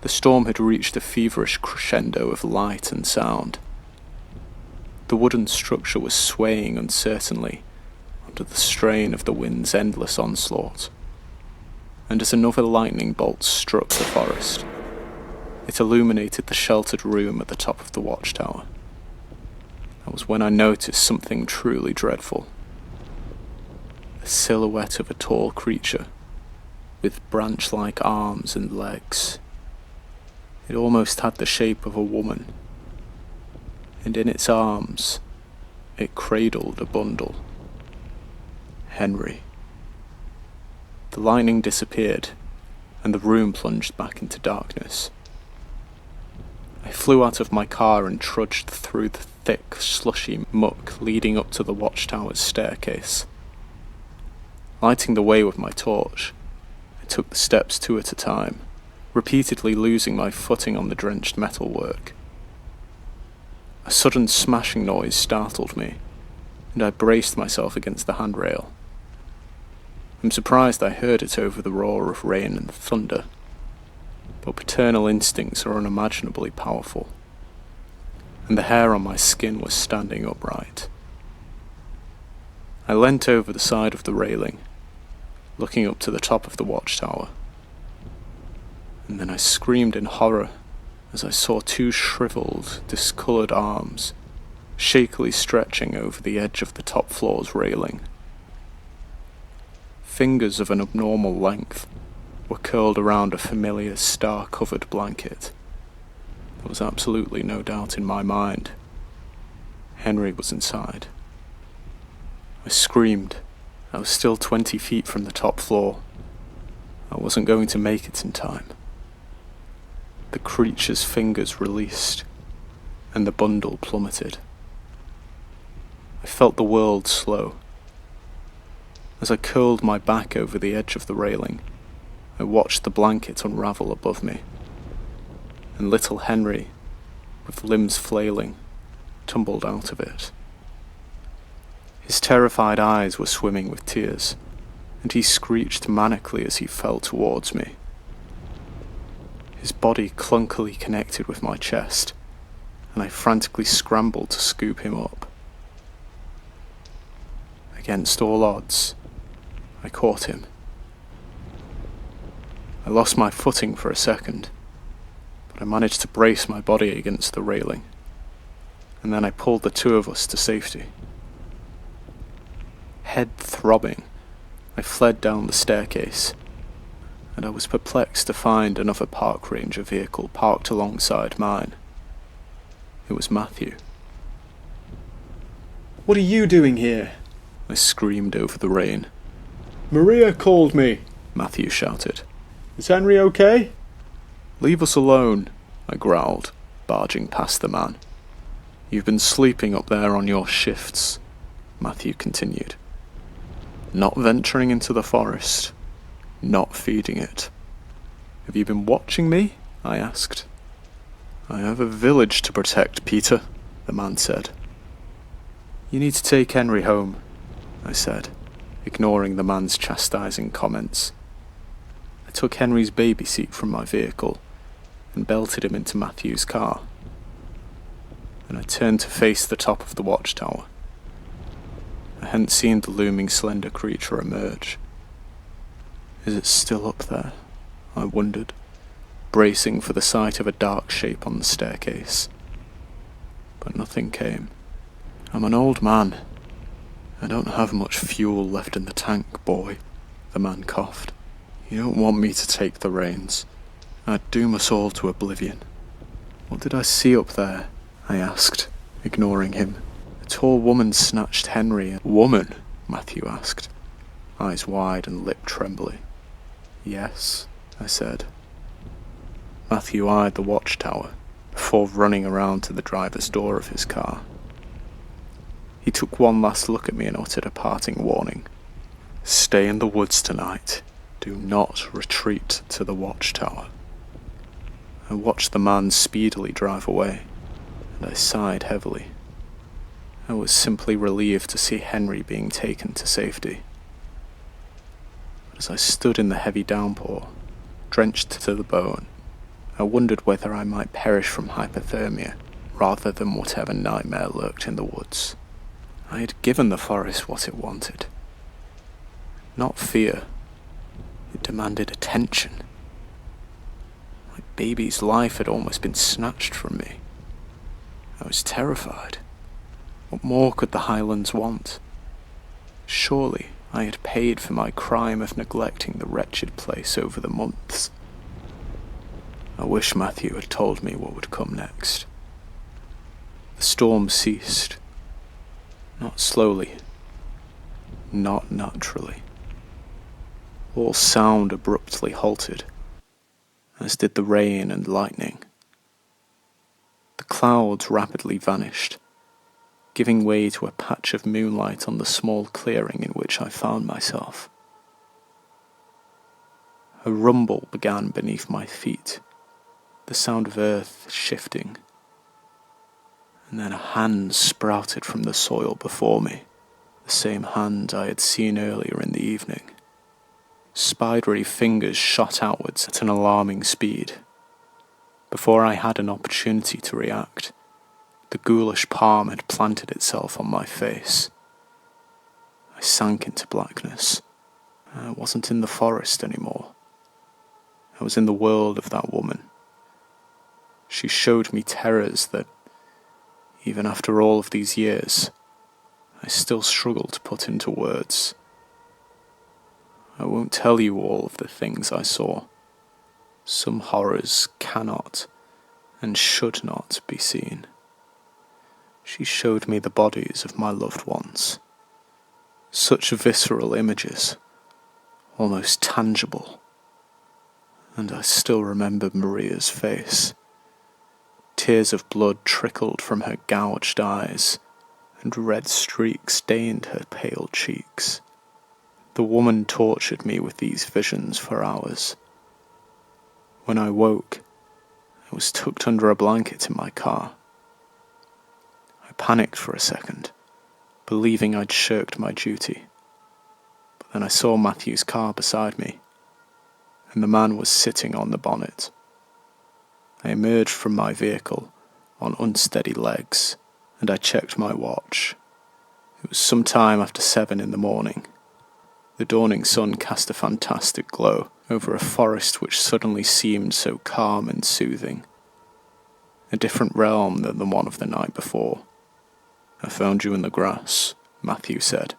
S5: the storm had reached a feverish crescendo of light and sound. The wooden structure was swaying uncertainly under the strain of the wind's endless onslaught. And as another lightning bolt struck the forest, it illuminated the sheltered room at the top of the watchtower. That was when I noticed something truly dreadful. The silhouette of a tall creature, with branch-like arms and legs. It almost had the shape of a woman, and in its arms, it cradled a bundle. Henry. The lightning disappeared, and the room plunged back into darkness. I flew out of my car and trudged through the thick, slushy muck leading up to the watchtower's staircase. Lighting the way with my torch, I took the steps 2 at a time, repeatedly losing my footing on the drenched metalwork. A sudden smashing noise startled me, and I braced myself against the handrail. I'm surprised I heard it over the roar of rain and thunder, but paternal instincts are unimaginably powerful, and the hair on my skin was standing upright. I leant over the side of the railing, looking up to the top of the watchtower, and then I screamed in horror as I saw 2 shriveled, discoloured arms shakily stretching over the edge of the top floor's railing. Fingers of an abnormal length were curled around a familiar star-covered blanket. There was absolutely no doubt in my mind. Henry was inside. I screamed. I was still 20 feet from the top floor. I wasn't going to make it in time. The creature's fingers released, and the bundle plummeted. I felt the world slow. As I curled my back over the edge of the railing, I watched the blanket unravel above me, and little Henry, with limbs flailing, tumbled out of it. His terrified eyes were swimming with tears, and he screeched manically as he fell towards me. His body clunkily connected with my chest, and I frantically scrambled to scoop him up. Against all odds, I caught him. I lost my footing for a second, but I managed to brace my body against the railing, and then I pulled the 2 of us to safety. Head throbbing, I fled down the staircase, and I was perplexed to find another park ranger vehicle parked alongside mine. It was Matthew. What are you doing here? I screamed over the rain. Maria called me, Matthew shouted. Is Henry okay? Leave us alone, I growled, barging past the man. You've been sleeping up there on your shifts, Matthew continued. Not venturing into the forest, not feeding it. Have you been watching me? I asked. I have a village to protect, Peter, the man said. You need to take Henry home, I said, ignoring the man's chastising comments. I took Henry's baby seat from my vehicle and belted him into Matthew's car. Then I turned to face the top of the watchtower. I hadn't seen the looming slender creature emerge. Is it still up there? I wondered, bracing for the sight of a dark shape on the staircase. But nothing came. I'm an old man. I don't have much fuel left in the tank, boy, the man coughed. You don't want me to take the reins. I'd doom us all to oblivion. What did I see up there? I asked, ignoring him. A tall woman snatched Henry. Woman? Matthew asked, eyes wide and lip trembling. Yes, I said. Matthew eyed the watchtower before running around to the driver's door of his car. He took one last look at me and uttered a parting warning. Stay in the woods tonight. Do not retreat to the watchtower. I watched the man speedily drive away, and I sighed heavily. I was simply relieved to see Henry being taken to safety. But as I stood in the heavy downpour, drenched to the bone, I wondered whether I might perish from hypothermia rather than whatever nightmare lurked in the woods. I had given the forest what it wanted. Not fear. It demanded attention. My baby's life had almost been snatched from me. I was terrified. What more could the Highlands want? Surely I had paid for my crime of neglecting the wretched place over the months. I wish Matthew had told me what would come next. The storm ceased. Not slowly. Not naturally. All sound abruptly halted, as did the rain and lightning. The clouds rapidly vanished, giving way to a patch of moonlight on the small clearing in which I found myself. A rumble began beneath my feet, the sound of earth shifting, and then a hand sprouted from the soil before me, the same hand I had seen earlier in the evening. Spidery fingers shot outwards at an alarming speed. Before I had an opportunity to react, the ghoulish palm had planted itself on my face. I sank into blackness. I wasn't in the forest anymore. I was in the world of that woman. She showed me terrors that, even after all of these years, I still struggle to put into words. I won't tell you all of the things I saw. Some horrors cannot and should not be seen. She showed me the bodies of my loved ones. Such visceral images, almost tangible. And I still remember Maria's face. Tears of blood trickled from her gouged eyes, and red streaks stained her pale cheeks. The woman tortured me with these visions for hours. When I woke, I was tucked under a blanket in my car. I panicked for a second, believing I'd shirked my duty. But then I saw Matthew's car beside me, and the man was sitting on the bonnet. I emerged from my vehicle on unsteady legs, and I checked my watch. It was some time after 7 in the morning. The dawning sun cast a fantastic glow over a forest which suddenly seemed so calm and soothing. A different realm than the one of the night before. I found you in the grass, Matthew said.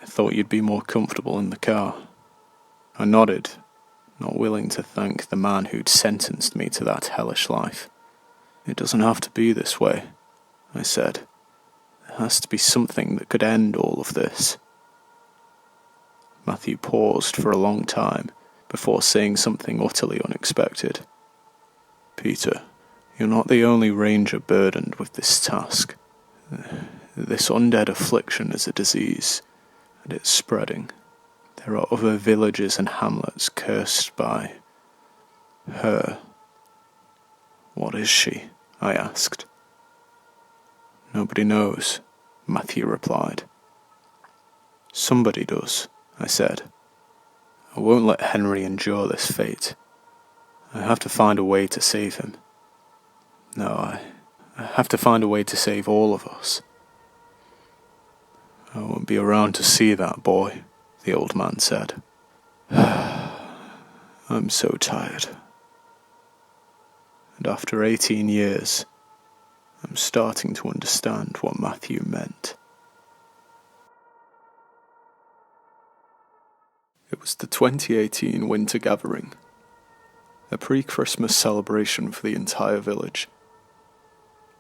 S5: I thought you'd be more comfortable in the car. I nodded, not willing to thank the man who'd sentenced me to that hellish life. It doesn't have to be this way, I said. There has to be something that could end all of this. Matthew paused for a long time before saying something utterly unexpected. Peter, you're not the only ranger burdened with this task. This undead affliction is a disease, and it's spreading. There are other villages and hamlets cursed by her. What is she? I asked. Nobody knows, Matthew replied. Somebody does, I said. I won't let Henry endure this fate. I have to find a way to save him. No, I have to find a way to save all of us. I won't be around to see that boy, the old man said. I'm so tired. And after 18 years, I'm starting to understand what Matthew meant. It was the 2018 Winter Gathering, a pre-Christmas celebration for the entire village.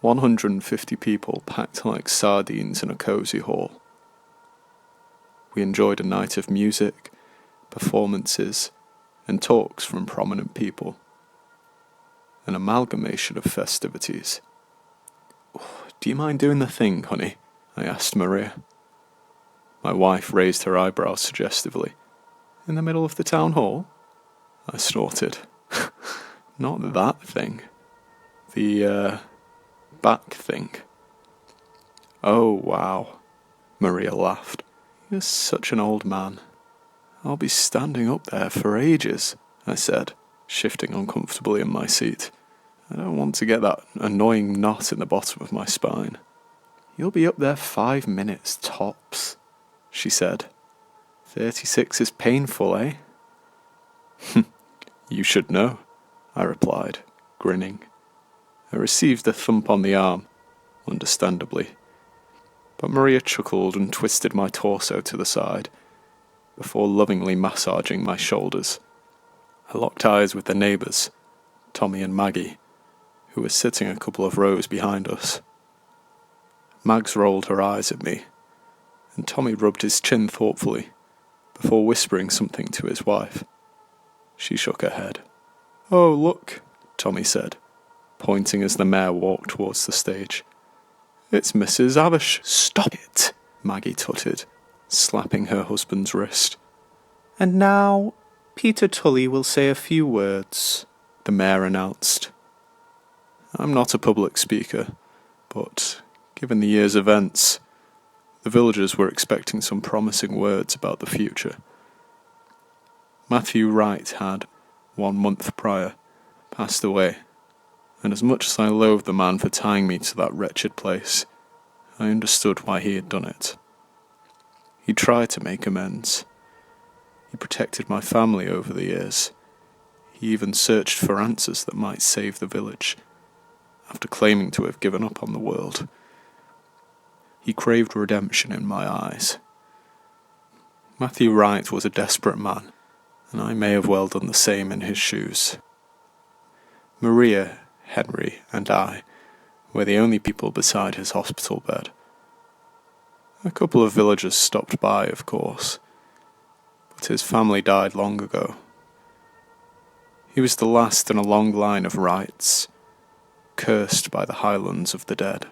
S5: 150 people packed like sardines in a cosy hall. We enjoyed a night of music, performances, and talks from prominent people. An amalgamation of festivities. Do you mind doing the thing, honey? I asked Maria. My wife raised her eyebrows suggestively. In the middle of the town hall? I snorted. Not that thing. The, back thing. Oh, wow. Maria laughed. You're such an old man. I'll be standing up there for ages, I said, shifting uncomfortably in my seat. I don't want to get that annoying knot in the bottom of my spine. You'll be up there 5 minutes tops, she said. 36 is painful, eh? You should know, I replied, grinning. I received a thump on the arm, understandably. But Maria chuckled and twisted my torso to the side, before lovingly massaging my shoulders. I locked eyes with the neighbours, Tommy and Maggie, who were sitting a couple of rows behind us. Mags rolled her eyes at me, and Tommy rubbed his chin thoughtfully, before whispering something to his wife. She shook her head. Oh, look, Tommy said, pointing as the mayor walked towards the stage. It's Mrs. Avish. Stop it, Maggie tutted, slapping her husband's wrist. And now, Peter Tully will say a few words, the mayor announced. I'm not a public speaker, but given the year's events, the villagers were expecting some promising words about the future. Matthew Wright had, 1 month prior, passed away, and as much as I loathed the man for tying me to that wretched place, I understood why he had done it. He tried to make amends. He protected my family over the years. He even searched for answers that might save the village, after claiming to have given up on the world. He craved redemption in my eyes. Matthew Wright was a desperate man, and I may have well done the same in his shoes. Maria, Henry, and I were the only people beside his hospital bed. A couple of villagers stopped by, of course, but his family died long ago. He was the last in a long line of Wrights, cursed by the Highlands of the dead.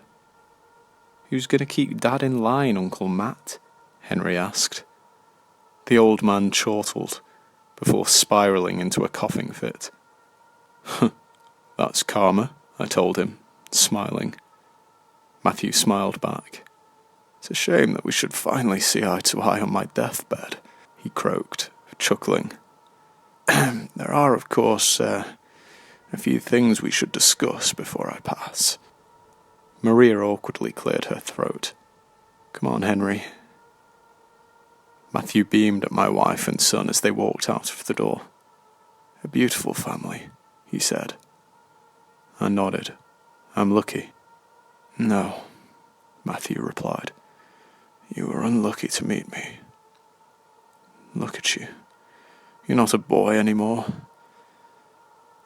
S5: Who's going to keep Dad in line, Uncle Matt? Henry asked. The old man chortled, before spiralling into a coughing fit. That's karma, I told him, smiling. Matthew smiled back. It's a shame that we should finally see eye to eye on my deathbed, he croaked, chuckling. There are, of course, a few things we should discuss before I pass. Maria awkwardly cleared her throat. Come on, Henry. Matthew beamed at my wife and son as they walked out of the door. A beautiful family, he said. I nodded. I'm lucky. No, Matthew replied. You were unlucky to meet me. Look at you. You're not a boy anymore.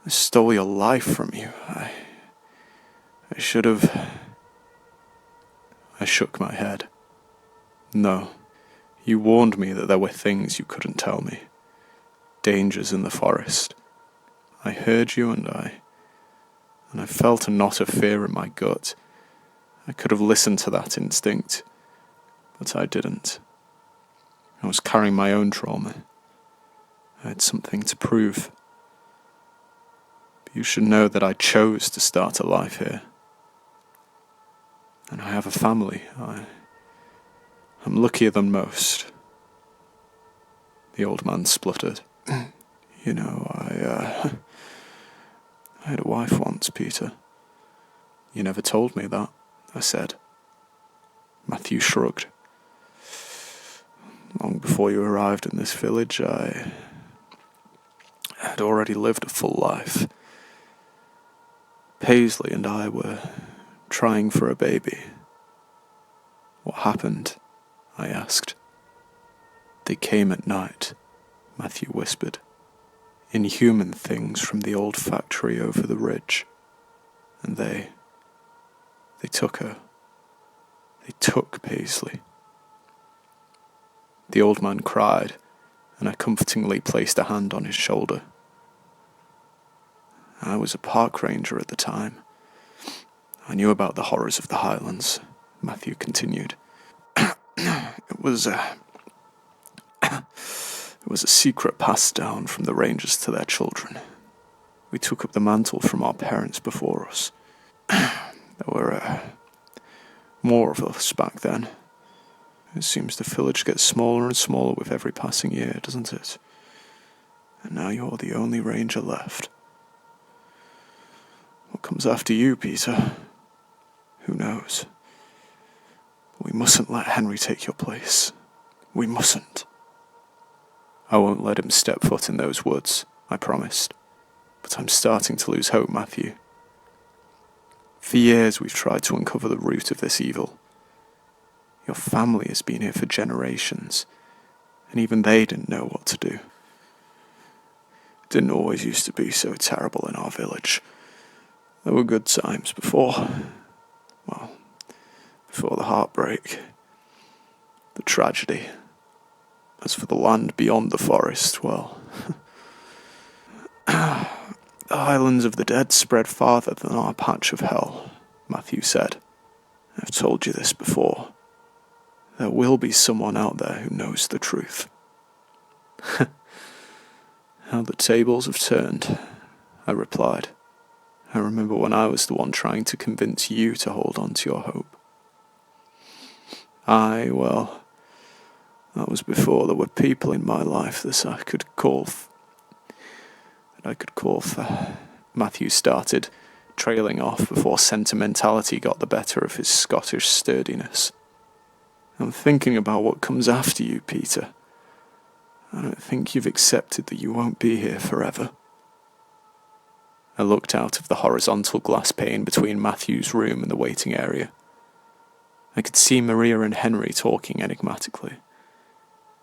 S5: I stole your life from you. I should have... I shook my head. No, you warned me that there were things you couldn't tell me. Dangers in the forest. I heard you and I felt a knot of fear in my gut. I could have listened to that instinct, but I didn't. I was carrying my own trauma. I had something to prove. But you should know that I chose to start a life here. And I have a family. I'm luckier than most. The old man spluttered. You know, I had a wife once, Peter. You never told me that, I said. Matthew shrugged. Long before you arrived in this village, I had already lived a full life. Paisley and I were trying for a baby. What happened? I asked. They came at night, Matthew whispered. Inhuman things from the old factory over the ridge. And they took her. They took Paisley. The old man cried, and I comfortingly placed a hand on his shoulder. I was a park ranger at the time. I knew about the horrors of the Highlands, Matthew continued. It was a secret passed down from the rangers to their children. We took up the mantle from our parents before us. There were more of us back then. It seems the village gets smaller and smaller with every passing year, doesn't it? And now you're the only ranger left. What comes after you, Peter? Who knows? We mustn't let Henry take your place. We mustn't. I won't let him step foot in those woods, I promised. But I'm starting to lose hope, Matthew. For years we've tried to uncover the root of this evil. Your family has been here for generations, and even they didn't know what to do. It didn't always used to be so terrible in our village. There were good times before the heartbreak, the tragedy. As for the land beyond the forest, well, the Highlands of the dead spread farther than our patch of hell, Matthew said. I've told you this before. There will be someone out there who knows the truth. How the tables have turned, I replied. I remember when I was the one trying to convince you to hold on to your hope. Well, that was before there were people in my life that I could call for. Matthew started, trailing off before sentimentality got the better of his Scottish sturdiness. I'm thinking about what comes after you, Peter. I don't think you've accepted that you won't be here forever. I looked out of the horizontal glass pane between Matthew's room and the waiting area. I could see Maria and Henry talking enigmatically.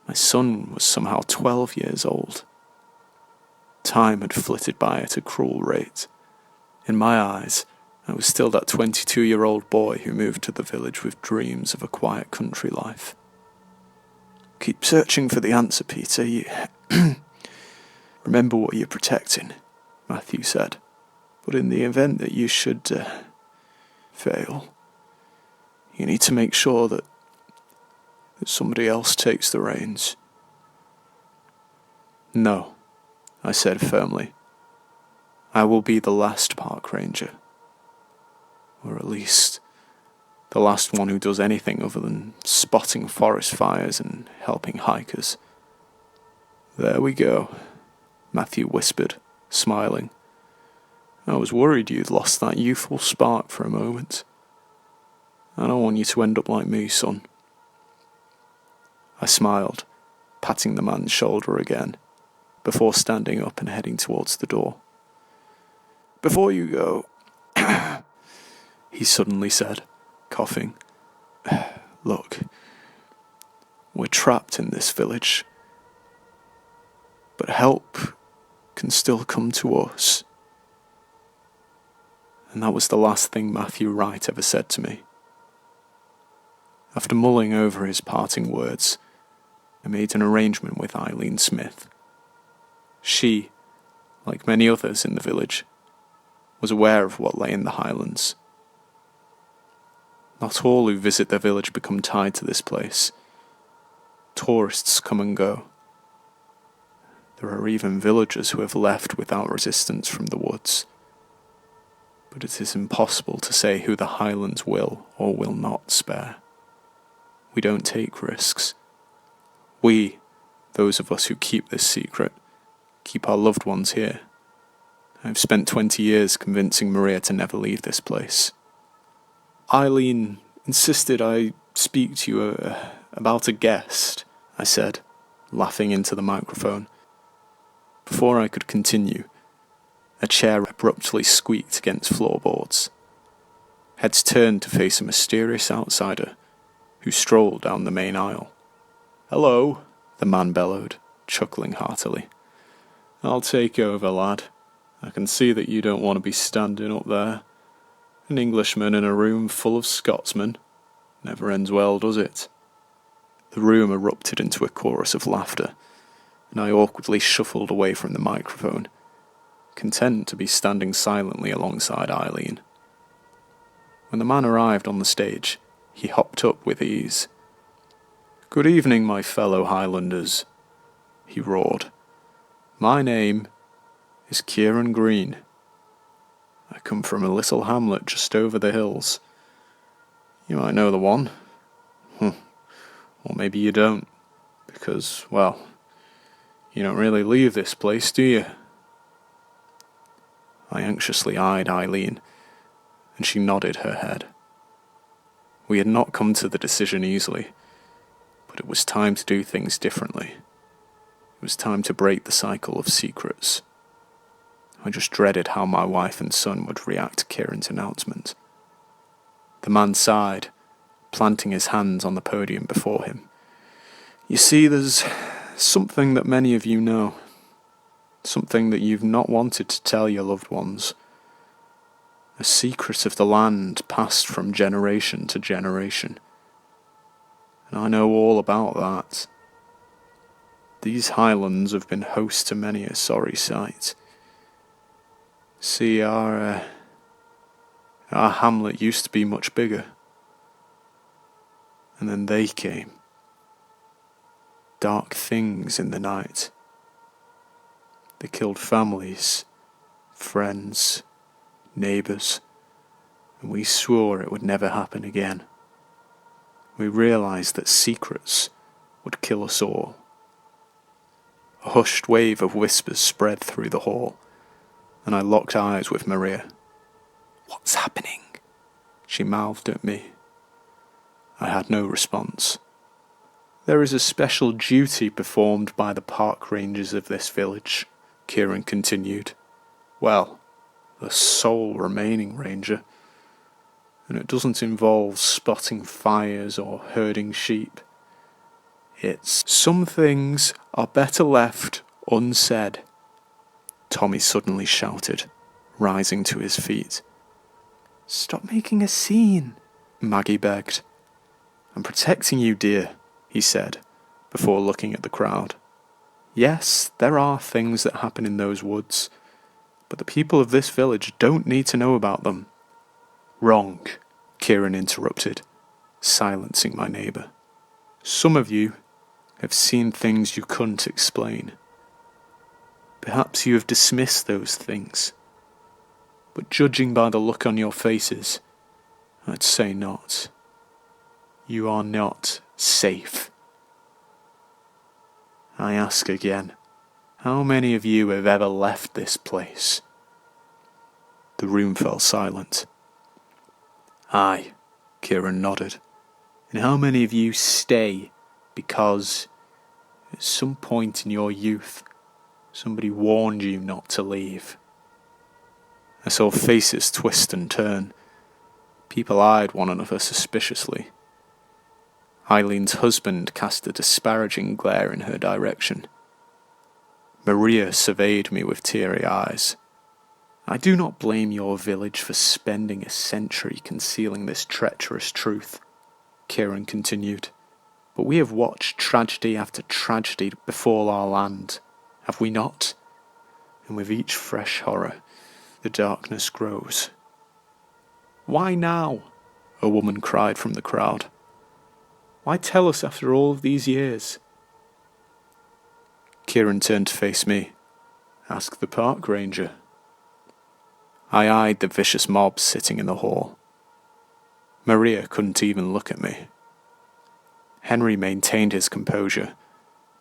S5: My son was somehow 12 years old. Time had flitted by at a cruel rate. In my eyes, I was still that 22-year-old boy who moved to the village with dreams of a quiet country life. Keep searching for the answer, Peter. You remember what you're protecting, Matthew said. But in the event that you should fail, you need to make sure that somebody else takes the reins. No, I said firmly. I will be the last park ranger. Or at least the last one who does anything other than spotting forest fires and helping hikers. There we go, Matthew whispered, smiling. I was worried you'd lost that youthful spark for a moment. I don't want you to end up like me, son. I smiled, patting the man's shoulder again, before standing up and heading towards the door. Before you go, he suddenly said, coughing. Look, we're trapped in this village, but help can still come to us. And that was the last thing Matthew Wright ever said to me. After mulling over his parting words, I made an arrangement with Eileen Smith. She, like many others in the village, was aware of what lay in the Highlands. Not all who visit the village become tied to this place. Tourists come and go. There are even villagers who have left without resistance from the woods. But it is impossible to say who the Highlands will or will not spare. We don't take risks. We, those of us who keep this secret, keep our loved ones here. I've spent 20 years convincing Maria to never leave this place. Eileen insisted I speak to you about a guest, I said, laughing into the microphone. Before I could continue, a chair abruptly squeaked against floorboards. Heads turned to face a mysterious outsider who strolled down the main aisle. "Hello," the man bellowed, chuckling heartily. "I'll take over, lad. I can see that you don't want to be standing up there. An Englishman in a room full of Scotsmen. Never ends well, does it?" The room erupted into a chorus of laughter, and I awkwardly shuffled away from the microphone, content to be standing silently alongside Eileen. When the man arrived on the stage, he hopped up with ease. "Good evening, my fellow Highlanders," he roared. "My name is Kieran Green. I come from a little hamlet just over the hills. You might know the one. Or maybe you don't, because, well, you don't really leave this place, do you?" I anxiously eyed Eileen, and she nodded her head. We had not come to the decision easily, but it was time to do things differently. It was time to break the cycle of secrets. I just dreaded how my wife and son would react to Kieran's announcement. The man sighed, planting his hands on the podium before him. "You see, there's something that many of you know. Something that you've not wanted to tell your loved ones. A secret of the land passed from generation to generation. And I know all about that. These Highlands have been host to many a sorry sight. See, our hamlet used to be much bigger. And then they came. Dark things in the night. They killed families, friends, neighbours, and we swore it would never happen again. We realised that secrets would kill us all." A hushed wave of whispers spread through the hall, and I locked eyes with Maria. "What's happening?" she mouthed at me. I had no response. "There is a special duty performed by the park rangers of this village," Kieran continued. "Well, the sole remaining ranger. And it doesn't involve spotting fires or herding sheep. It's some things are better left unsaid," Tommy suddenly shouted, rising to his feet. "Stop making a scene," Maggie begged. "I'm protecting you, dear," he said, before looking at the crowd. "Yes, there are things that happen in those woods, but the people of this village don't need to know about them." "Wrong," Kieran interrupted, silencing my neighbour. "Some of you have seen things you couldn't explain. Perhaps you have dismissed those things, but judging by the look on your faces, I'd say not. You are not safe. I ask again, how many of you have ever left this place?" The room fell silent. "Aye," Kieran nodded. "And how many of you stay because, at some point in your youth, somebody warned you not to leave?" I saw faces twist and turn. People eyed one another suspiciously. Eileen's husband cast a disparaging glare in her direction. Maria surveyed me with teary eyes. "I do not blame your village for spending a century concealing this treacherous truth," Kieran continued. But we have watched tragedy after tragedy befall our land, have we not? And with each fresh horror, the darkness grows. Why now? A woman cried from the crowd. Why tell us after all of these years? Kieran turned to face me. Ask the park ranger. I eyed the vicious mob sitting in the hall. Maria couldn't even look at me. Henry maintained his composure,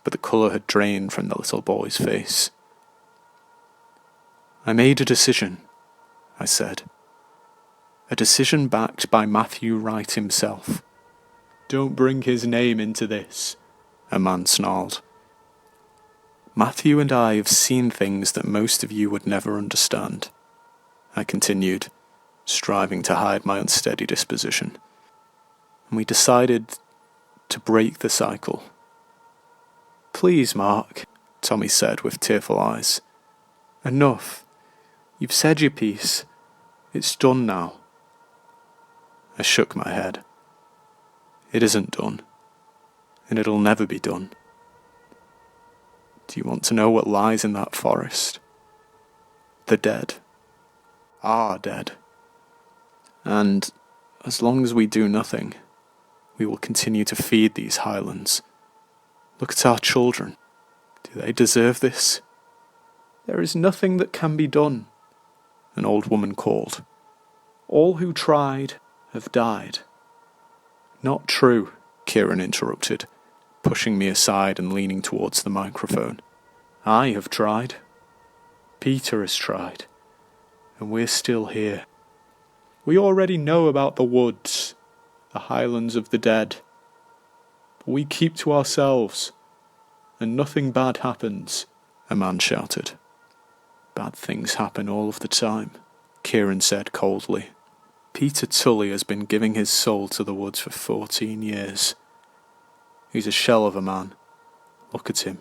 S5: but the colour had drained from the little boy's face. I made a decision, I said. A decision backed by Matthew Wright himself. Don't bring his name into this, a man snarled. Matthew and I have seen things that most of you would never understand, I continued, striving to hide my unsteady disposition. And we decided to break the cycle. Please, Mark, Tommy said with tearful eyes. Enough. You've said your piece. It's done now. I shook my head. It isn't done, and it'll never be done. Do you want to know what lies in that forest? The dead. Our dead. And as long as we do nothing, we will continue to feed these Highlands. Look at our children. Do they deserve this? There is nothing that can be done, an old woman called. All who tried have died. Not true, Kieran interrupted, pushing me aside and leaning towards the microphone. I have tried. Peter has tried. And we're still here. We already know about the woods, the Highlands of the dead. But we keep to ourselves, and nothing bad happens, a man shouted. Bad things happen all of the time, Kieran said coldly. Peter Tully has been giving his soul to the woods for 14 years. He's a shell of a man. Look at him.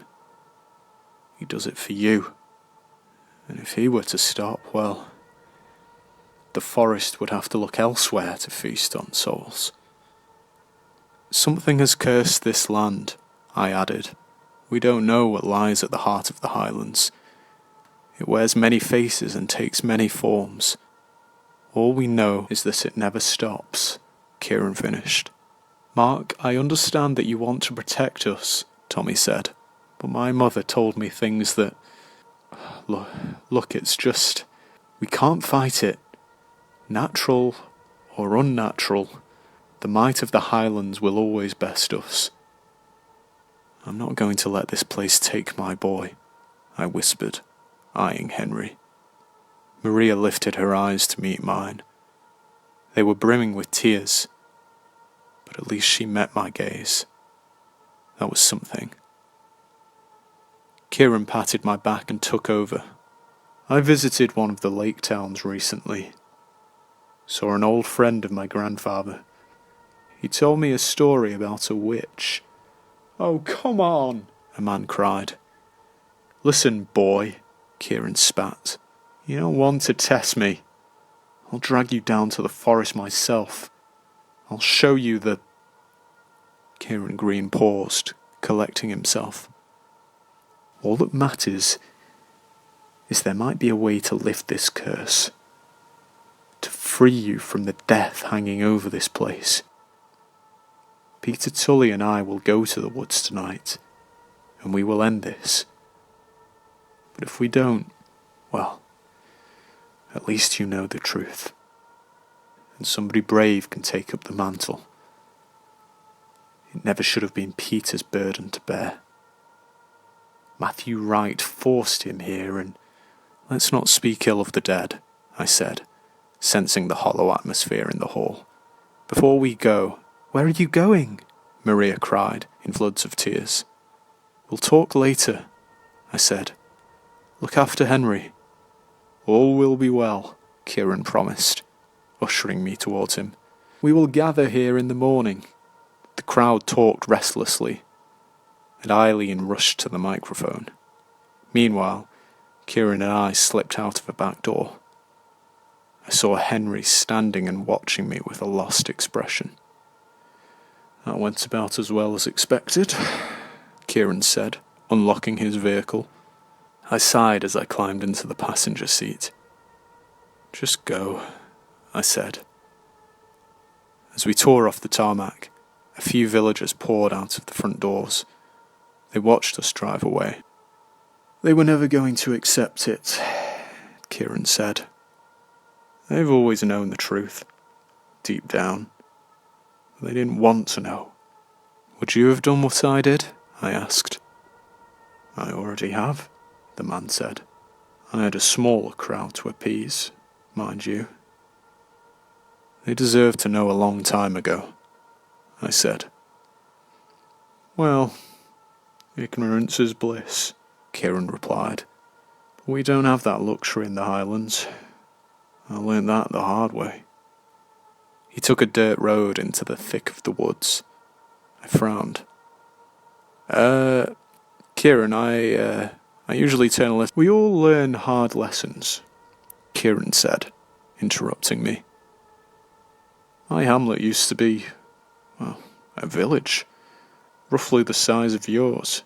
S5: He does it for you. And if he were to stop, well, the forest would have to look elsewhere to feast on souls. Something has cursed this land, I added. We don't know what lies at the heart of the Highlands. It wears many faces and takes many forms. All we know is that it never stops, Kieran finished. Mark, I understand that you want to protect us, Tommy said, but my mother told me things that... Look, it's just... We can't fight it. Natural or unnatural, the might of the Highlands will always best us. I'm not going to let this place take my boy, I whispered, eyeing Henry. Maria lifted her eyes to meet mine. They were brimming with tears, but at least she met my gaze. That was something. Kieran patted my back and took over. I visited one of the lake towns recently. Saw an old friend of my grandfather. He told me a story about a witch. Oh, come on, a man cried. Listen, boy, Kieran spat. You don't want to test me. I'll drag you down to the forest myself. I'll show you the... Kieran Green paused, collecting himself. All that matters is there might be a way to lift this curse. To free you from the death hanging over this place. Peter Tully and I will go to the woods tonight, and we will end this. But if we don't, well, at least you know the truth. And somebody brave can take up the mantle. It never should have been Peter's burden to bear. Matthew Wright forced him here, and let's not speak ill of the dead, I said, sensing the hollow atmosphere in the hall. Before we go... Where are you going? Maria cried in floods of tears. We'll talk later, I said. Look after Henry. All will be well, Kieran promised, ushering me towards him. We will gather here in the morning. The crowd talked restlessly, and Eileen rushed to the microphone. Meanwhile, Kieran and I slipped out of a back door. I saw Henry standing and watching me with a lost expression. That went about as well as expected, Kieran said, unlocking his vehicle. I sighed as I climbed into the passenger seat. Just go, I said. As we tore off the tarmac, a few villagers poured out of the front doors. They watched us drive away. They were never going to accept it, Kieran said. They've always known the truth, deep down. But they didn't want to know. Would you have done what I did? I asked. I already have, the man said. I had a smaller crowd to appease, mind you. They deserved to know a long time ago, I said. Well, ignorance is bliss, Kieran replied. But we don't have that luxury in the Highlands. I learned that the hard way. He took a dirt road into the thick of the woods. I frowned. Kieran, I usually turn a left. We all learn hard lessons, Kieran said, interrupting me. My hamlet used to be, well, a village, roughly the size of yours.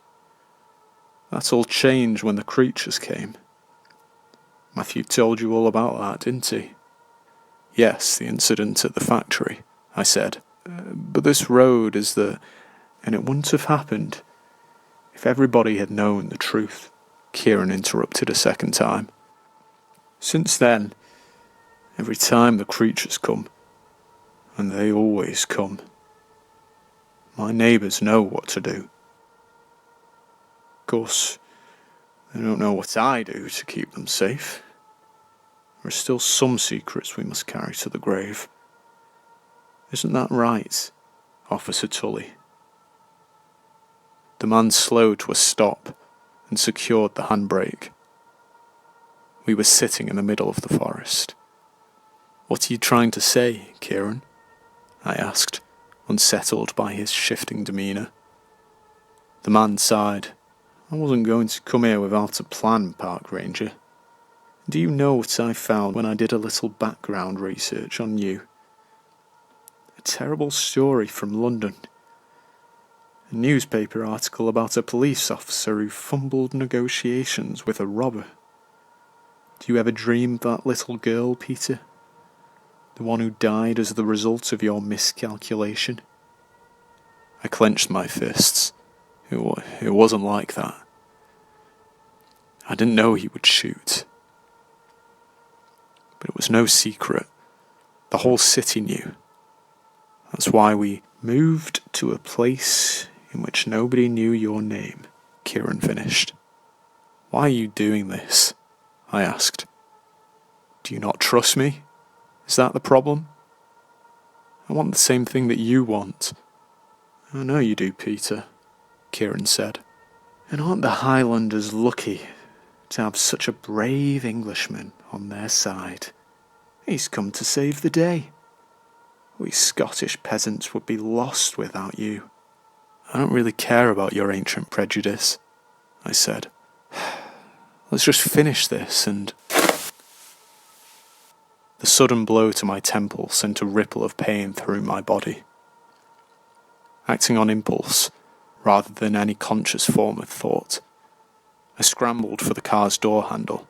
S5: That all changed when the creatures came. Matthew told you all about that, didn't he? Yes, the incident at the factory, I said. But this road is the... And it wouldn't have happened if everybody had known the truth, Kieran interrupted a second time. Since then, every time the creatures come, and they always come, my neighbours know what to do. Of course, they don't know what I do to keep them safe. There are still some secrets we must carry to the grave. Isn't that right, Officer Tully? The man slowed to a stop and secured the handbrake. We were sitting in the middle of the forest. What are you trying to say, Kieran? I asked, unsettled by his shifting demeanour. The man sighed. I wasn't going to come here without a plan, Park Ranger. Do you know what I found when I did a little background research on you? A terrible story from London. A newspaper article about a police officer who fumbled negotiations with a robber. Do you ever dream of that little girl, Peter? The one who died as the result of your miscalculation? I clenched my fists. It wasn't like that. I didn't know he would shoot. But it was no secret. The whole city knew. That's why we moved to a place in which nobody knew your name, Kieran finished. Why are you doing this? I asked. Do you not trust me? Is that the problem? I want the same thing that you want. I know you do, Peter, Kieran said. And aren't the Highlanders lucky to have such a brave Englishman on their side? He's come to save the day. We Scottish peasants would be lost without you. I don't really care about your ancient prejudice, I said. Let's just finish this and... The sudden blow to my temple sent a ripple of pain through my body. Acting on impulse, rather than any conscious form of thought, I scrambled for the car's door handle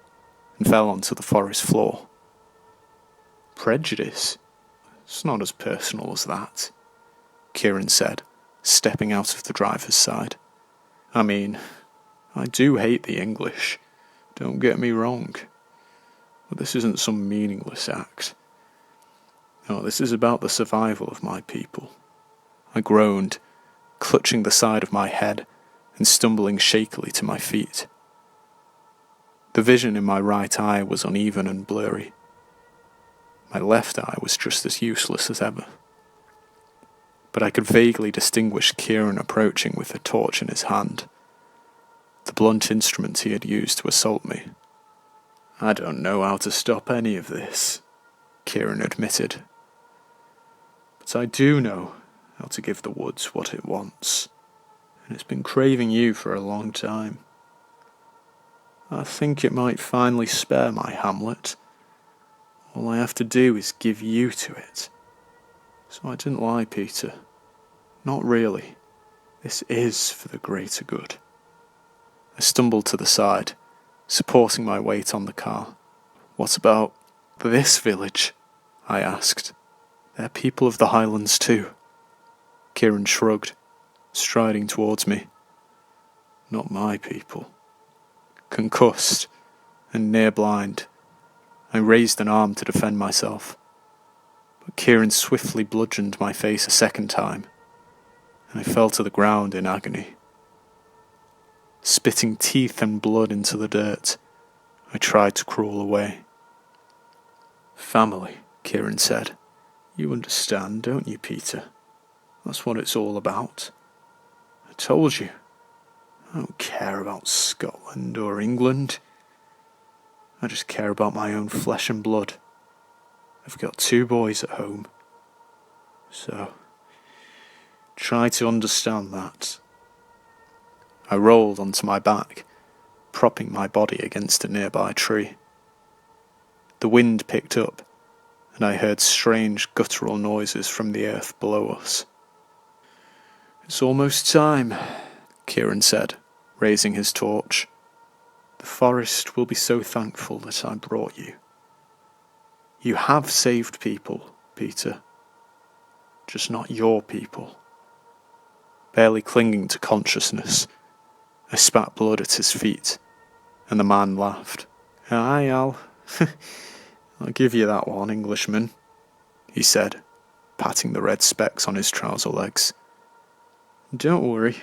S5: and fell onto the forest floor. Prejudice? It's not as personal as that, Kieran said, stepping out of the driver's side. I mean, I do hate the English, don't get me wrong. But this isn't some meaningless act. No, this is about the survival of my people. I groaned, clutching the side of my head and stumbling shakily to my feet. The vision in my right eye was uneven and blurry. My left eye was just as useless as ever. But I could vaguely distinguish Kieran approaching with a torch in his hand, the blunt instrument he had used to assault me. I don't know how to stop any of this, Kieran admitted. But I do know how to give the woods what it wants, and it's been craving you for a long time. I think it might finally spare my hamlet. All I have to do is give you to it. So I didn't lie, Peter. Not really. This is for the greater good. I stumbled to the side, supporting my weight on the car. What about this village? I asked. They're people of the Highlands too. Kieran shrugged, striding towards me. Not my people. Concussed and near blind, I raised an arm to defend myself, but Kieran swiftly bludgeoned my face a second time, and I fell to the ground in agony. Spitting teeth and blood into the dirt, I tried to crawl away. Family, Kieran said. You understand, don't you, Peter? That's what it's all about. I told you. I don't care about Scotland or England. I just care about my own flesh and blood. I've got 2 boys at home. So, try to understand that. I rolled onto my back, propping my body against a nearby tree. The wind picked up, and I heard strange guttural noises from the earth below us. It's almost time, Kieran said, raising his torch. The forest will be so thankful that I brought you. You have saved people, Peter. Just not your people. Barely clinging to consciousness, I spat blood at his feet, and the man laughed. Aye, I'll give you that one, Englishman, he said, patting the red specks on his trouser legs. Don't worry,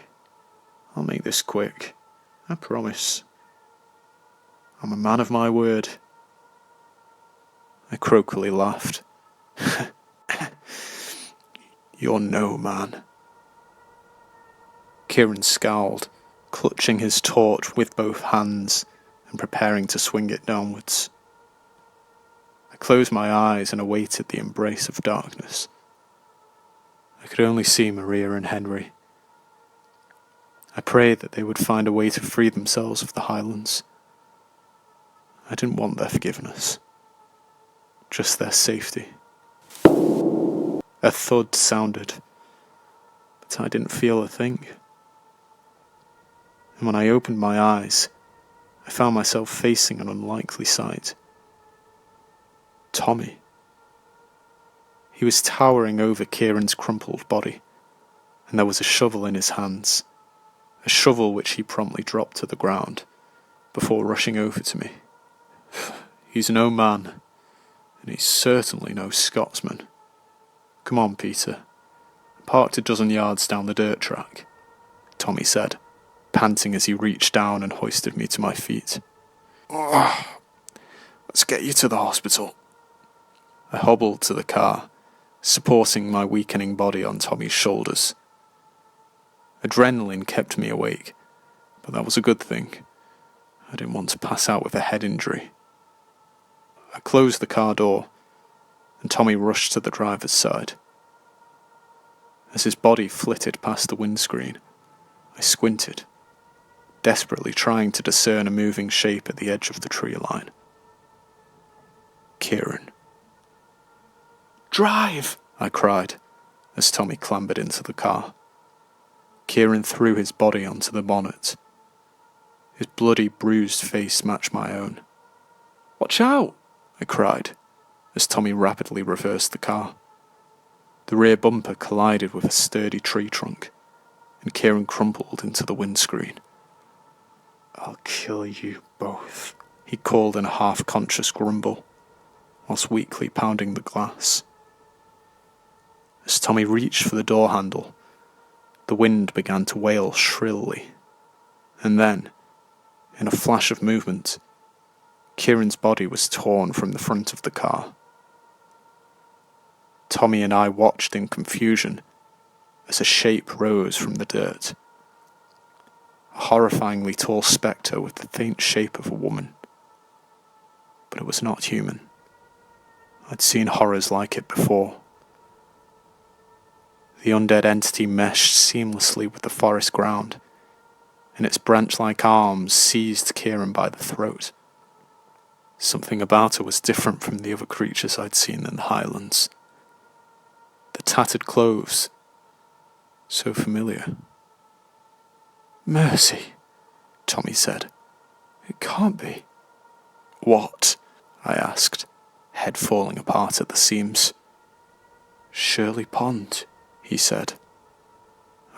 S5: I'll make this quick, I promise. I'm a man of my word. I croakily laughed. You're no man. Kieran scowled, clutching his torch with both hands and preparing to swing it downwards. I closed my eyes and awaited the embrace of darkness. I could only see Maria and Henry. I prayed that they would find a way to free themselves of the Highlands. I didn't want their forgiveness, just their safety. A thud sounded, but I didn't feel a thing. And when I opened my eyes, I found myself facing an unlikely sight. Tommy. He was towering over Kieran's crumpled body, and there was a shovel in his hands, a shovel which he promptly dropped to the ground, before rushing over to me. He's no man, and he's certainly no Scotsman. Come on, Peter. Parked a dozen yards down the dirt track, Tommy said, panting as he reached down and hoisted me to my feet. Let's get you to the hospital. I hobbled to the car, supporting my weakening body on Tommy's shoulders. Adrenaline kept me awake, but that was a good thing. I didn't want to pass out with a head injury. I closed the car door, and Tommy rushed to the driver's side. As his body flitted past the windscreen, I squinted, desperately trying to discern a moving shape at the edge of the tree line. Kieran. Drive! I cried, as Tommy clambered into the car. Kieran threw his body onto the bonnet. His bloody, bruised face matched my own. Watch out! I cried, as Tommy rapidly reversed the car. The rear bumper collided with a sturdy tree trunk, and Kieran crumpled into the windscreen. I'll kill you both, he called in a half-conscious grumble, whilst weakly pounding the glass. As Tommy reached for the door handle, the wind began to wail shrilly, and then, in a flash of movement, Kieran's body was torn from the front of the car. Tommy and I watched in confusion as a shape rose from the dirt. A horrifyingly tall spectre with the faint shape of a woman. But it was not human. I'd seen horrors like it before. The undead entity meshed seamlessly with the forest ground, and its branch-like arms seized Kieran by the throat. Something about her was different from the other creatures I'd seen in the Highlands. The tattered clothes, So familiar. Mercy, Tommy said. It can't be. What? I asked, head falling apart at the seams. Shirley Pond, he said.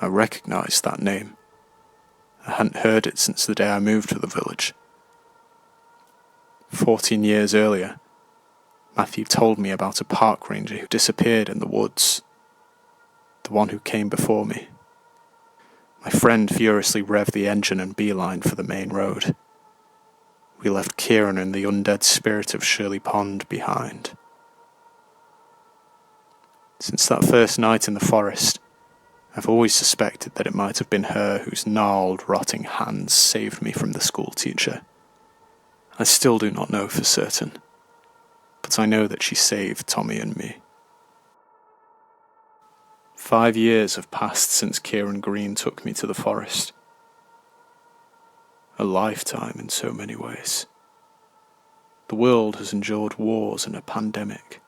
S5: I recognised that name. I hadn't heard it since the day I moved to the village. 14 years earlier, Matthew told me about a park ranger who disappeared in the woods. The one who came before me. My friend furiously revved the engine and beelined for the main road. We left Kieran and the undead spirit of Shirley Pond behind. Since that first night in the forest, I've always suspected that it might have been her whose gnarled, rotting hands saved me from the school teacher. I still do not know for certain, but I know that she saved Tommy and me. 5 years have passed since Kieran Green took me to the forest. A lifetime in so many ways. The world has endured wars and a pandemic,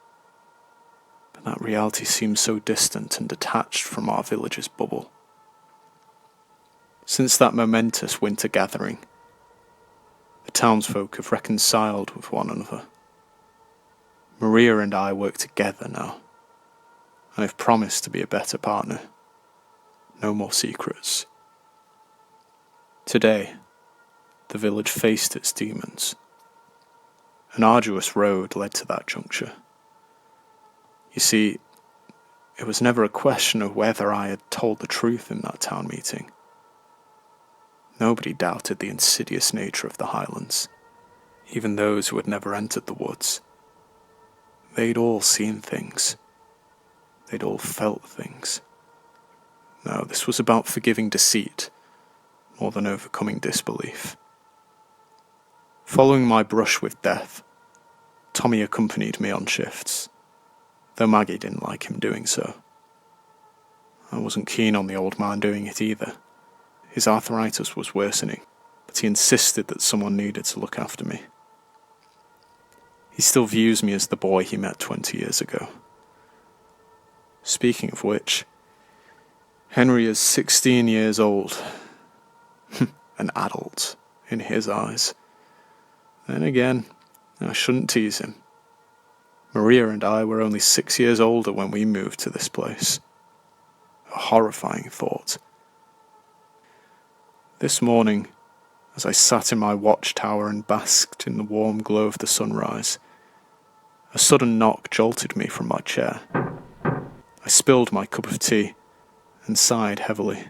S5: but that reality seems so distant and detached from our village's bubble. Since that momentous winter gathering, the townsfolk have reconciled with one another. Maria and I work together now, and I've promised to be a better partner. No more secrets. Today, the village faced its demons. An arduous road led to that juncture. You see, it was never a question of whether I had told the truth in that town meeting. Nobody doubted the insidious nature of the Highlands, even those who had never entered the woods. They'd all seen things. They'd all felt things. No, this was about forgiving deceit, more than overcoming disbelief. Following my brush with death, Tommy accompanied me on shifts, though Maggie didn't like him doing so. I wasn't keen on the old man doing it either. His arthritis was worsening, but he insisted that someone needed to look after me. He still views me as the boy he met 20 years ago. Speaking of which, Henry is 16 years old. An adult, in his eyes. Then again, I shouldn't tease him. Maria and I were only 6 years older when we moved to this place. A horrifying thought. This morning, as I sat in my watchtower and basked in the warm glow of the sunrise, a sudden knock jolted me from my chair. I spilled my cup of tea and sighed heavily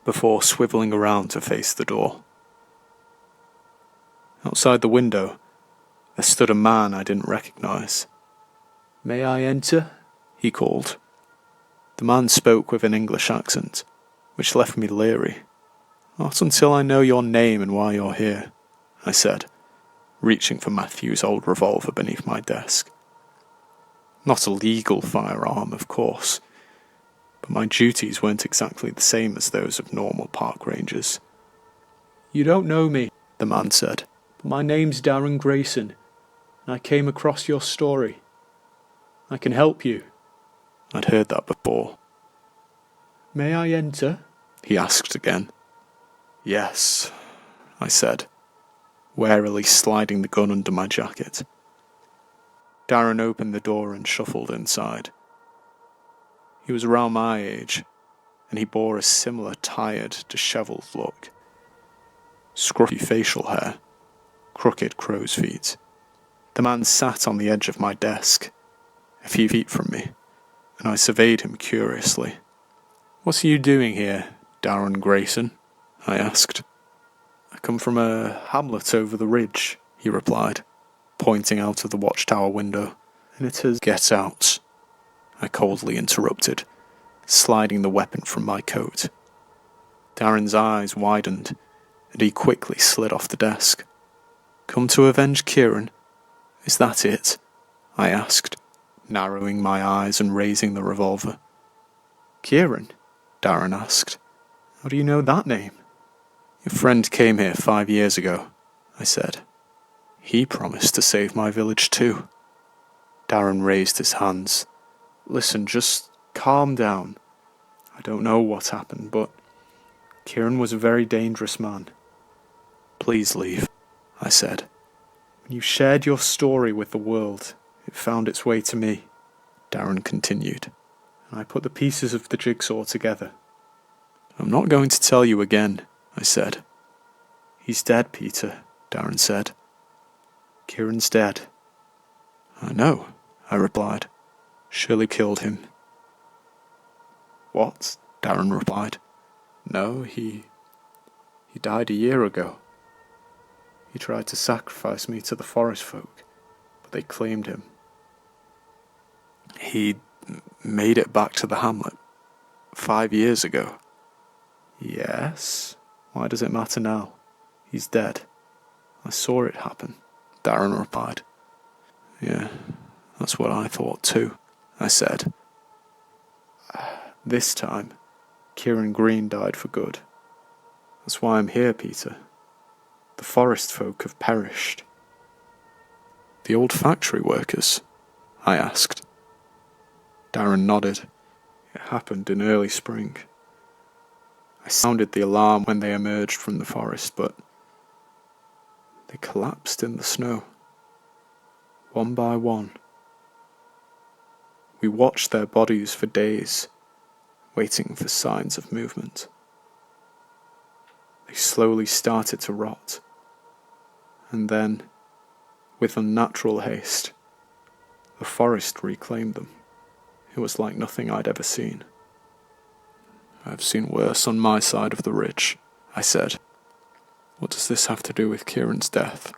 S5: before swivelling around to face the door. Outside the window, there stood a man I didn't recognise. "May I enter?" he called. The man spoke with an English accent, which left me leery. "Not until I know your name and why you're here," I said, reaching for Matthew's old revolver beneath my desk. Not a legal firearm, of course, but my duties weren't exactly the same as those of normal park rangers. "You don't know me," the man said, "but my name's Darren Grayson, and I came across your story. I can help you." I'd heard that before. "May I enter?" he asked again. "Yes," I said, warily sliding the gun under my jacket. Darren opened the door and shuffled inside. He was around my age, and he bore a similar tired, dishevelled look. Scruffy facial hair, crooked crow's feet. The man sat on the edge of my desk, a few feet from me, and I surveyed him curiously. "What are you doing here, Darren Grayson?" I asked. "I come from a hamlet over the ridge," he replied, pointing out of the watchtower window. "And it has—" "Get out," I coldly interrupted, sliding the weapon from my coat. Darren's eyes widened, and he quickly slid off the desk. "Come to avenge Kieran? Is that it?" I asked, narrowing my eyes and raising the revolver. "Kieran?" Darren asked. "How do you know that name?" "Your friend came here 5 years ago," I said. "He promised to save my village too." Darren raised his hands. "Listen, just calm down. I don't know what happened, but Kieran was a very dangerous man. Please leave, I said. When you shared your story with the world, it found its way to me, Darren continued, and I put the pieces of the jigsaw together. I'm not going to tell you again, I said. He's dead, Peter, Darren said. Kieran's dead. I know, I replied. Shirley killed him. What? Darren replied. No, he died a year ago. He tried to sacrifice me to the forest folk, but they claimed him. He made it back to the hamlet 5 years ago. Yes? Why does it matter now? He's dead. I saw it happen, Darren replied. Yeah, that's what I thought too, I said. This time, Kieran Green died for good. That's why I'm here, Peter. The forest folk have perished. The old factory workers? I asked. Darren nodded. It happened in early spring. I sounded the alarm when they emerged from the forest, but they collapsed in the snow, one by one. We watched their bodies for days, waiting for signs of movement. They slowly started to rot, and then, with unnatural haste, the forest reclaimed them. It was like nothing I'd ever seen. I've seen worse on my side of the ridge, I said. What does this have to do with Kieran's death?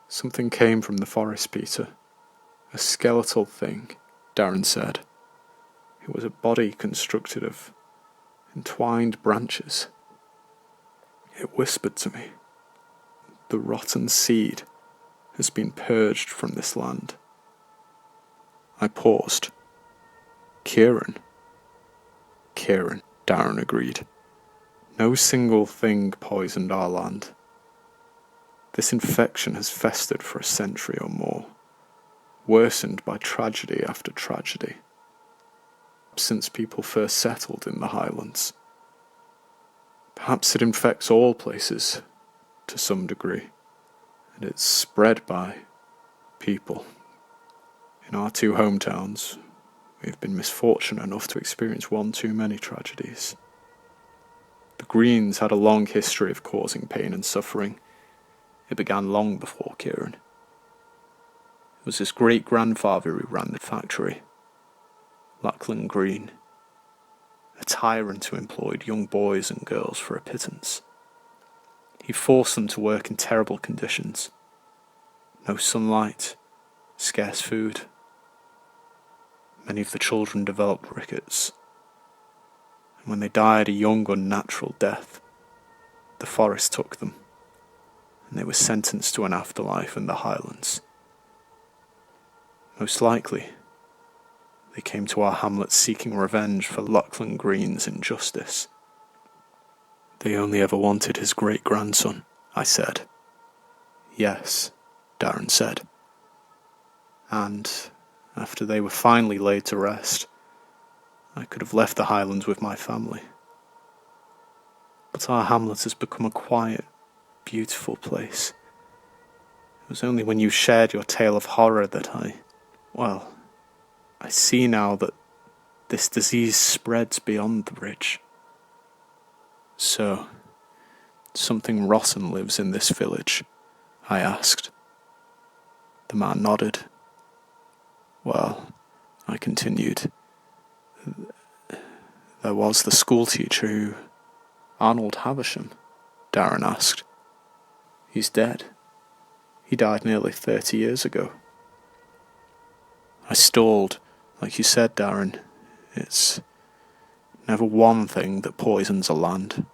S5: Something came from the forest, Peter. A skeletal thing, Darren said. It was a body constructed of entwined branches. It whispered to me. The rotten seed has been purged from this land. I paused. Kieran, Darren agreed. No single thing poisoned our land. This infection has festered for a century or more, worsened by tragedy after tragedy, since people first settled in the Highlands. Perhaps it infects all places, to some degree, and it's spread by people. In our 2 hometowns, we've been misfortunate enough to experience one too many tragedies. The Greens had a long history of causing pain and suffering. It began long before Kieran. It was his great-grandfather who ran the factory, Lachlan Green, a tyrant who employed young boys and girls for a pittance. He forced them to work in terrible conditions. No sunlight, scarce food. Many of the children developed rickets. And when they died a young, unnatural death, the forest took them, and they were sentenced to an afterlife in the Highlands. Most likely, they came to our hamlet seeking revenge for Lachlan Green's injustice. They only ever wanted his great-grandson, I said. Yes, Darren said. And after they were finally laid to rest, I could have left the Highlands with my family. But our hamlet has become a quiet, beautiful place. It was only when you shared your tale of horror that I see now that this disease spreads beyond the ridge. So, something rotten lives in this village? I asked. The man nodded. Well, I continued, there was the schoolteacher who... Arnold Havisham, Darren asked. He's dead. He died nearly 30 years ago. I stalled. Like you said, Darren, it's never one thing that poisons a land.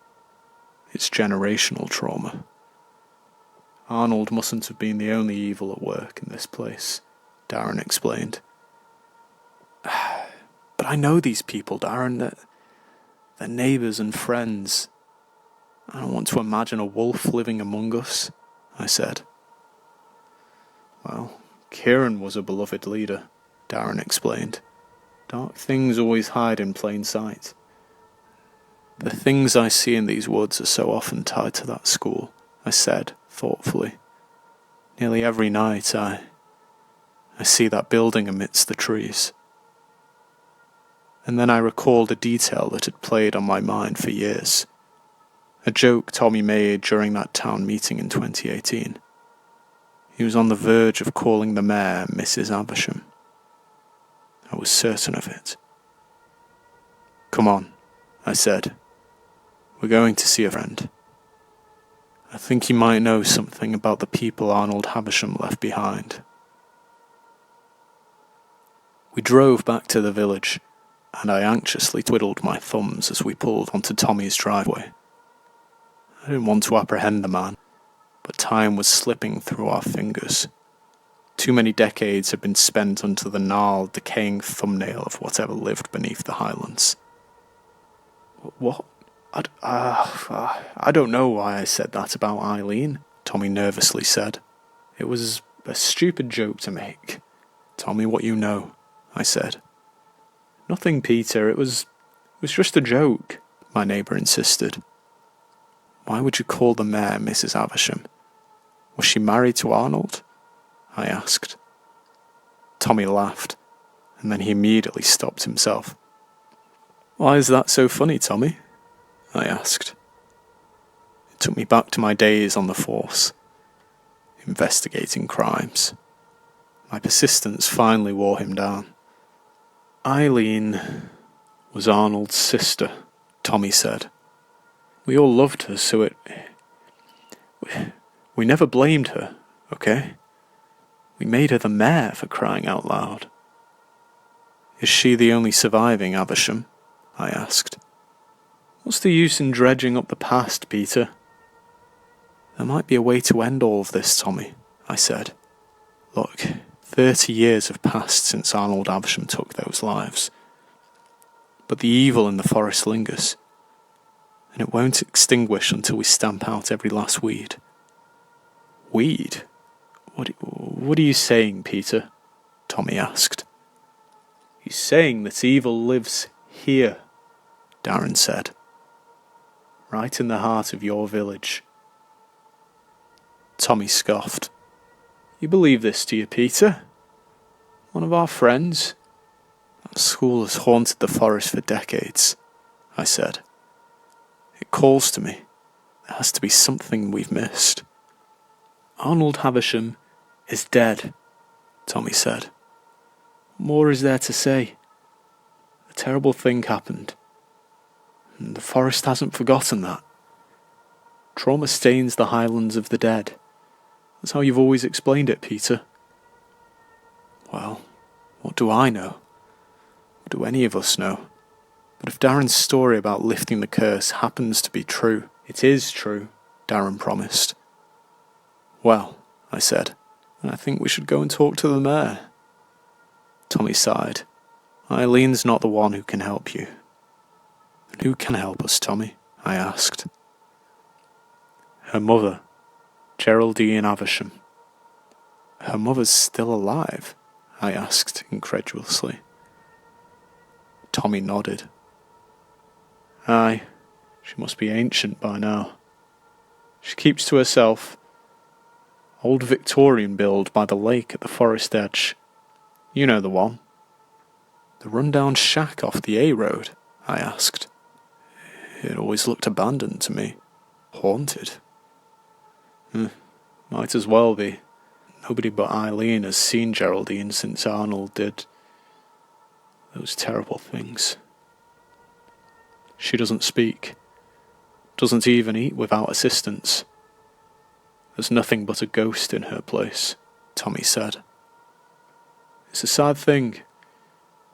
S5: It's generational trauma. Arnold mustn't have been the only evil at work in this place, Darren explained. But I know these people, Darren, they're neighbours and friends. I don't want to imagine a wolf living among us, I said. Well, Kieran was a beloved leader, Darren explained. Dark things always hide in plain sight. The things I see in these woods are so often tied to that school, I said, thoughtfully. Nearly every night I see that building amidst the trees. And then I recalled a detail that had played on my mind for years. A joke Tommy made during that town meeting in 2018. He was on the verge of calling the mayor Mrs. Aversham. I was certain of it. "Come on," I said. "We're going to see a friend. I think he might know something about the people Arnold Havisham left behind." We drove back to the village, and I anxiously twiddled my thumbs as we pulled onto Tommy's driveway. I didn't want to apprehend the man, but time was slipping through our fingers. Too many decades had been spent under the gnarled, decaying thumbnail of whatever lived beneath the Highlands. "What? I don't know why I said that about Eileen," Tommy nervously said. "It was a stupid joke to make." "Tell me what you know," I said. "Nothing, Peter. It was just a joke," my neighbour insisted. "Why would you call the mayor Mrs. Aversham? Was she married to Arnold?" I asked. Tommy laughed, and then he immediately stopped himself. "Why is that so funny, Tommy?" I asked. It took me back to my days on the force, investigating crimes. My persistence finally wore him down. "Eileen was Arnold's sister," Tommy said. "We all loved her, so we never blamed her, okay? We made her the mayor, for crying out loud." "Is she the only surviving Aversham?" I asked. "What's the use in dredging up the past, Peter?" "There might be a way to end all of this, Tommy," I said. "Look, 30 years have passed since Arnold Aversham took those lives. But the evil in the forest lingers, and it won't extinguish until we stamp out every last weed." "Weed? What are you saying, Peter?" Tommy asked. "He's saying that evil lives here," Darren said. "Right in the heart of your village." Tommy scoffed. "You believe this, do you, Peter? One of our friends?" "That school has haunted the forest for decades," I said. "It calls to me. There has to be something we've missed." "Arnold Havisham is dead," Tommy said. "What more is there to say? A terrible thing happened, and the forest hasn't forgotten that. Trauma stains the Highlands of the dead. That's how you've always explained it, Peter." "Well, what do I know? What do any of us know? But if Darren's story about lifting the curse happens to be true..." "It is true," Darren promised. "Well," I said, "I think we should go and talk to the mayor." Tommy sighed. "Eileen's not the one who can help you." "And who can help us, Tommy?" I asked. "Her mother, Geraldine Aversham." "Her mother's still alive?" I asked incredulously. Tommy nodded. "Aye, she must be ancient by now. She keeps to herself. Old Victorian build by the lake at the forest edge. You know the one." "The run-down shack off the A road?" I asked. It always looked abandoned to me. Haunted. Might as well be. Nobody but Eileen has seen Geraldine since Arnold did those terrible things. She doesn't speak. Doesn't even eat without assistance. There's nothing but a ghost in her place," Tommy said. "It's a sad thing.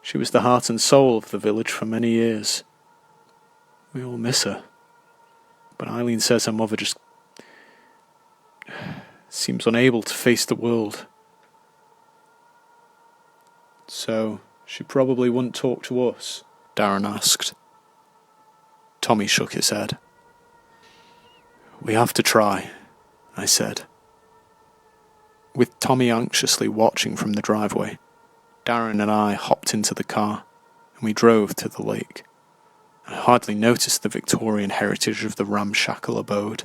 S5: She was the heart and soul of the village for many years. We all miss her. But Eileen says her mother just seems unable to face the world. So, she probably wouldn't talk to us?" Darren asked. Tommy shook his head. "We have to try," I said. With Tommy anxiously watching from the driveway, Darren and I hopped into the car and we drove to the lake. I hardly noticed the Victorian heritage of the ramshackle abode.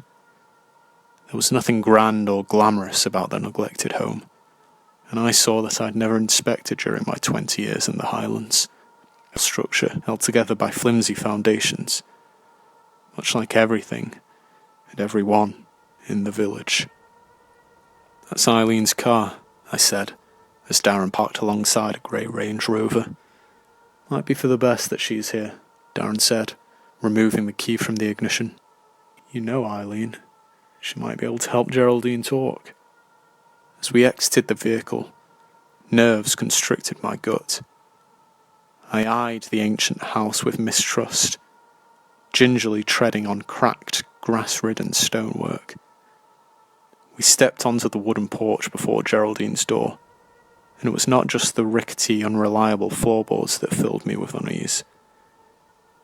S5: There was nothing grand or glamorous about the neglected home, and I saw that I'd never inspected during my 20 years in the Highlands. A structure held together by flimsy foundations, much like everything and everyone in the village. "That's Eileen's car," I said, as Darren parked alongside a grey Range Rover. "Might be for the best that she's here," Darren said, removing the key from the ignition. "You know Eileen. She might be able to help Geraldine talk." As we exited the vehicle, nerves constricted my gut. I eyed the ancient house with mistrust, gingerly treading on cracked, grass-ridden stonework. We stepped onto the wooden porch before Geraldine's door, and it was not just the rickety, unreliable floorboards that filled me with unease.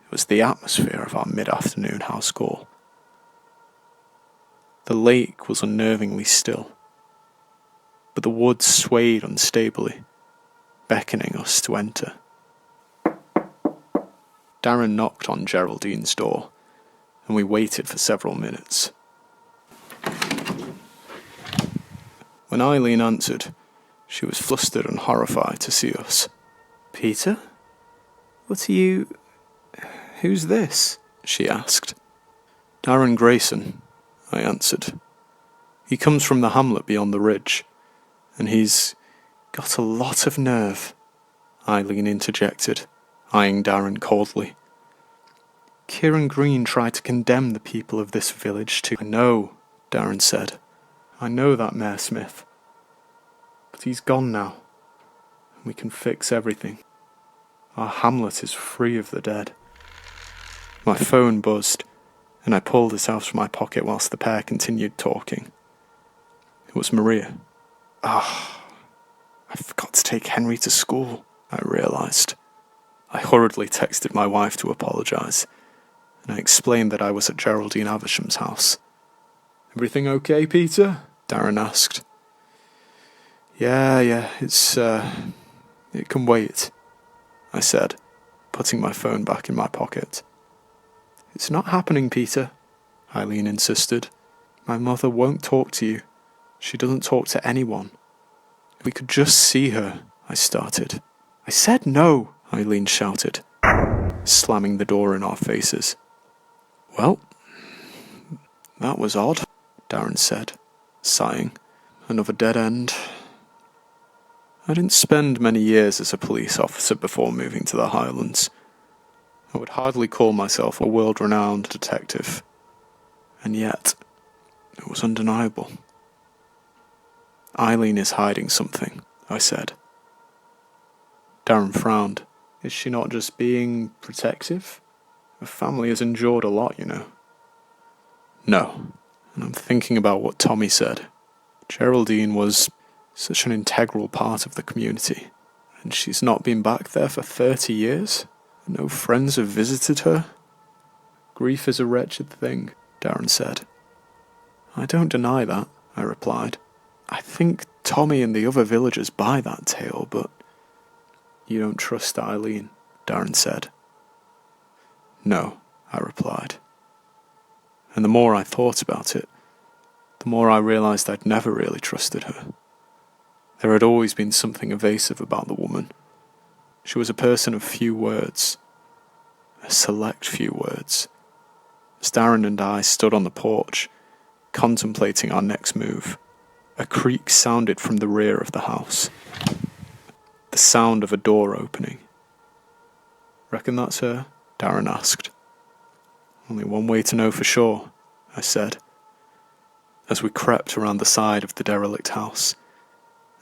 S5: It was the atmosphere of our mid-afternoon house call. The lake was unnervingly still, but the woods swayed unstably, beckoning us to enter. Darren knocked on Geraldine's door, and we waited for several minutes. When Eileen answered, she was flustered and horrified to see us. "Peter? What are you... Who's this?" she asked. "Darren Grayson," I answered. "He comes from the hamlet beyond the ridge, and he's got a lot of nerve," Eileen interjected, eyeing Darren coldly. "Kieran Green tried to condemn the people of this village to..." "I know," Darren said. "I know that, Mayor Smith. But he's gone now, and we can fix everything. Our hamlet is free of the dead." My phone buzzed, and I pulled it out of my pocket whilst the pair continued talking. It was Maria. I forgot to take Henry to school, I realised. I hurriedly texted my wife to apologise, and I explained that I was at Geraldine Avisham's house. "Everything okay, Peter?" Darren asked. Yeah, it can wait," I said, putting my phone back in my pocket. "It's not happening, Peter," Eileen insisted. "My mother won't talk to you. She doesn't talk to anyone." "If we could just see her," I started. "I said no," Eileen shouted, slamming the door in our faces. "Well, that was odd," Darren said, sighing. "Another dead end." I didn't spend many years as a police officer before moving to the Highlands. I would hardly call myself a world-renowned detective. And yet, it was undeniable. "Eileen is hiding something," I said. Darren frowned. "Is she not just being protective? Her family has endured a lot, you know." "No, and I'm thinking about what Tommy said. Geraldine was such an integral part of the community, and she's not been back there for 30 years. No friends have visited her. Grief is a wretched thing," Darren said. "I don't deny that," I replied. "I think Tommy and the other villagers buy that tale, but..." "You don't trust Eileen," Darren said. "No," I replied. And the more I thought about it, the more I realised I'd never really trusted her. There had always been something evasive about the woman. She was a person of few words. A select few words. As Darren and I stood on the porch, contemplating our next move, a creak sounded from the rear of the house. The sound of a door opening. "Reckon that's her?" Darren asked. "Only one way to know for sure," I said. As we crept around the side of the derelict house,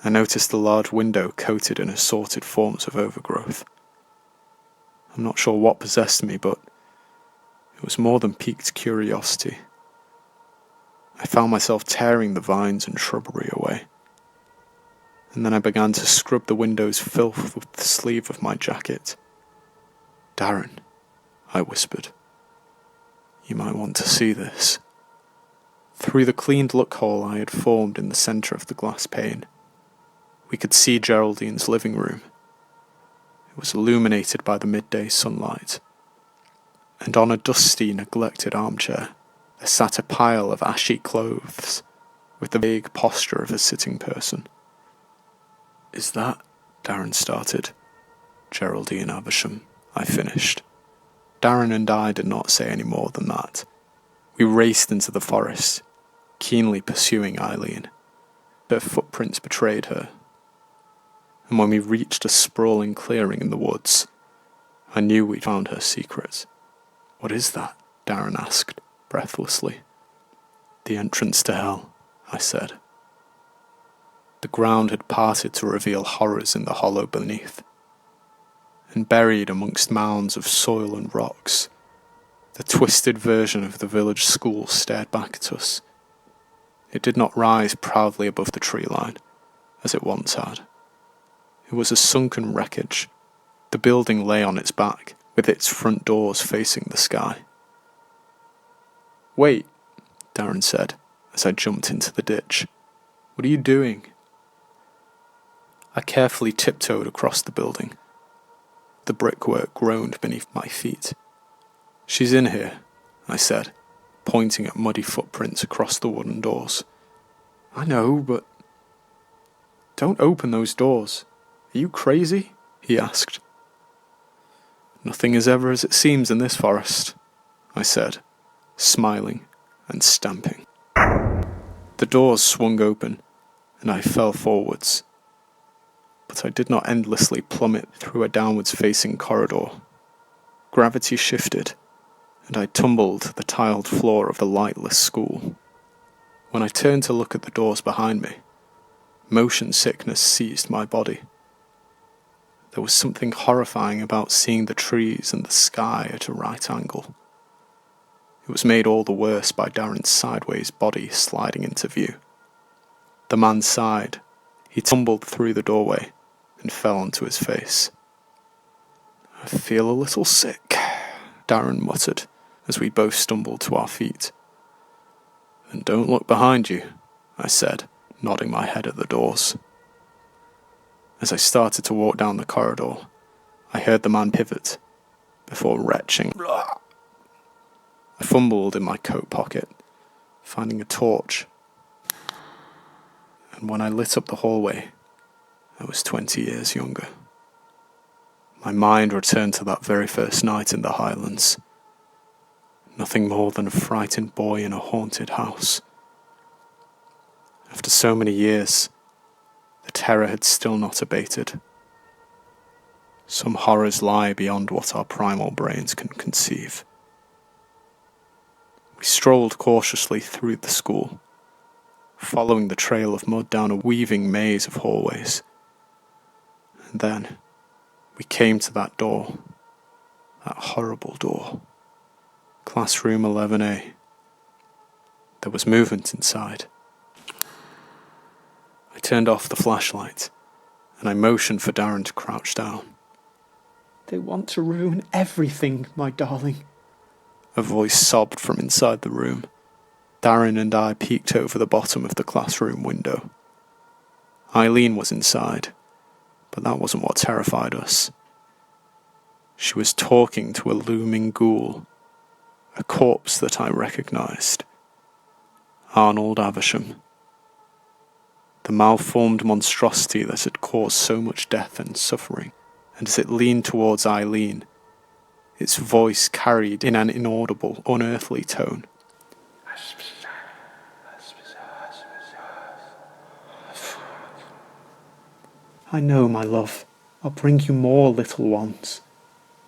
S5: I noticed a large window coated in assorted forms of overgrowth. I'm not sure what possessed me, but it was more than piqued curiosity. I found myself tearing the vines and shrubbery away, and then I began to scrub the window's filth with the sleeve of my jacket. "Darren," I whispered, "you might want to see this." Through the cleaned loophole I had formed in the centre of the glass pane, we could see Geraldine's living room. It was illuminated by the midday sunlight, and on a dusty, neglected armchair there sat a pile of ashy clothes with the vague posture of a sitting person. "Is that—" Darren started. "Geraldine Aversham," I finished. Darren and I did not say any more than that. We raced into the forest, keenly pursuing Eileen. Her footprints betrayed her, and when we reached a sprawling clearing in the woods, I knew we'd found her secret. "What is that?" Darren asked, breathlessly. "The entrance to hell," I said. The ground had parted to reveal horrors in the hollow beneath, and buried amongst mounds of soil and rocks, the twisted version of the village school stared back at us. It did not rise proudly above the tree line, as it once had. It was a sunken wreckage. The building lay on its back, with its front doors facing the sky. "Wait," Darren said, as I jumped into the ditch. "What are you doing?" I carefully tiptoed across the building. The brickwork groaned beneath my feet. "She's in here," I said, pointing at muddy footprints across the wooden doors. "I know, but—" "Don't open those doors. Are you crazy?" he asked. "Nothing is ever as it seems in this forest," I said, smiling and stamping. The doors swung open, and I fell forwards. But I did not endlessly plummet through a downwards-facing corridor. Gravity shifted, and I tumbled to the tiled floor of the lightless school. When I turned to look at the doors behind me, motion sickness seized my body. There was something horrifying about seeing the trees and the sky at a right angle. It was made all the worse by Darren's sideways body sliding into view. The man sighed. He tumbled through the doorway and fell onto his face. "I feel a little sick," Darren muttered as we both stumbled to our feet. "And don't look behind you," I said, nodding my head at the doors. As I started to walk down the corridor, I heard the man pivot, before retching. I fumbled in my coat pocket, finding a torch, and when I lit up the hallway, I was 20 years younger. My mind returned to that very first night in the Highlands. Nothing more than a frightened boy in a haunted house. After so many years, the terror had still not abated. Some horrors lie beyond what our primal brains can conceive. We strolled cautiously through the school, following the trail of mud down a weaving maze of hallways. And then we came to that door, that horrible door. Classroom 11A. There was movement inside. I turned off the flashlight, and I motioned for Darren to crouch down.
S3: "They want to ruin everything, my darling."
S5: A voice sobbed from inside the room. Darren and I peeked over the bottom of the classroom window. Eileen was inside, but that wasn't what terrified us. She was talking to a looming ghoul, a corpse that I recognised. Arnold Aversham. The malformed monstrosity that had caused so much death and suffering, and as it leaned towards Eileen, its voice carried in an inaudible, unearthly tone.
S3: "I know, my love. I'll bring you more little ones.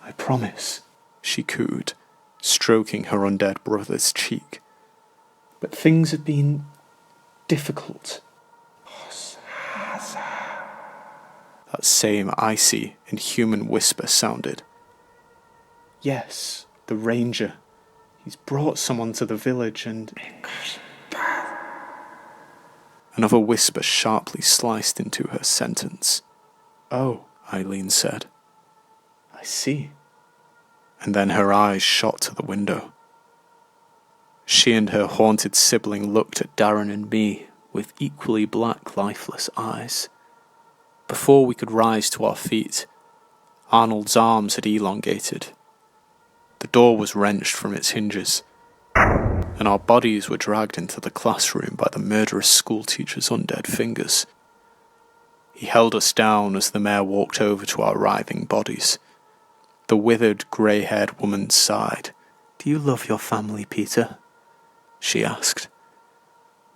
S3: I promise,"
S5: she cooed, stroking her undead brother's cheek.
S3: "But things have been difficult."
S5: That same icy, inhuman whisper sounded.
S3: "Yes, the ranger. He's brought someone to the village and—"
S5: Another whisper sharply sliced into her sentence.
S3: "Oh,
S5: Eileen said.
S3: I see."
S5: And then her eyes shot to the window. She and her haunted sibling looked at Darren and me with equally black, lifeless eyes. Before we could rise to our feet, Arnold's arms had elongated. The door was wrenched from its hinges, and our bodies were dragged into the classroom by the murderous schoolteacher's undead fingers. He held us down as the mayor walked over to our writhing bodies. The withered, grey-haired woman sighed. "Do you love your family, Peter?" she asked.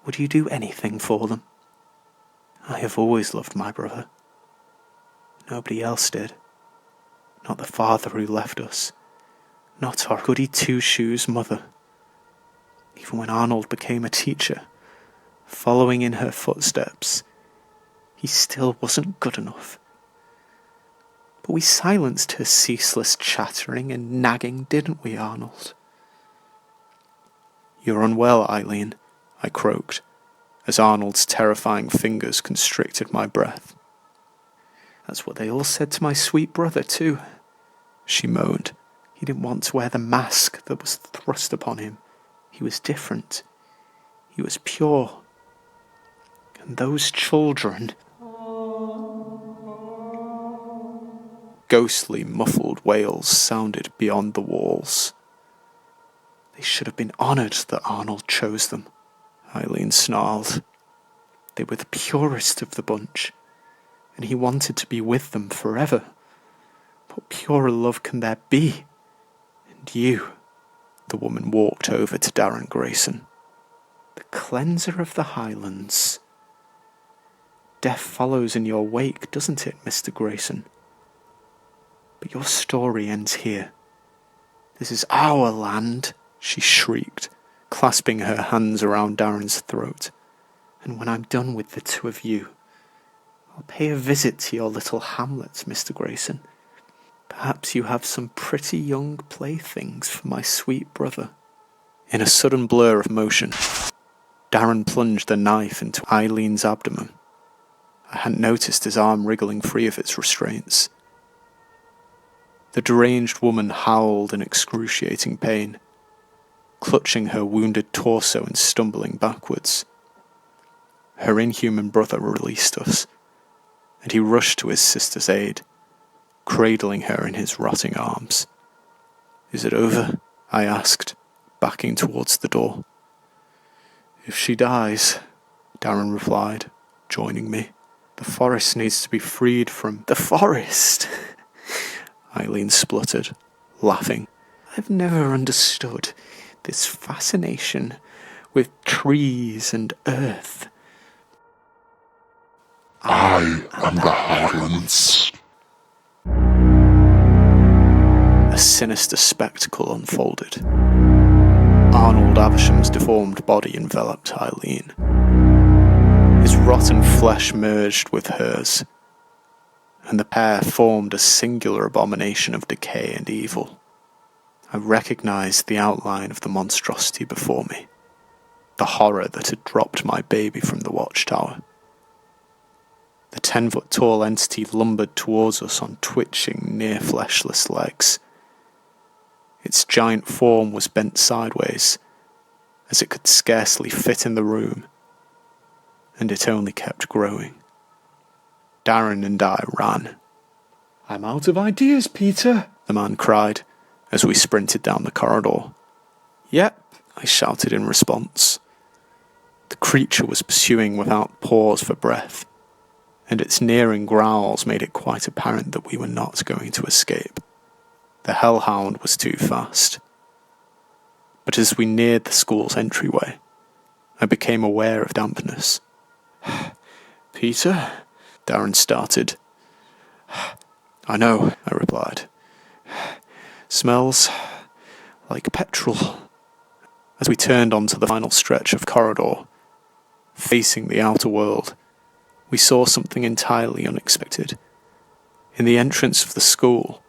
S5: "Would you do anything for them?" "I have always loved my brother. Nobody else did. Not the father who left us. Not our goody two-shoes mother. Even when Arnold became a teacher, following in her footsteps, he still wasn't good enough. But we silenced her ceaseless chattering and nagging, didn't we, Arnold?" "You're unwell, Eileen," I croaked, as Arnold's terrifying fingers constricted my breath. "That's what they all said to my sweet brother, too," she moaned. "He didn't want to wear the mask that was thrust upon him. He was different. He was pure. And those children..." Ghostly, muffled wails sounded beyond the walls. "They should have been honoured that Arnold chose them," Eileen snarled. "They were the purest of the bunch, and he wanted to be with them forever. What purer love can there be? And you..." The woman walked over to Darren Grayson. "The cleanser of the Highlands. Death follows in your wake, doesn't it, Mr. Grayson? But your story ends here. This is our land," she shrieked, clasping her hands around Darren's throat. "And when I'm done with the two of you, I'll pay a visit to your little hamlet, Mr. Grayson. Perhaps you have some pretty young playthings for my sweet brother." In a sudden blur of motion, Darren plunged the knife into Eileen's abdomen. I hadn't noticed his arm wriggling free of its restraints. The deranged woman howled in excruciating pain, clutching her wounded torso and stumbling backwards. Her inhuman brother released us, and he rushed to his sister's aid, cradling her in his rotting arms. "Is it over?" I asked, backing towards the door. "If she dies," Darren replied, joining me, "the forest needs to be freed from..." "The forest?" Eileen spluttered, laughing. "I've never understood this fascination with trees and earth."
S4: I am the Highlands.
S5: A sinister spectacle unfolded. Arnold Avisham's deformed body enveloped Eileen. His rotten flesh merged with hers, and the pair formed a singular abomination of decay and evil. I recognized the outline of the monstrosity before me, the horror that had dropped my baby from the watchtower. The 10-foot-tall entity lumbered towards us on twitching, near-fleshless legs. Its giant form was bent sideways, as it could scarcely fit in the room, and it only kept growing. Darren and I ran.
S3: "I'm out of ideas, Peter,"
S5: the man cried, as we sprinted down the corridor. "Yep," I shouted in response. The creature was pursuing without pause for breath, and its nearing growls made it quite apparent that we were not going to escape. The hellhound was too fast. But as we neared the school's entryway, I became aware of dampness. "Peter?" Darren started. "I know," I replied. "Smells like petrol." As we turned onto the final stretch of corridor, facing the outer world, we saw something entirely unexpected. In the entrance of the school,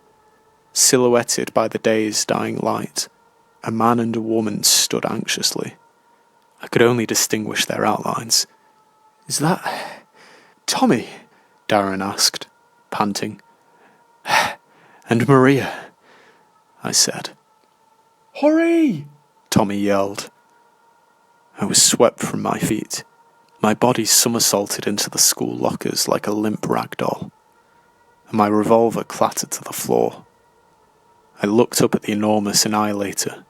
S5: silhouetted by the day's dying light, a man and a woman stood anxiously. I could only distinguish their outlines. "Is that Tommy?" Darren asked, panting. "And Maria," I said.
S3: "Hurry!"
S5: Tommy yelled. I was swept from my feet. My body somersaulted into the school lockers like a limp rag doll. and my revolver clattered to the floor. I looked up at the enormous annihilator,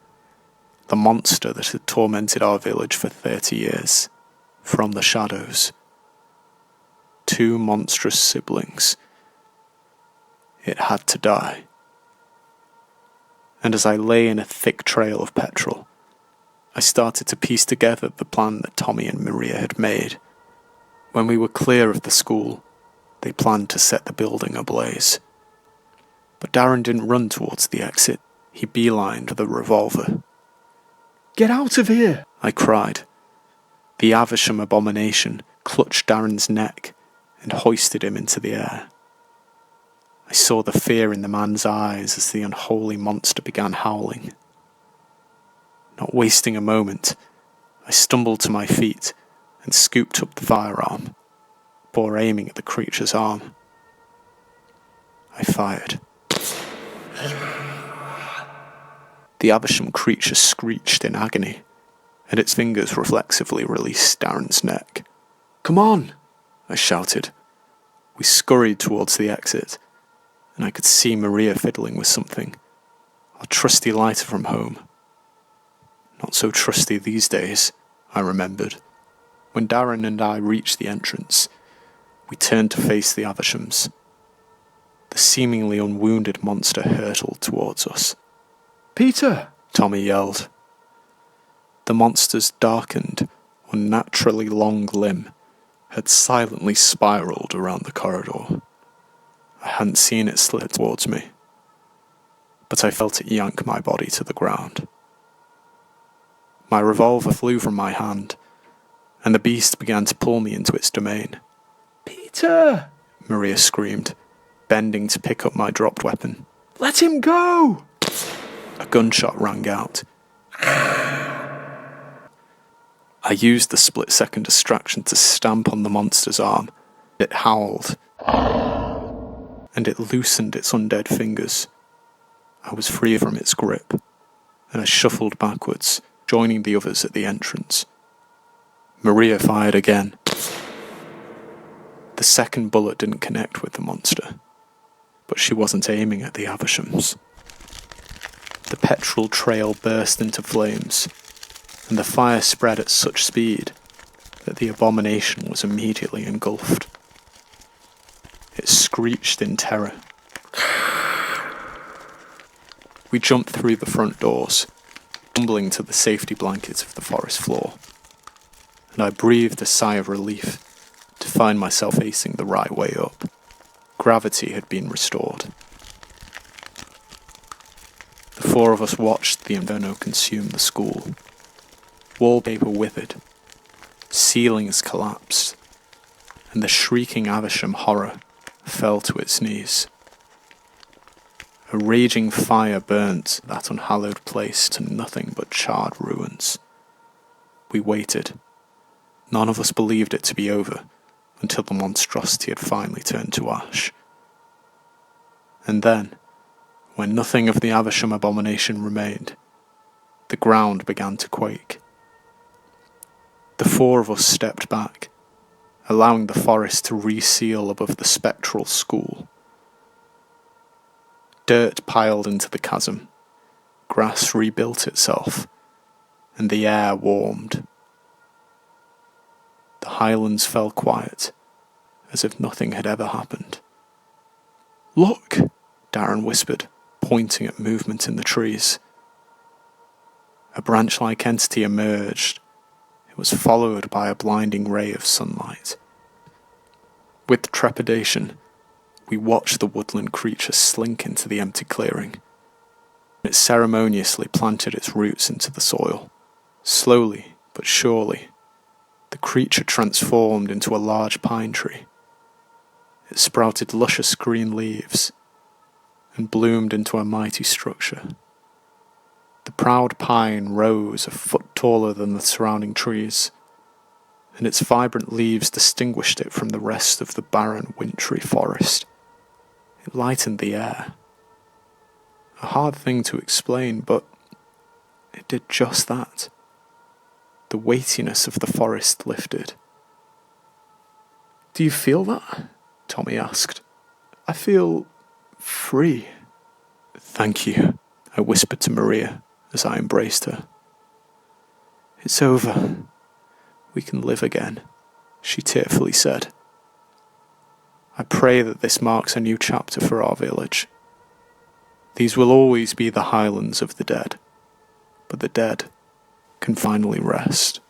S5: the monster that had tormented our village for 30 years, from the shadows. 2 monstrous siblings. It had to die. And as I lay in a thick trail of petrol, I started to piece together the plan that Tommy and Maria had made. When we were clear of the school, they planned to set the building ablaze. But Darren didn't run towards the exit. He beelined the revolver.
S3: Get out of here!
S5: I cried. The Avisham abomination clutched Darren's neck and hoisted him into the air. I saw the fear in the man's eyes as the unholy monster began howling. Not wasting a moment, I stumbled to my feet and scooped up the firearm, before aiming at the creature's arm. I fired. The Avisham creature screeched in agony, and its fingers reflexively released Darren's neck.
S3: Come on!
S5: I shouted. We scurried towards the exit, and I could see Maria fiddling with something. Our trusty lighter from home. Not so trusty these days, I remembered. When Darren and I reached the entrance, we turned to face the Avishams. The seemingly unwounded monster hurtled towards us.
S3: Peter!
S5: Tommy yelled. The monster's darkened, unnaturally long limb had silently spiralled around the corridor. I hadn't seen it slip towards me, but I felt it yank my body to the ground. My revolver flew from my hand, and the beast began to pull me into its domain.
S3: Peter!
S5: Maria screamed, bending to pick up my dropped weapon.
S3: Let him go!
S5: A gunshot rang out. I used the split-second distraction to stamp on the monster's arm. It howled, and it loosened its undead fingers. I was free from its grip, and I shuffled backwards, joining the others at the entrance. Maria fired again. The second bullet didn't connect with the monster, but she wasn't aiming at the Avishams. The petrol trail burst into flames, and the fire spread at such speed that the abomination was immediately engulfed. It screeched in terror. We jumped through the front doors, tumbling to the safety blankets of the forest floor, and I breathed a sigh of relief to find myself facing the right way up. Gravity had been restored. The 4 of us watched the inferno consume the school. Wallpaper withered, ceilings collapsed, and the shrieking Avisham horror fell to its knees. A raging fire burnt that unhallowed place to nothing but charred ruins. We waited. None of us believed it to be over until the monstrosity had finally turned to ash. And then, when nothing of the Avisham abomination remained, the ground began to quake. The 4 of us stepped back, allowing the forest to reseal above the spectral school. Dirt piled into the chasm, grass rebuilt itself, and the air warmed. The Highlands fell quiet, as if nothing had ever happened. "Look!" Darren whispered, pointing at movement in the trees. A branch-like entity emerged. It was followed by a blinding ray of sunlight. With trepidation, we watched the woodland creature slink into the empty clearing. It ceremoniously planted its roots into the soil. Slowly but surely, the creature transformed into a large pine tree. It sprouted luscious green leaves and bloomed into a mighty structure. The proud pine rose a foot taller than the surrounding trees, and its vibrant leaves distinguished it from the rest of the barren, wintry forest. It lightened the air. A hard thing to explain, but it did just that. The weightiness of the forest lifted. "Do you feel that?" Tommy asked. I feel free. Thank you, I whispered to Maria as I embraced her. It's over. We can live again, she tearfully said. I pray that this marks a new chapter for our village. These will always be the Highlands of the dead, but the dead can finally rest.